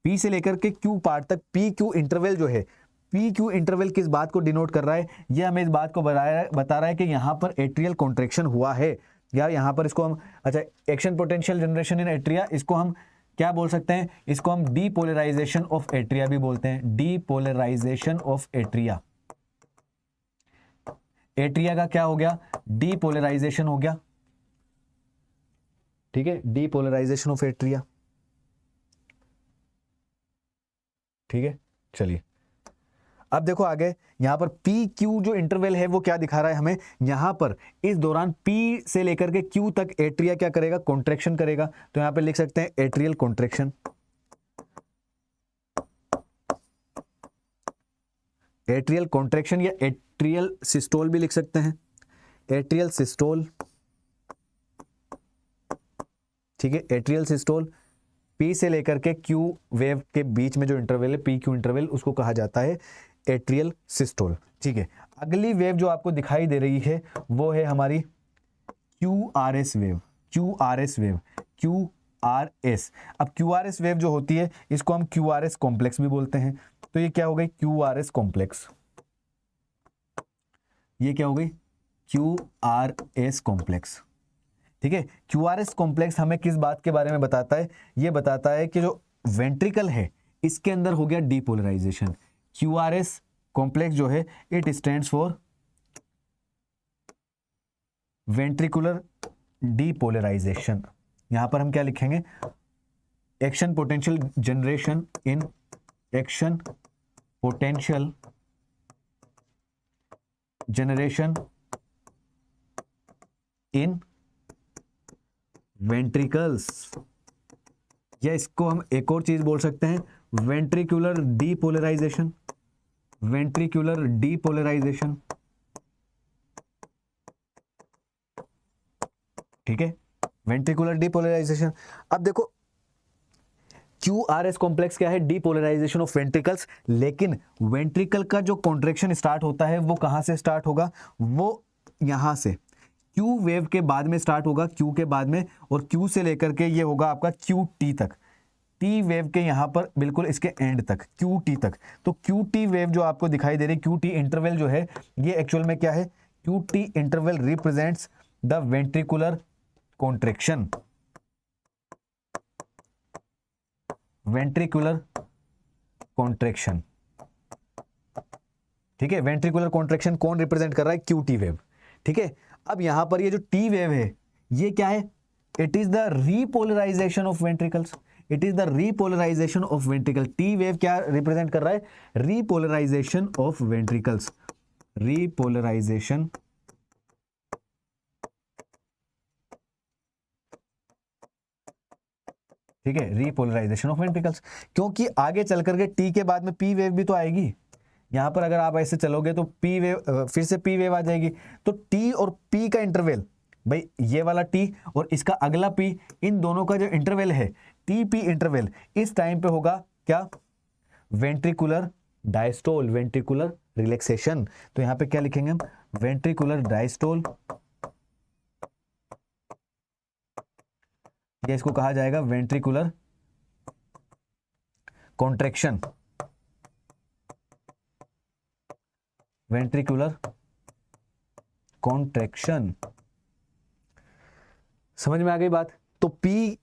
पी से लेकर के क्यू पार्ट तक, पी क्यू इंटरवल जो है, पी क्यू इंटरवल किस बात को डिनोट कर रहा है, यह हमें इस बात को बता रहा है कि यहां पर एट्रियल कॉन्ट्रैक्शन हुआ है, या यहां पर इसको हम, अच्छा, एक्शन पोटेंशियल जनरेशन इन एट्रिया, इसको हम क्या बोल सकते हैं, इसको हम डीपोलराइजेशन ऑफ एट्रिया भी बोलते हैं, डीपोलराइजेशन ऑफ एट्रिया। एट्रिया का क्या हो गया, डीपोलराइजेशन हो गया, ठीक है, डीपोलराइजेशन ऑफ एट्रिया, ठीक है। चलिए अब देखो आगे, यहां पर पी क्यू जो इंटरवल है वो क्या दिखा रहा है हमें, यहां पर इस दौरान पी से लेकर के क्यू तक एट्रिया क्या करेगा, कॉन्ट्रैक्शन करेगा। तो यहां पे लिख सकते हैं एट्रियल कॉन्ट्रैक्शन, एट्रियल कॉन्ट्रैक्शन, या एट्रियल सिस्टोल भी लिख सकते हैं, एट्रियल सिस्टोल, ठीक है, एट्रियल सिस्टोल। पी से लेकर के क्यू वेव के बीच में जो इंटरवल है, पी क्यू इंटरवल, उसको कहा जाता है एट्रियल सिस्टोल, ठीक है। अगली वेव जो आपको दिखाई दे रही है वो है हमारी Q R S wave, Q R S wave, Q R S. अब क्यू आर एस वेव जो होती है, इसको हम क्यू आर एस कॉम्प्लेक्स भी बोलते हैं। तो ये क्या हो गई, क्यू आर एस कॉम्प्लेक्स, ये क्या हो गई, क्यू आर एस कॉम्प्लेक्स, ठीक है। क्यू आर एस कॉम्प्लेक्स हमें किस बात के बारे में बताता है, ये बताता है कि जो वेंट्रिकल है इसके अंदर हो गया depolarisation. Q R S complex जो है, it stands for ventricular depolarisation. यहां पर हम क्या लिखेंगे, action potential generation in, action potential generation in ventricles, या इसको हम एक और चीज बोल सकते हैं, वेंट्रिकुलर डीपोलराइजेशन, वेंट्रिकुलर डीपोलराइजेशन, ठीक है, वेंट्रिकुलर डीपोलराइजेशन। अब देखो क्यू आर एस कॉम्प्लेक्स क्या है, डीपोलराइजेशन ऑफ वेंट्रिकल्स, लेकिन वेंट्रिकल का जो कॉन्ट्रैक्शन स्टार्ट होता है वो कहां से स्टार्ट होगा, वो यहां से क्यू वेव के बाद में स्टार्ट होगा, क्यू के बाद में, और क्यू से लेकर के ये होगा आपका क्यू टी तक, टी वेव के यहां पर बिल्कुल इसके एंड तक, क्यू टी तक। तो क्यू टी वेव जो आपको दिखाई दे रही है, क्यू टी इंटरवल जो है, ये एक्चुअल में क्या है, Q T interval represents the ventricular contraction, ventricular contraction, ठीक है। वेंट्रिकुलर कॉन्ट्रैक्शन कौन रिप्रेजेंट कर रहा है, क्यू टी वेव, ठीक है। अब यहां पर ये जो टी वेव है ये क्या है, it is the repolarisation of ventricles, it is the repolarisation of ventricle. T wave क्या रिप्रेजेंट कर रहा है, रीपोलराइजेशन ऑफ वेंट्रिकल्स, रीपोलराइजेशन ठीक है, रीपोलराइजेशन ऑफ वेंट्रिकल्स। क्योंकि आगे चल करके टी के बाद में पी वेव भी तो आएगी, यहां पर अगर आप ऐसे चलोगे तो पी वेव, फिर से पी वेव आ जाएगी। तो टी और पी का इंटरवल, भाई ये वाला टी और इसका अगला पी, इन दोनों का जो इंटरवल है टी पी इंटरवल, इस टाइम पे होगा क्या, वेंट्रिकुलर डायस्टोल, वेंट्रिकुलर रिलैक्सेशन। तो यहां पे क्या लिखेंगे हम, वेंट्रिकुलर डायस्टोल, या इसको कहा जाएगा वेंट्रिकुलर कॉन्ट्रैक्शन, वेंट्रिकुलर कॉन्ट्रैक्शन। समझ में आ गई बात? तो P,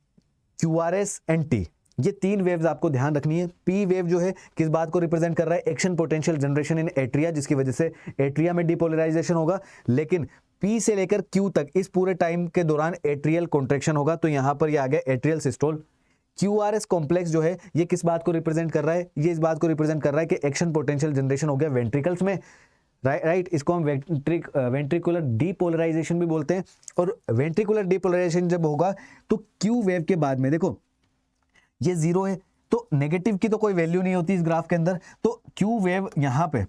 Q R S and T, ये तीन वेव्स आपको ध्यान रखनी है। पी वेव जो है किस बात को रिप्रेजेंट कर रहा है? एक्शन पोटेंशियल जनरेशन इन एट्रिया, जिसकी वजह से एट्रिया में डिपोलराइजेशन होगा। लेकिन पी से लेकर क्यू तक इस पूरे टाइम के दौरान एट्रियल कॉन्ट्रैक्शन होगा। तो यहां पर ये आ गया atrial systole. Q R S complex जो है ये किस बात को रिप्रेजेंट कर रहा है? ये इस बात को रिप्रेजेंट कर रहा है कि एक्शन पोटेंशियल जनरेशन हो गया वेंट्रिकल्स में, राइट। इसको हम वेंट्रिकुलर डीपोलराइजेशन भी बोलते हैं। और वेंट्रिकुलर डीपोलराइजेशन जब होगा तो क्यू वेव के बाद में देखो ये जीरो है, तो नेगेटिव की तो कोई वैल्यू नहीं होती इस ग्राफ के अंदर। तो क्यू वेव यहाँ पे,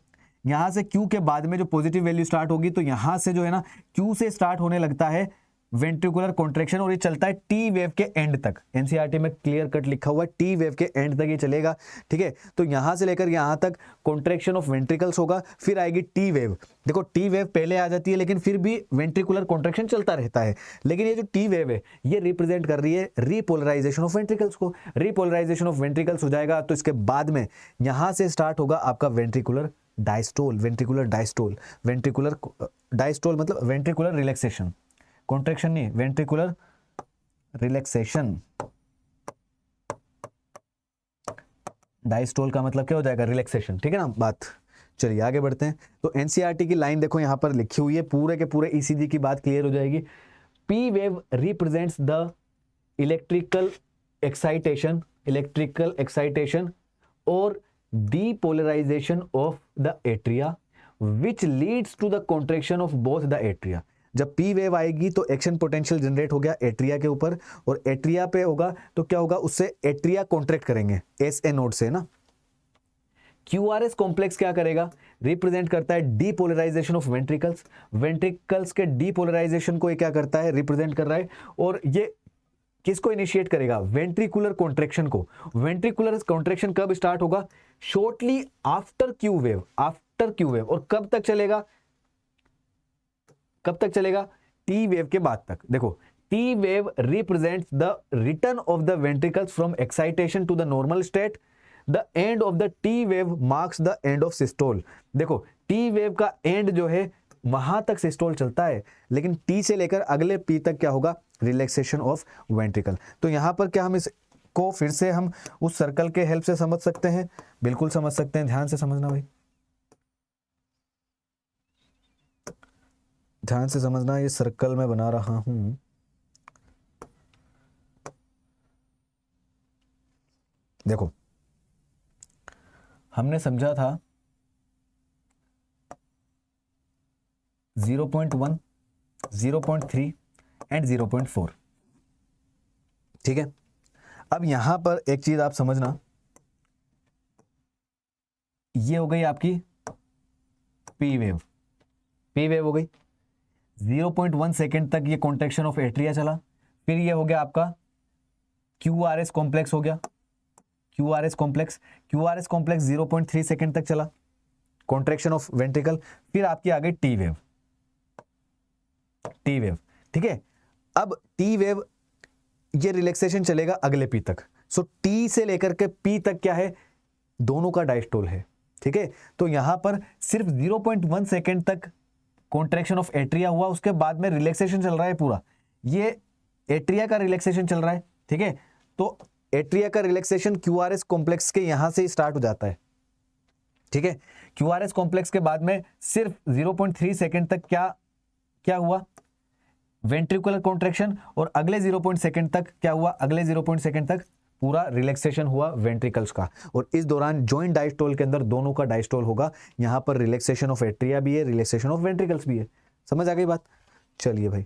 यहाँ से क्यू के बाद में जो पॉजिटिव वैल्यू स्टार्ट होगी, तो यहाँ से जो है ना क्यू से स्टार्ट होने लगता है वेंट्रिकुलर कॉन्ट्रैक्शन, और ये चलता है टी वेव के एंड तक। एनसीईआरटी में क्लियर कट लिखा हुआ है टी वेव के एंड तक ये चलेगा, ठीक है। तो यहां से लेकर यहां तक कॉन्ट्रैक्शन ऑफ वेंट्रिकल्स होगा, फिर आएगी टी वेव। देखो टी वेव पहले आ जाती है, लेकिन फिर भी वेंट्रिकुलर कॉन्ट्रैक्शन चलता रहता है। लेकिन ये जो टी वेव है ये रिप्रेजेंट कर रही है रीपोलराइजेशन ऑफ वेंट्रिकल्स को। रीपोलराइजेशन ऑफ वेंट्रिकल्स हो जाएगा तो इसके बाद में यहां से स्टार्ट होगा आपका ventricular diastole. Ventricular diastole, ventricular diastole मतलब वेंट्रिकुलर रिलैक्सेशन, कॉन्ट्रैक्शन नहीं, वेंट्रिकुलर रिलैक्सेशन। डायस्टोल का मतलब क्या हो जाएगा? रिलैक्सेशन, ठीक है ना बात। चलिए आगे बढ़ते हैं। तो एनसीईआरटी की लाइन देखो यहां पर लिखी हुई है, पूरे के पूरे ईसीजी की बात क्लियर हो जाएगी। P wave represents the electrical excitation और depolarisation of the atria which leads to the contraction of both the atria. जब पी वेव आएगी तो एक्शन पोटेंशियल जनरेट हो गया एट्रिया के ऊपर, और एट्रिया पे होगा तो क्या होगा? उससे एट्रिया कॉन्ट्रैक्ट करेंगे एस ए नोड से ना। क्यूआरएस कॉम्प्लेक्स क्या करेगा? रिप्रेजेंट करता है डीपोलराइजेशन ऑफ वेंट्रिकल्स। वेंट्रिकल्स के डीपोलराइजेशन को ये क्या करता है? रिप्रेजेंट कर रहा है। और ये किसको इनिशिएट करेगा? वेंट्रिकुलर कॉन्ट्रैक्शन को। वेंट्रिकुलर कॉन्ट्रैक्शन कब स्टार्ट होगा? Shortly after Q wave, after Q wave. और कब तक चलेगा? कब तक चलेगा? टी वेव के बाद तक। देखो T wave represents the return of the ventricles from excitation to the normal state. The end of the T wave marks the end of systole. देखो टी वेव का एंड जो है वहां तक सिस्टोल चलता है, लेकिन टी से लेकर अगले पी तक क्या होगा? Relaxation of ventricle. तो यहां पर क्या हम इसको फिर से हम उस सर्कल के हेल्प से समझ सकते हैं? बिल्कुल समझ सकते हैं, ध्यान से समझना भाई, ध्यान से समझना। ये सर्कल मैं बना रहा हूं, देखो हमने समझा था 0.1, 0.3 एंड 0.4, ठीक है। अब यहां पर एक चीज आप समझना, ये हो गई आपकी पी वेव। पी वेव हो गई, 0.1 सेकेंड तक ये कॉन्ट्रैक्शन ऑफ एट्रिया चला। फिर ये हो गया आपका क्यू आर एस कॉम्प्लेक्स हो गया, Q R S complex. Q R S complex 0.3 second तक चला, कॉन्ट्रैक्शन ऑफ वेंट्रिकल। फिर आपकी आ गई टी वेव, टी वेव, ठीक है। अब टी वेव ये रिलैक्सेशन चलेगा अगले पी तक। सो टी से लेकर के पी तक क्या है? दोनों का डायस्टोल है, ठीक है। तो यहां पर सिर्फ 0.1 सेकेंड तक कॉन्ट्रैक्शन ऑफ एट्रिया हुआ, उसके बाद में रिलैक्सेशन चल रहा है पूरा। ये एट्रिया का रिलैक्सेशन चल रहा है, ठीक है। तो एट्रिया का रिलैक्सेशन क्यूआरएस कॉम्प्लेक्स के यहां से स्टार्ट हो जाता है, ठीक है। क्यूआरएस कॉम्प्लेक्स के बाद में सिर्फ 0.3 सेकेंड तक क्या हुआ? Ventricular contraction. और अगले 0. सेकेंड तक क्या हुआ? अगले 0. सेकेंड तक पूरा रिलैक्सेशन हुआ वेंट्रिकल्स का। और इस दौरान जॉइंट डायस्टोल के अंदर दोनों का डायस्टोल होगा। यहां पर रिलैक्सेशन ऑफ एट्रिया भी है, रिलैक्सेशन ऑफ वेंट्रिकल्स भी है। समझ आ गई बात? चलिए भाई,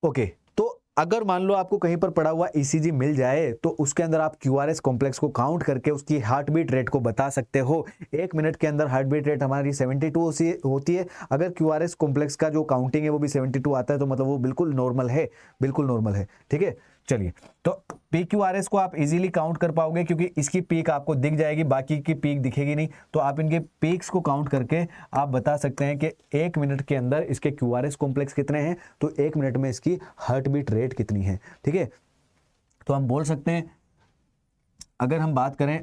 ओके। तो अगर मान लो आपको कहीं पर पड़ा हुआ ईसीजी मिल जाए तो उसके अंदर आप क्यूआरएस कॉम्प्लेक्स को काउंट करके उसकी हार्ट बीट रेट को बता सकते हो। 1 मिनट के अंदर हार्ट बीट रेट हमारी 72 होती है। अगर क्यूआरएस कॉम्प्लेक्स का जो काउंटिंग है वो भी 72 आता है तो मतलब वो बिल्कुल नॉर्मल है, बिल्कुल नॉर्मल है, ठीक है। चलिए, तो पी क्यू आर एस को आप इजीली काउंट कर पाओगे क्योंकि इसकी पीक आपको दिख जाएगी, बाकी की पीक दिखेगी नहीं। तो आप इनके पीक्स को काउंट करके आप बता सकते हैं कि 1 मिनट के अंदर इसके क्यू आर एस कॉम्प्लेक्स कितने हैं, तो 1 मिनट में इसकी हार्ट बीट रेट कितनी है, ठीक है। तो हम बोल सकते हैं अगर हम बात करें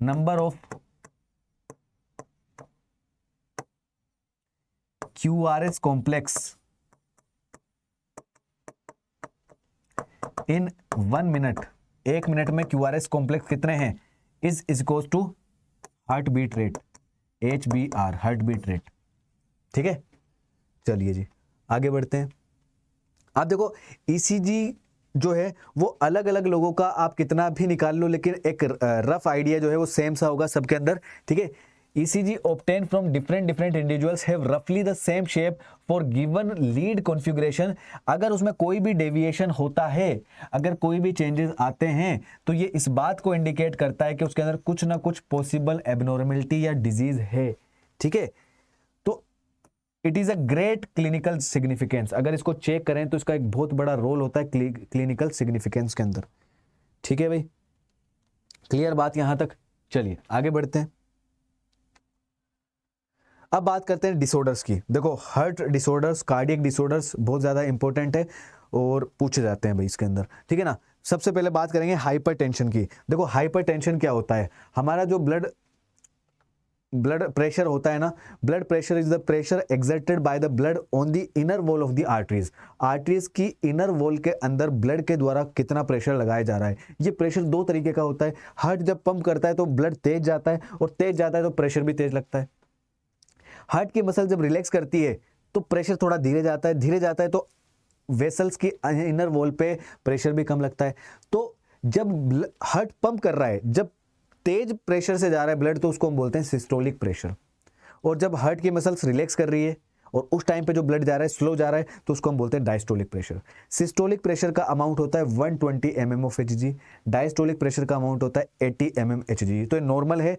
number of QRS complex in 1 minute, 1 minute में QRS कॉम्प्लेक्स कितने हैं, is equal to heart beat rate, HBR, heart beat rate. ठीक है, चलिए जी आगे बढ़ते हैं। आप देखो ECG जो है वो अलग अलग लोगों का आप कितना भी निकाल लो, लेकिन एक रफ आइडिया जो है वो सेम सा होगा सबके अंदर। ठीक है, ECG obtained from different individuals have roughly the same shape for given lead configuration। अगर उसमें कोई भी डेविएशन होता है, अगर कोई भी चेंजेस आते हैं, तो ये इस बात को इंडिकेट करता है कि उसके अंदर कुछ ना कुछ पॉसिबल एबनॉर्मलिटी या डिजीज है। ठीक है, तो it is a great clinical significance. अगर इसको चेक करें तो इसका एक बहुत बड़ा रोल होता है क्लिनिकल सिग्निफिकेंस के अंदर। ठीक है भाई, क्लियर बात यहां तक। चलिए आगे बढ़ते हैं। अब बात करते हैं डिसऑर्डर्स की। देखो हार्ट डिसऑर्डर्स, कार्डियक डिसऑर्डर्स बहुत ज़्यादा इंपॉर्टेंट है और पूछे जाते हैं भाई इसके अंदर। ठीक है ना, सबसे पहले बात करेंगे हाइपरटेंशन की। देखो हाइपरटेंशन क्या होता है, हमारा जो ब्लड प्रेशर होता है ना, blood pressure is the pressure exerted by the blood on the inner wall of the arteries. Arteries की इनर वॉल के अंदर ब्लड के द्वारा कितना प्रेशर लगाया जा रहा है। ये प्रेशर दो तरीके का होता है। हार्ट जब पंप करता है तो ब्लड तेज जाता है, और तेज जाता है तो प्रेशर भी तेज लगता है। हार्ट की मसल जब रिलैक्स करती है तो प्रेशर थोड़ा धीरे जाता है, धीरे जाता है तो वेसल्स की इनर वॉल पे प्रेशर भी कम लगता है। तो जब हार्ट पंप कर रहा है, जब तेज प्रेशर से जा रहा है ब्लड, तो उसको हम बोलते हैं सिस्टोलिक प्रेशर। और जब हार्ट की मसल्स रिलैक्स कर रही है और उस टाइम पे जो ब्लड जा रहा है स्लो जा रहा है, तो उसको हम बोलते हैं डायस्टोलिक प्रेशर। सिस्टोलिक प्रेशर का अमाउंट होता है 120 mm of Hg, diastolic pressure का अमाउंट होता है 80 mm Hg। तो ये नॉर्मल है।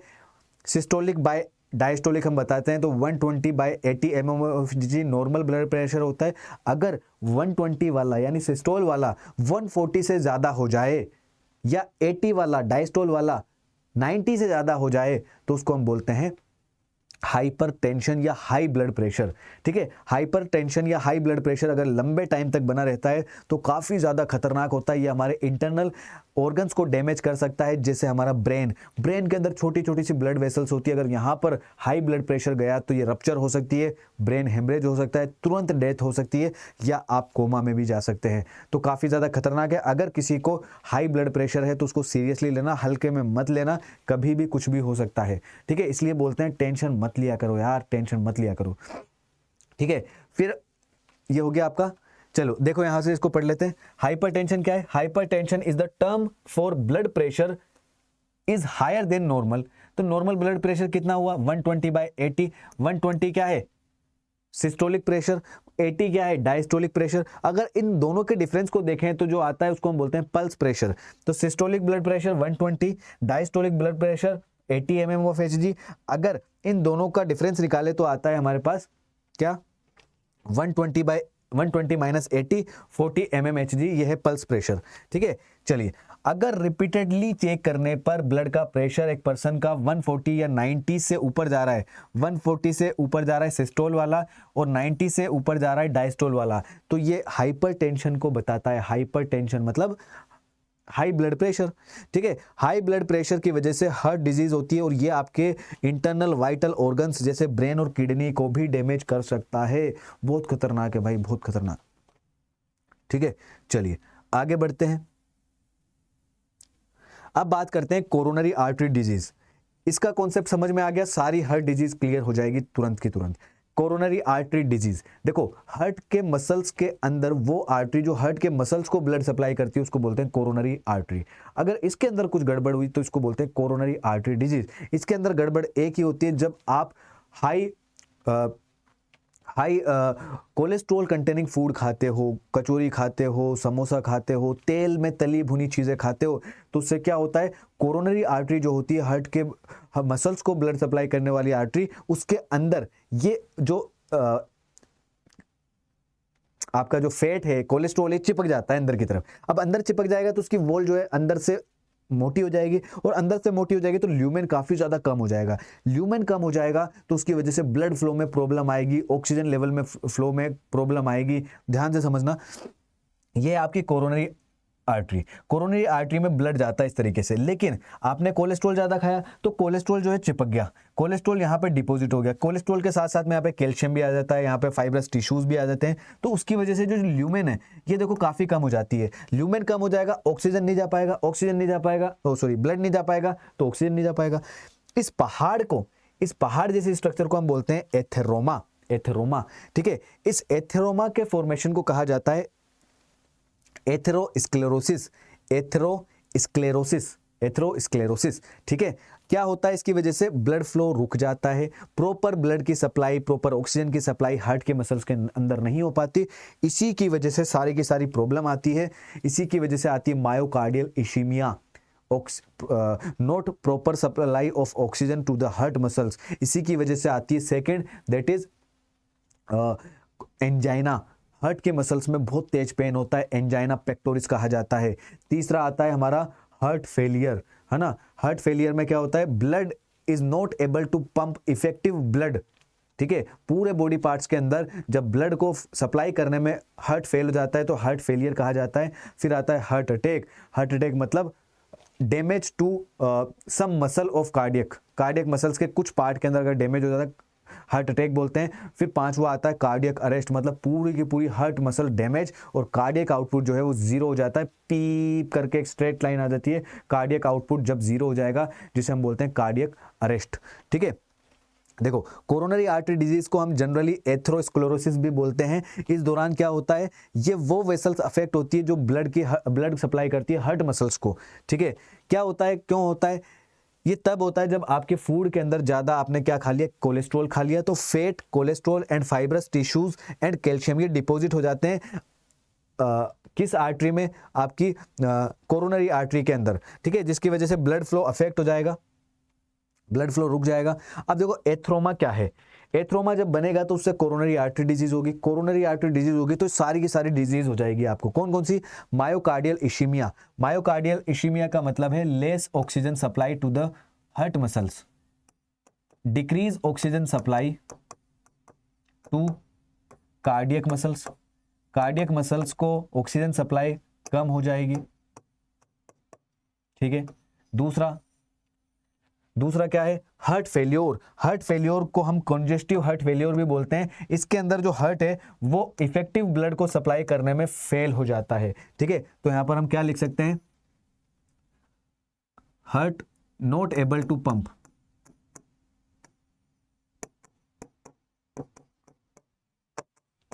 सिस्टोलिक बाय डायस्टोलिक हम बताते हैं तो 120/80 mm of Hg normal blood pressure होता है। अगर 120 वाला यानी सिस्टोल वाला 140 से ज़्यादा हो जाए, या 80 वाला डायस्टोल वाला 90 से ज़्यादा हो जाए, तो उसको हम बोलते हैं हाइपरटेंशन या हाई ब्लड प्रेशर। ठीक है, हाइपरटेंशन या हाई ब्लड प्रेशर अगर लंबे टाइम तक बना रहता है तो काफ़ी ज़्यादा खतरनाक होता है। ये हमारे इंटरनल ऑर्गन्स को डैमेज कर सकता है, जैसे हमारा ब्रेन के अंदर छोटी छोटी सी ब्लड वेसल्स होती है। अगर यहाँ पर हाई ब्लड प्रेशर गया तो ये रप्चर हो सकती है, ब्रेन हेमरेज हो सकता है, तुरंत डेथ हो सकती है, या आप कोमा में भी जा सकते हैं। तो काफ़ी ज़्यादा खतरनाक है। अगर किसी को हाई ब्लड प्रेशर है तो उसको सीरियसली लेना, हल्के में मत लेना, कभी भी कुछ भी हो सकता है। ठीक है, इसलिए बोलते हैं टेंशन मत लिया करो यार, टेंशन मत लिया करो। ठीक है, फिर ये हो गया आपका। चलो देखो यहां से इसको पढ़ लेते हैं। हाइपरटेंशन क्या है? Hypertension is the term for blood pressure is higher than normal. तो नॉर्मल ब्लड प्रेशर कितना हुआ? 120/80। 120 क्या है? Systolic pressure. 80 क्या है? Diastolic pressure. अगर इन दोनों के डिफरेंस को देखें तो जो आता है उसको हम बोलते हैं पल्स प्रेशर। तो systolic blood pressure 120, diastolic blood pressure 80 mm of Hg। अगर इन दोनों का डिफरेंस निकाले तो आता है हमारे पास क्या? 120 - 80 40 mm Hg। ये है पल्स प्रेशर। ठीक है, चलिए अगर रिपीटेडली चेक करने पर ब्लड का प्रेशर एक पर्सन का 140 या 90 से ऊपर जा रहा है, 140 से ऊपर जा रहा है सिस्टोल वाला और 90 से ऊपर जा रहा है डायस्टोल वाला, तो ये हाइपरटेंशन को बताता है। हाइपरटेंशन मतलब हाई ब्लड प्रेशर। ठीक है, हाई ब्लड प्रेशर की वजह से हार्ट डिजीज होती है और ये आपके इंटरनल वाइटल ऑर्गन्स जैसे ब्रेन और किडनी को भी डैमेज कर सकता है। बहुत खतरनाक है भाई, बहुत खतरनाक। ठीक है, चलिए आगे बढ़ते हैं। अब बात करते हैं कोरोनरी आर्टरी डिजीज। इसका कॉन्सेप्ट समझ में आ गया, सारी हार्ट डिजीज क्लियर हो जाएगी तुरंत की तुरंत। कोरोनरी आर्टरी डिजीज, देखो हार्ट के मसल्स के अंदर वो आर्टरी जो हार्ट के मसल्स को ब्लड सप्लाई करती है उसको बोलते हैं कोरोनरी आर्टरी। अगर इसके अंदर कुछ गड़बड़ हुई तो इसको बोलते हैं कोरोनरी आर्टरी डिजीज। इसके अंदर गड़बड़ एक ही होती है, जब आप हाई कोलेस्ट्रॉल कंटेनिंग फूड खाते हो, कचौरी खाते हो, समोसा खाते हो, तेल में तली भुनी चीज़ें खाते हो, तो उससे क्या होता है? कोरोनरी आर्टरी जो होती है हार्ट के मसल्स को ब्लड सप्लाई करने वाली आर्टरी, उसके अंदर ये जो आपका जो फैट है, कोलेस्ट्रॉल है, चिपक जाता है अंदर की तरफ। अब अंदर चिपक जाएगा तो उसकी वॉल जो है अंदर से मोटी हो जाएगी, और अंदर से मोटी हो जाएगी तो ल्यूमेन काफी ज्यादा कम हो जाएगा। ल्यूमेन कम हो जाएगा तो उसकी वजह से ब्लड फ्लो में प्रॉब्लम आएगी, ऑक्सीजन लेवल में फ्लो में प्रॉब्लम आएगी। ध्यान से समझना, ये आपकी कोरोनरी आर्टरी, कोरोनरी आर्टरी में ब्लड जाता है इस तरीके से। लेकिन आपने कोलेस्ट्रॉल ज़्यादा खाया तो कोलेस्ट्रॉल जो है चिपक गया, कोलेस्ट्रॉल यहाँ पे डिपॉजिट हो गया, कोलेस्ट्रॉल के साथ साथ में यहाँ पे कैल्शियम भी आ जाता है, यहाँ पे फाइब्रस टिश्यूज भी आ जाते हैं। तो उसकी वजह से जो ल्यूमेन है ये देखो काफ़ी कम हो जाती है। ल्यूमेन कम हो जाएगा, ऑक्सीजन नहीं जा पाएगा, ऑक्सीजन नहीं जा पाएगा, सॉरी ब्लड नहीं जा पाएगा तो ऑक्सीजन नहीं जा पाएगा। इस पहाड़ जैसे स्ट्रक्चर को हम बोलते हैं एथेरोमा, एथेरोमा, ठीक है। इस एथेरोमा के फॉर्मेशन को कहा जाता है एथेरोस्क्लेरोसिस, एथेरोस्क्लेरोसिस, एथेरोस्क्लेरोसिस, ठीक है। क्या होता है इसकी वजह से ब्लड फ्लो रुक जाता है, प्रॉपर ब्लड की सप्लाई, प्रॉपर ऑक्सीजन की सप्लाई हार्ट के मसल्स के अंदर नहीं हो पाती। इसी की वजह से सारी की सारी प्रॉब्लम आती है। इसी की वजह से आती है myocardial ischaemia, not proper supply of oxygen to the heart muscles. इसी की वजह से आती है second, that is angina, heart के मसल्स में बहुत तेज पेन होता है, एंजाइना पेक्टोरिस कहा जाता है। तीसरा आता है हमारा हार्ट फेलियर, है ना। हार्ट फेलियर में क्या होता है, blood is not able to pump effective blood, ठीक है। पूरे बॉडी पार्ट्स के अंदर जब ब्लड को सप्लाई करने में हार्ट फेल हो जाता है तो हार्ट फेलियर कहा जाता है। फिर आता है हार्ट अटैक, हार्ट अटैक मतलब damage to some muscle of cardiac, cardiac muscles के कुछ पार्ट के अंदर अगर डैमेज हो जाता है हार्ट अटैक बोलते हैं। फिर पांचवा आता है कार्डियक अरेस्ट, मतलब पूरी की पूरी हार्ट मसल डैमेज और कार्डियक आउटपुट जो है वो जीरो हो जाता है, पीप करके एक स्ट्रेट लाइन आ जाती है। कार्डियक आउटपुट जब जीरो हो जाएगा जिसे हम बोलते हैं कार्डियक अरेस्ट, ठीक है। देखो कोरोनरी आर्टरी डिजीज को हम जनरली एथेरोस्क्लेरोसिस भी बोलते हैं। इस दौरान क्या होता है, ये वो वेसल्स अफेक्ट होती है जो ब्लड सप्लाई करती है हार्ट मसल्स को, ठीक है। क्या होता है, क्यों होता है, ये तब होता है जब आपके फूड के अंदर ज्यादा आपने क्या खा लिया, कोलेस्ट्रॉल खा लिया, तो fat, cholesterol and fibrous tissues and calcium ये डिपॉजिट हो जाते हैं किस आर्टरी में, आपकी कोरोनरी आर्टरी के अंदर, ठीक है। जिसकी वजह से ब्लड फ्लो अफेक्ट हो जाएगा, ब्लड फ्लो रुक जाएगा। अब देखो एथ्रोमा क्या है, एथ्रोमा जब बनेगा तो उससे कोरोनरी आर्टरी डिजीज होगी, कोरोनरी आर्टरी डिजीज होगी तो सारी की सारी डिजीज हो जाएगी आपको। कौन कौन सी, मायोकार्डियल इश्मीया, मायोकार्डियल इश्मीया का मतलब है less oxygen supply to the heart muscles, decrease oxygen supply to cardiac muscles, cardiac muscles को ऑक्सीजन सप्लाई कम हो जाएगी, ठीक है। दूसरा क्या है, हार्ट फेल्योर, हार्ट फेल्योर को हम कंजेस्टिव हार्ट फेल्योर भी बोलते हैं। इसके अंदर जो हार्ट है वो इफेक्टिव ब्लड को सप्लाई करने में फेल हो जाता है, ठीक है। तो यहां पर हम क्या लिख सकते हैं, heart not able to pump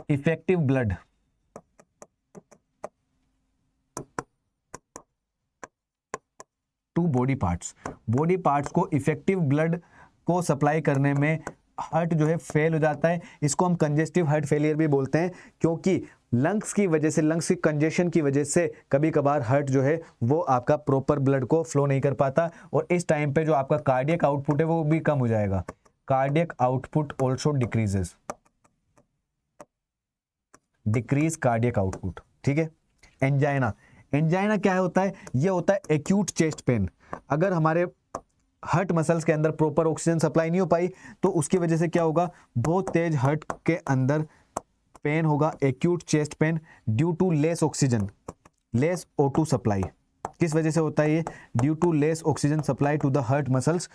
effective blood to body parts, body parts को इफेक्टिव ब्लड को सप्लाई करने में हार्ट जो है फेल हो जाता है। इसको हम कंजेस्टिव हार्ट फेलियर भी बोलते हैं, क्योंकि लंग्स की वजह से, लंग्स की कंजेशन की वजह से कभी कभार हार्ट जो है वो आपका प्रॉपर ब्लड को फ्लो नहीं कर पाता और इस टाइम पे जो आपका कार्डियक आउटपुट है वो भी कम हो जाएगा, cardiac output also decreases, decrease cardiac output, ठीक है। एंजाइना, एंजाइना क्या होता है, ये होता है एक्यूट चेस्ट पेन। अगर हमारे हार्ट मसल्स के अंदर प्रॉपर ऑक्सीजन सप्लाई नहीं हो पाई तो उसकी वजह से क्या होगा, बहुत तेज हार्ट के अंदर पेन होगा, acute chest pain due to less oxygen, less O2 supply. किस वजह से होता है ये, due to less oxygen supply to the heart muscles.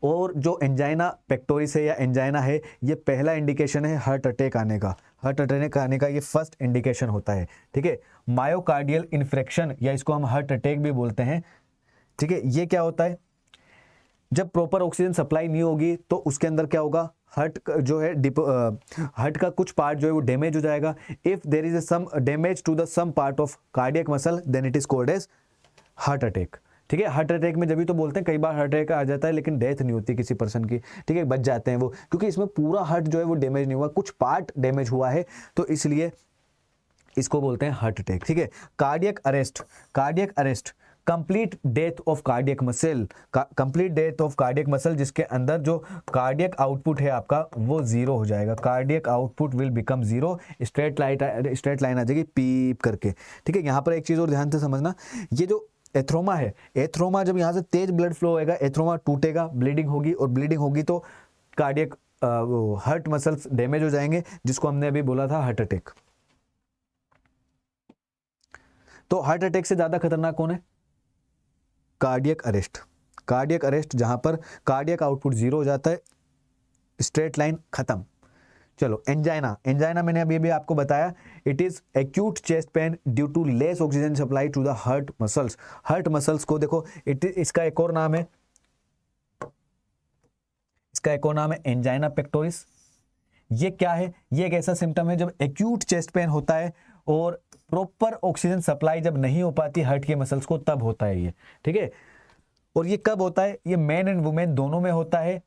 और जो एंजाइना पेक्टोरिस है या एंजाइना है, ये पहला इंडिकेशन है हार्ट अटैक आने का, हार्ट अटैक आने का ये फर्स्ट इंडिकेशन होता है, ठीक है। मायोकार्डियल इन्फ्रेक्शन या इसको हम हार्ट अटैक भी बोलते हैं, ठीक है। ये क्या होता है, जब प्रॉपर ऑक्सीजन सप्लाई नहीं होगी तो उसके अंदर क्या होगा, हार्ट जो है हार्ट का कुछ पार्ट जो है वो डैमेज हो जाएगा। If there is some damage to the some part of cardiac muscle then it is called as heart attack, ठीक है। हार्ट अटैक में जब भी तो बोलते हैं, कई बार हार्ट अटैक आ जाता है लेकिन डेथ नहीं होती किसी पर्सन की, ठीक है, बच जाते हैं वो, क्योंकि इसमें पूरा हार्ट जो है वो डैमेज नहीं हुआ, कुछ पार्ट डैमेज हुआ है, तो इसलिए इसको बोलते हैं हार्ट अटैक, ठीक है। Cardiac arrest, cardiac arrest complete death of cardiac muscle, complete death of cardiac muscle जिसके अंदर जो कार्डियक आउटपुट है आपका वो जीरो हो जाएगा, cardiac output will become zero, straight line आ जाएगी पीप करके, ठीक है। यहाँ पर एक चीज और ध्यान से समझना, ये जो एथ्रोमा है, एथ्रोमा जब यहाँ से तेज ब्लड फ्लो होएगा, एथ्रोमा टूटेगा, ब्लीडिंग होगी, और ब्लीडिंग होगी तो कार्डियक हार्ट मसल्स डैमेज हो जाएंगे, जिसको हमने अभी बोला था हार्ट अटैक। तो हार्ट अटैक से ज्यादा खतरनाक कौन है? Cardiac arrest. कार्डियक अरेस्ट जहां पर कार्डियक आउटपुट जीरो हो जाता है, स्ट्रेट लाइन खत्म। चलो एंजाइना। एंजाइना मैंने अभी भी आपको बताया, it is acute chest pain due to less oxygen supply to the heart muscles. Heart muscles को देखो, इसका एक और नाम है, इसका एक और नाम है एंजाइना पेक्टोरिस। ये क्या है? ये एक ऐसा सिम्टम है जब एक्यूट चेस्ट पेन होता है और प्रॉपर ऑक्सीजन सप्लाई जब नहीं हो पाती हार्ट के मसल्स को, तब होता है ये, ठीक है। और ये कब होता है? ये मैन एंड वुमेन दोनों में होता है,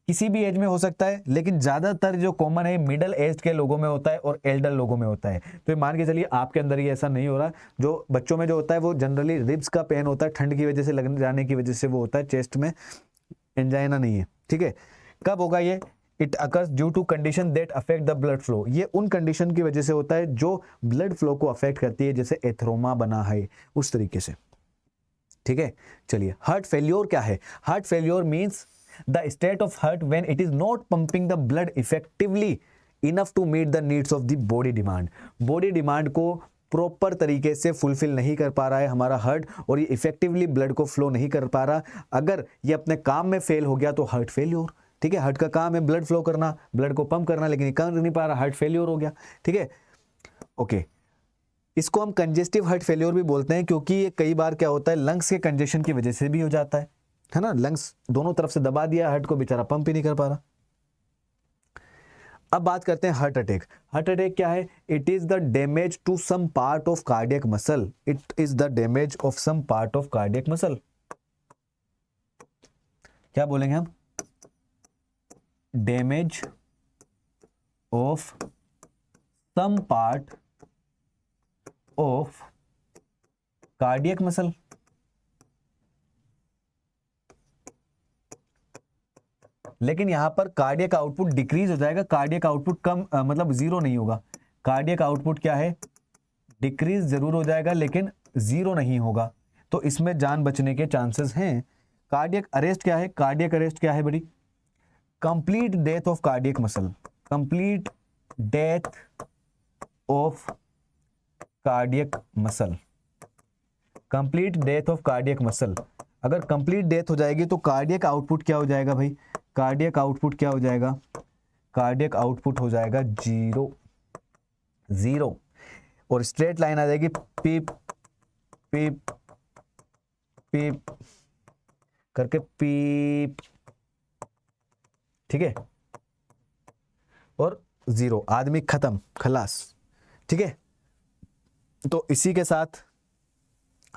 किसी भी एज में हो सकता है, लेकिन ज्यादातर जो कॉमन है मिडिल एज के लोगों में होता है और एल्डर लोगों में होता है। तो ये मान के चलिए आपके अंदर ही ऐसा नहीं हो रहा। जो बच्चों में जो होता है वो जनरली रिब्स का पेन होता है, ठंड की वजह से, लगने जाने की वजह से वो होता है, चेस्ट में एंजाइना नहीं है, ठीक है। कब होगा ये? It occurs due to condition that affect the blood flow. ये उन कंडीशन की वजह से होता है जो ब्लड फ्लो को अफेक्ट करती है, जैसे एथरोमा बना है उस तरीके से, ठीक है। चलिए, हार्ट फेल्योर क्या है? Heart failure means the state of heart when it is not pumping the blood effectively enough to meet the needs of the body demand. Body demand को प्रॉपर तरीके से फुलफिल नहीं कर पा रहा है हमारा हार्ट, और ये इफेक्टिवली ब्लड को फ्लो नहीं कर पा रहा। अगर ये अपने काम में फेल हो गया तो हार्ट फेल्योर, ठीक है। हार्ट का काम है ब्लड फ्लो करना, ब्लड को पंप करना, लेकिन ये कर नहीं पा रहा, हार्ट फेल्योर हो गया, ठीक है। ओके, इसको हम कंजेस्टिव हार्ट फेल्योर भी बोलते हैं, क्योंकि ये कई बार क्या होता है, लंग्स के कंजेशन की वजह से भी हो जाता है ना। लंग्स दोनों तरफ से दबा दिया, हार्ट को बेचारा पंप ही नहीं कर पा रहा। अब बात करते हैं हार्ट अटैक। हार्ट अटैक क्या है? It is the damage to some part of cardiac muscle. It is the damage of some part of cardiac muscle. क्या बोलेंगे हम? Damage of some part of cardiac muscle. लेकिन यहां पर cardiac output decrease हो जाएगा, कार्डियक आउटपुट कम मतलब zero नहीं होगा। कार्डियक आउटपुट क्या है? डिक्रीज जरूर हो जाएगा लेकिन जीरो नहीं होगा, तो इसमें जान बचने के चांसेस हैं। कार्डियक अरेस्ट क्या है? कार्डियक अरेस्ट क्या है बड़ी? Complete death of cardiac muscle. Complete death of cardiac muscle. Complete death of cardiac muscle. अगर कंप्लीट डेथ हो जाएगी तो कार्डियक आउटपुट क्या हो जाएगा भाई? कार्डियक आउटपुट क्या हो जाएगा? कार्डियक आउटपुट हो जाएगा जीरो, जीरो, और स्ट्रेट लाइन आ जाएगी, पीप पीप पीप करके, पीप, ठीक है, और जीरो, आदमी खत्म, खलास, ठीक है। तो इसी के साथ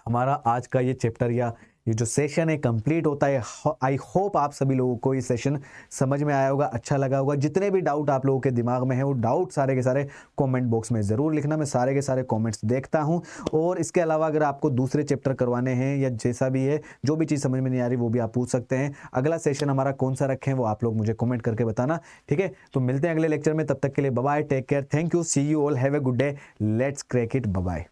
हमारा आज का ये चैप्टर या ये जो सेशन है कंप्लीट होता है। आई होप आप सभी लोगों को ये सेशन समझ में आया होगा, अच्छा लगा होगा। जितने भी डाउट आप लोगों के दिमाग में है वो डाउट सारे के सारे कमेंट बॉक्स में ज़रूर लिखना, मैं सारे के सारे कमेंट्स देखता हूं। और इसके अलावा अगर आपको दूसरे चैप्टर करवाने हैं या जैसा भी है, जो भी चीज़ समझ में नहीं आ रही वो भी आप पूछ सकते हैं। अगला सेशन हमारा कौन सा रखें वो आप लोग मुझे कॉमेंट करके बताना, ठीक है। तो मिलते हैं अगले लेक्चर में, तब तक के लिए bye bye, take care, thank you, see you all, have a good day, let's crack it, bye bye.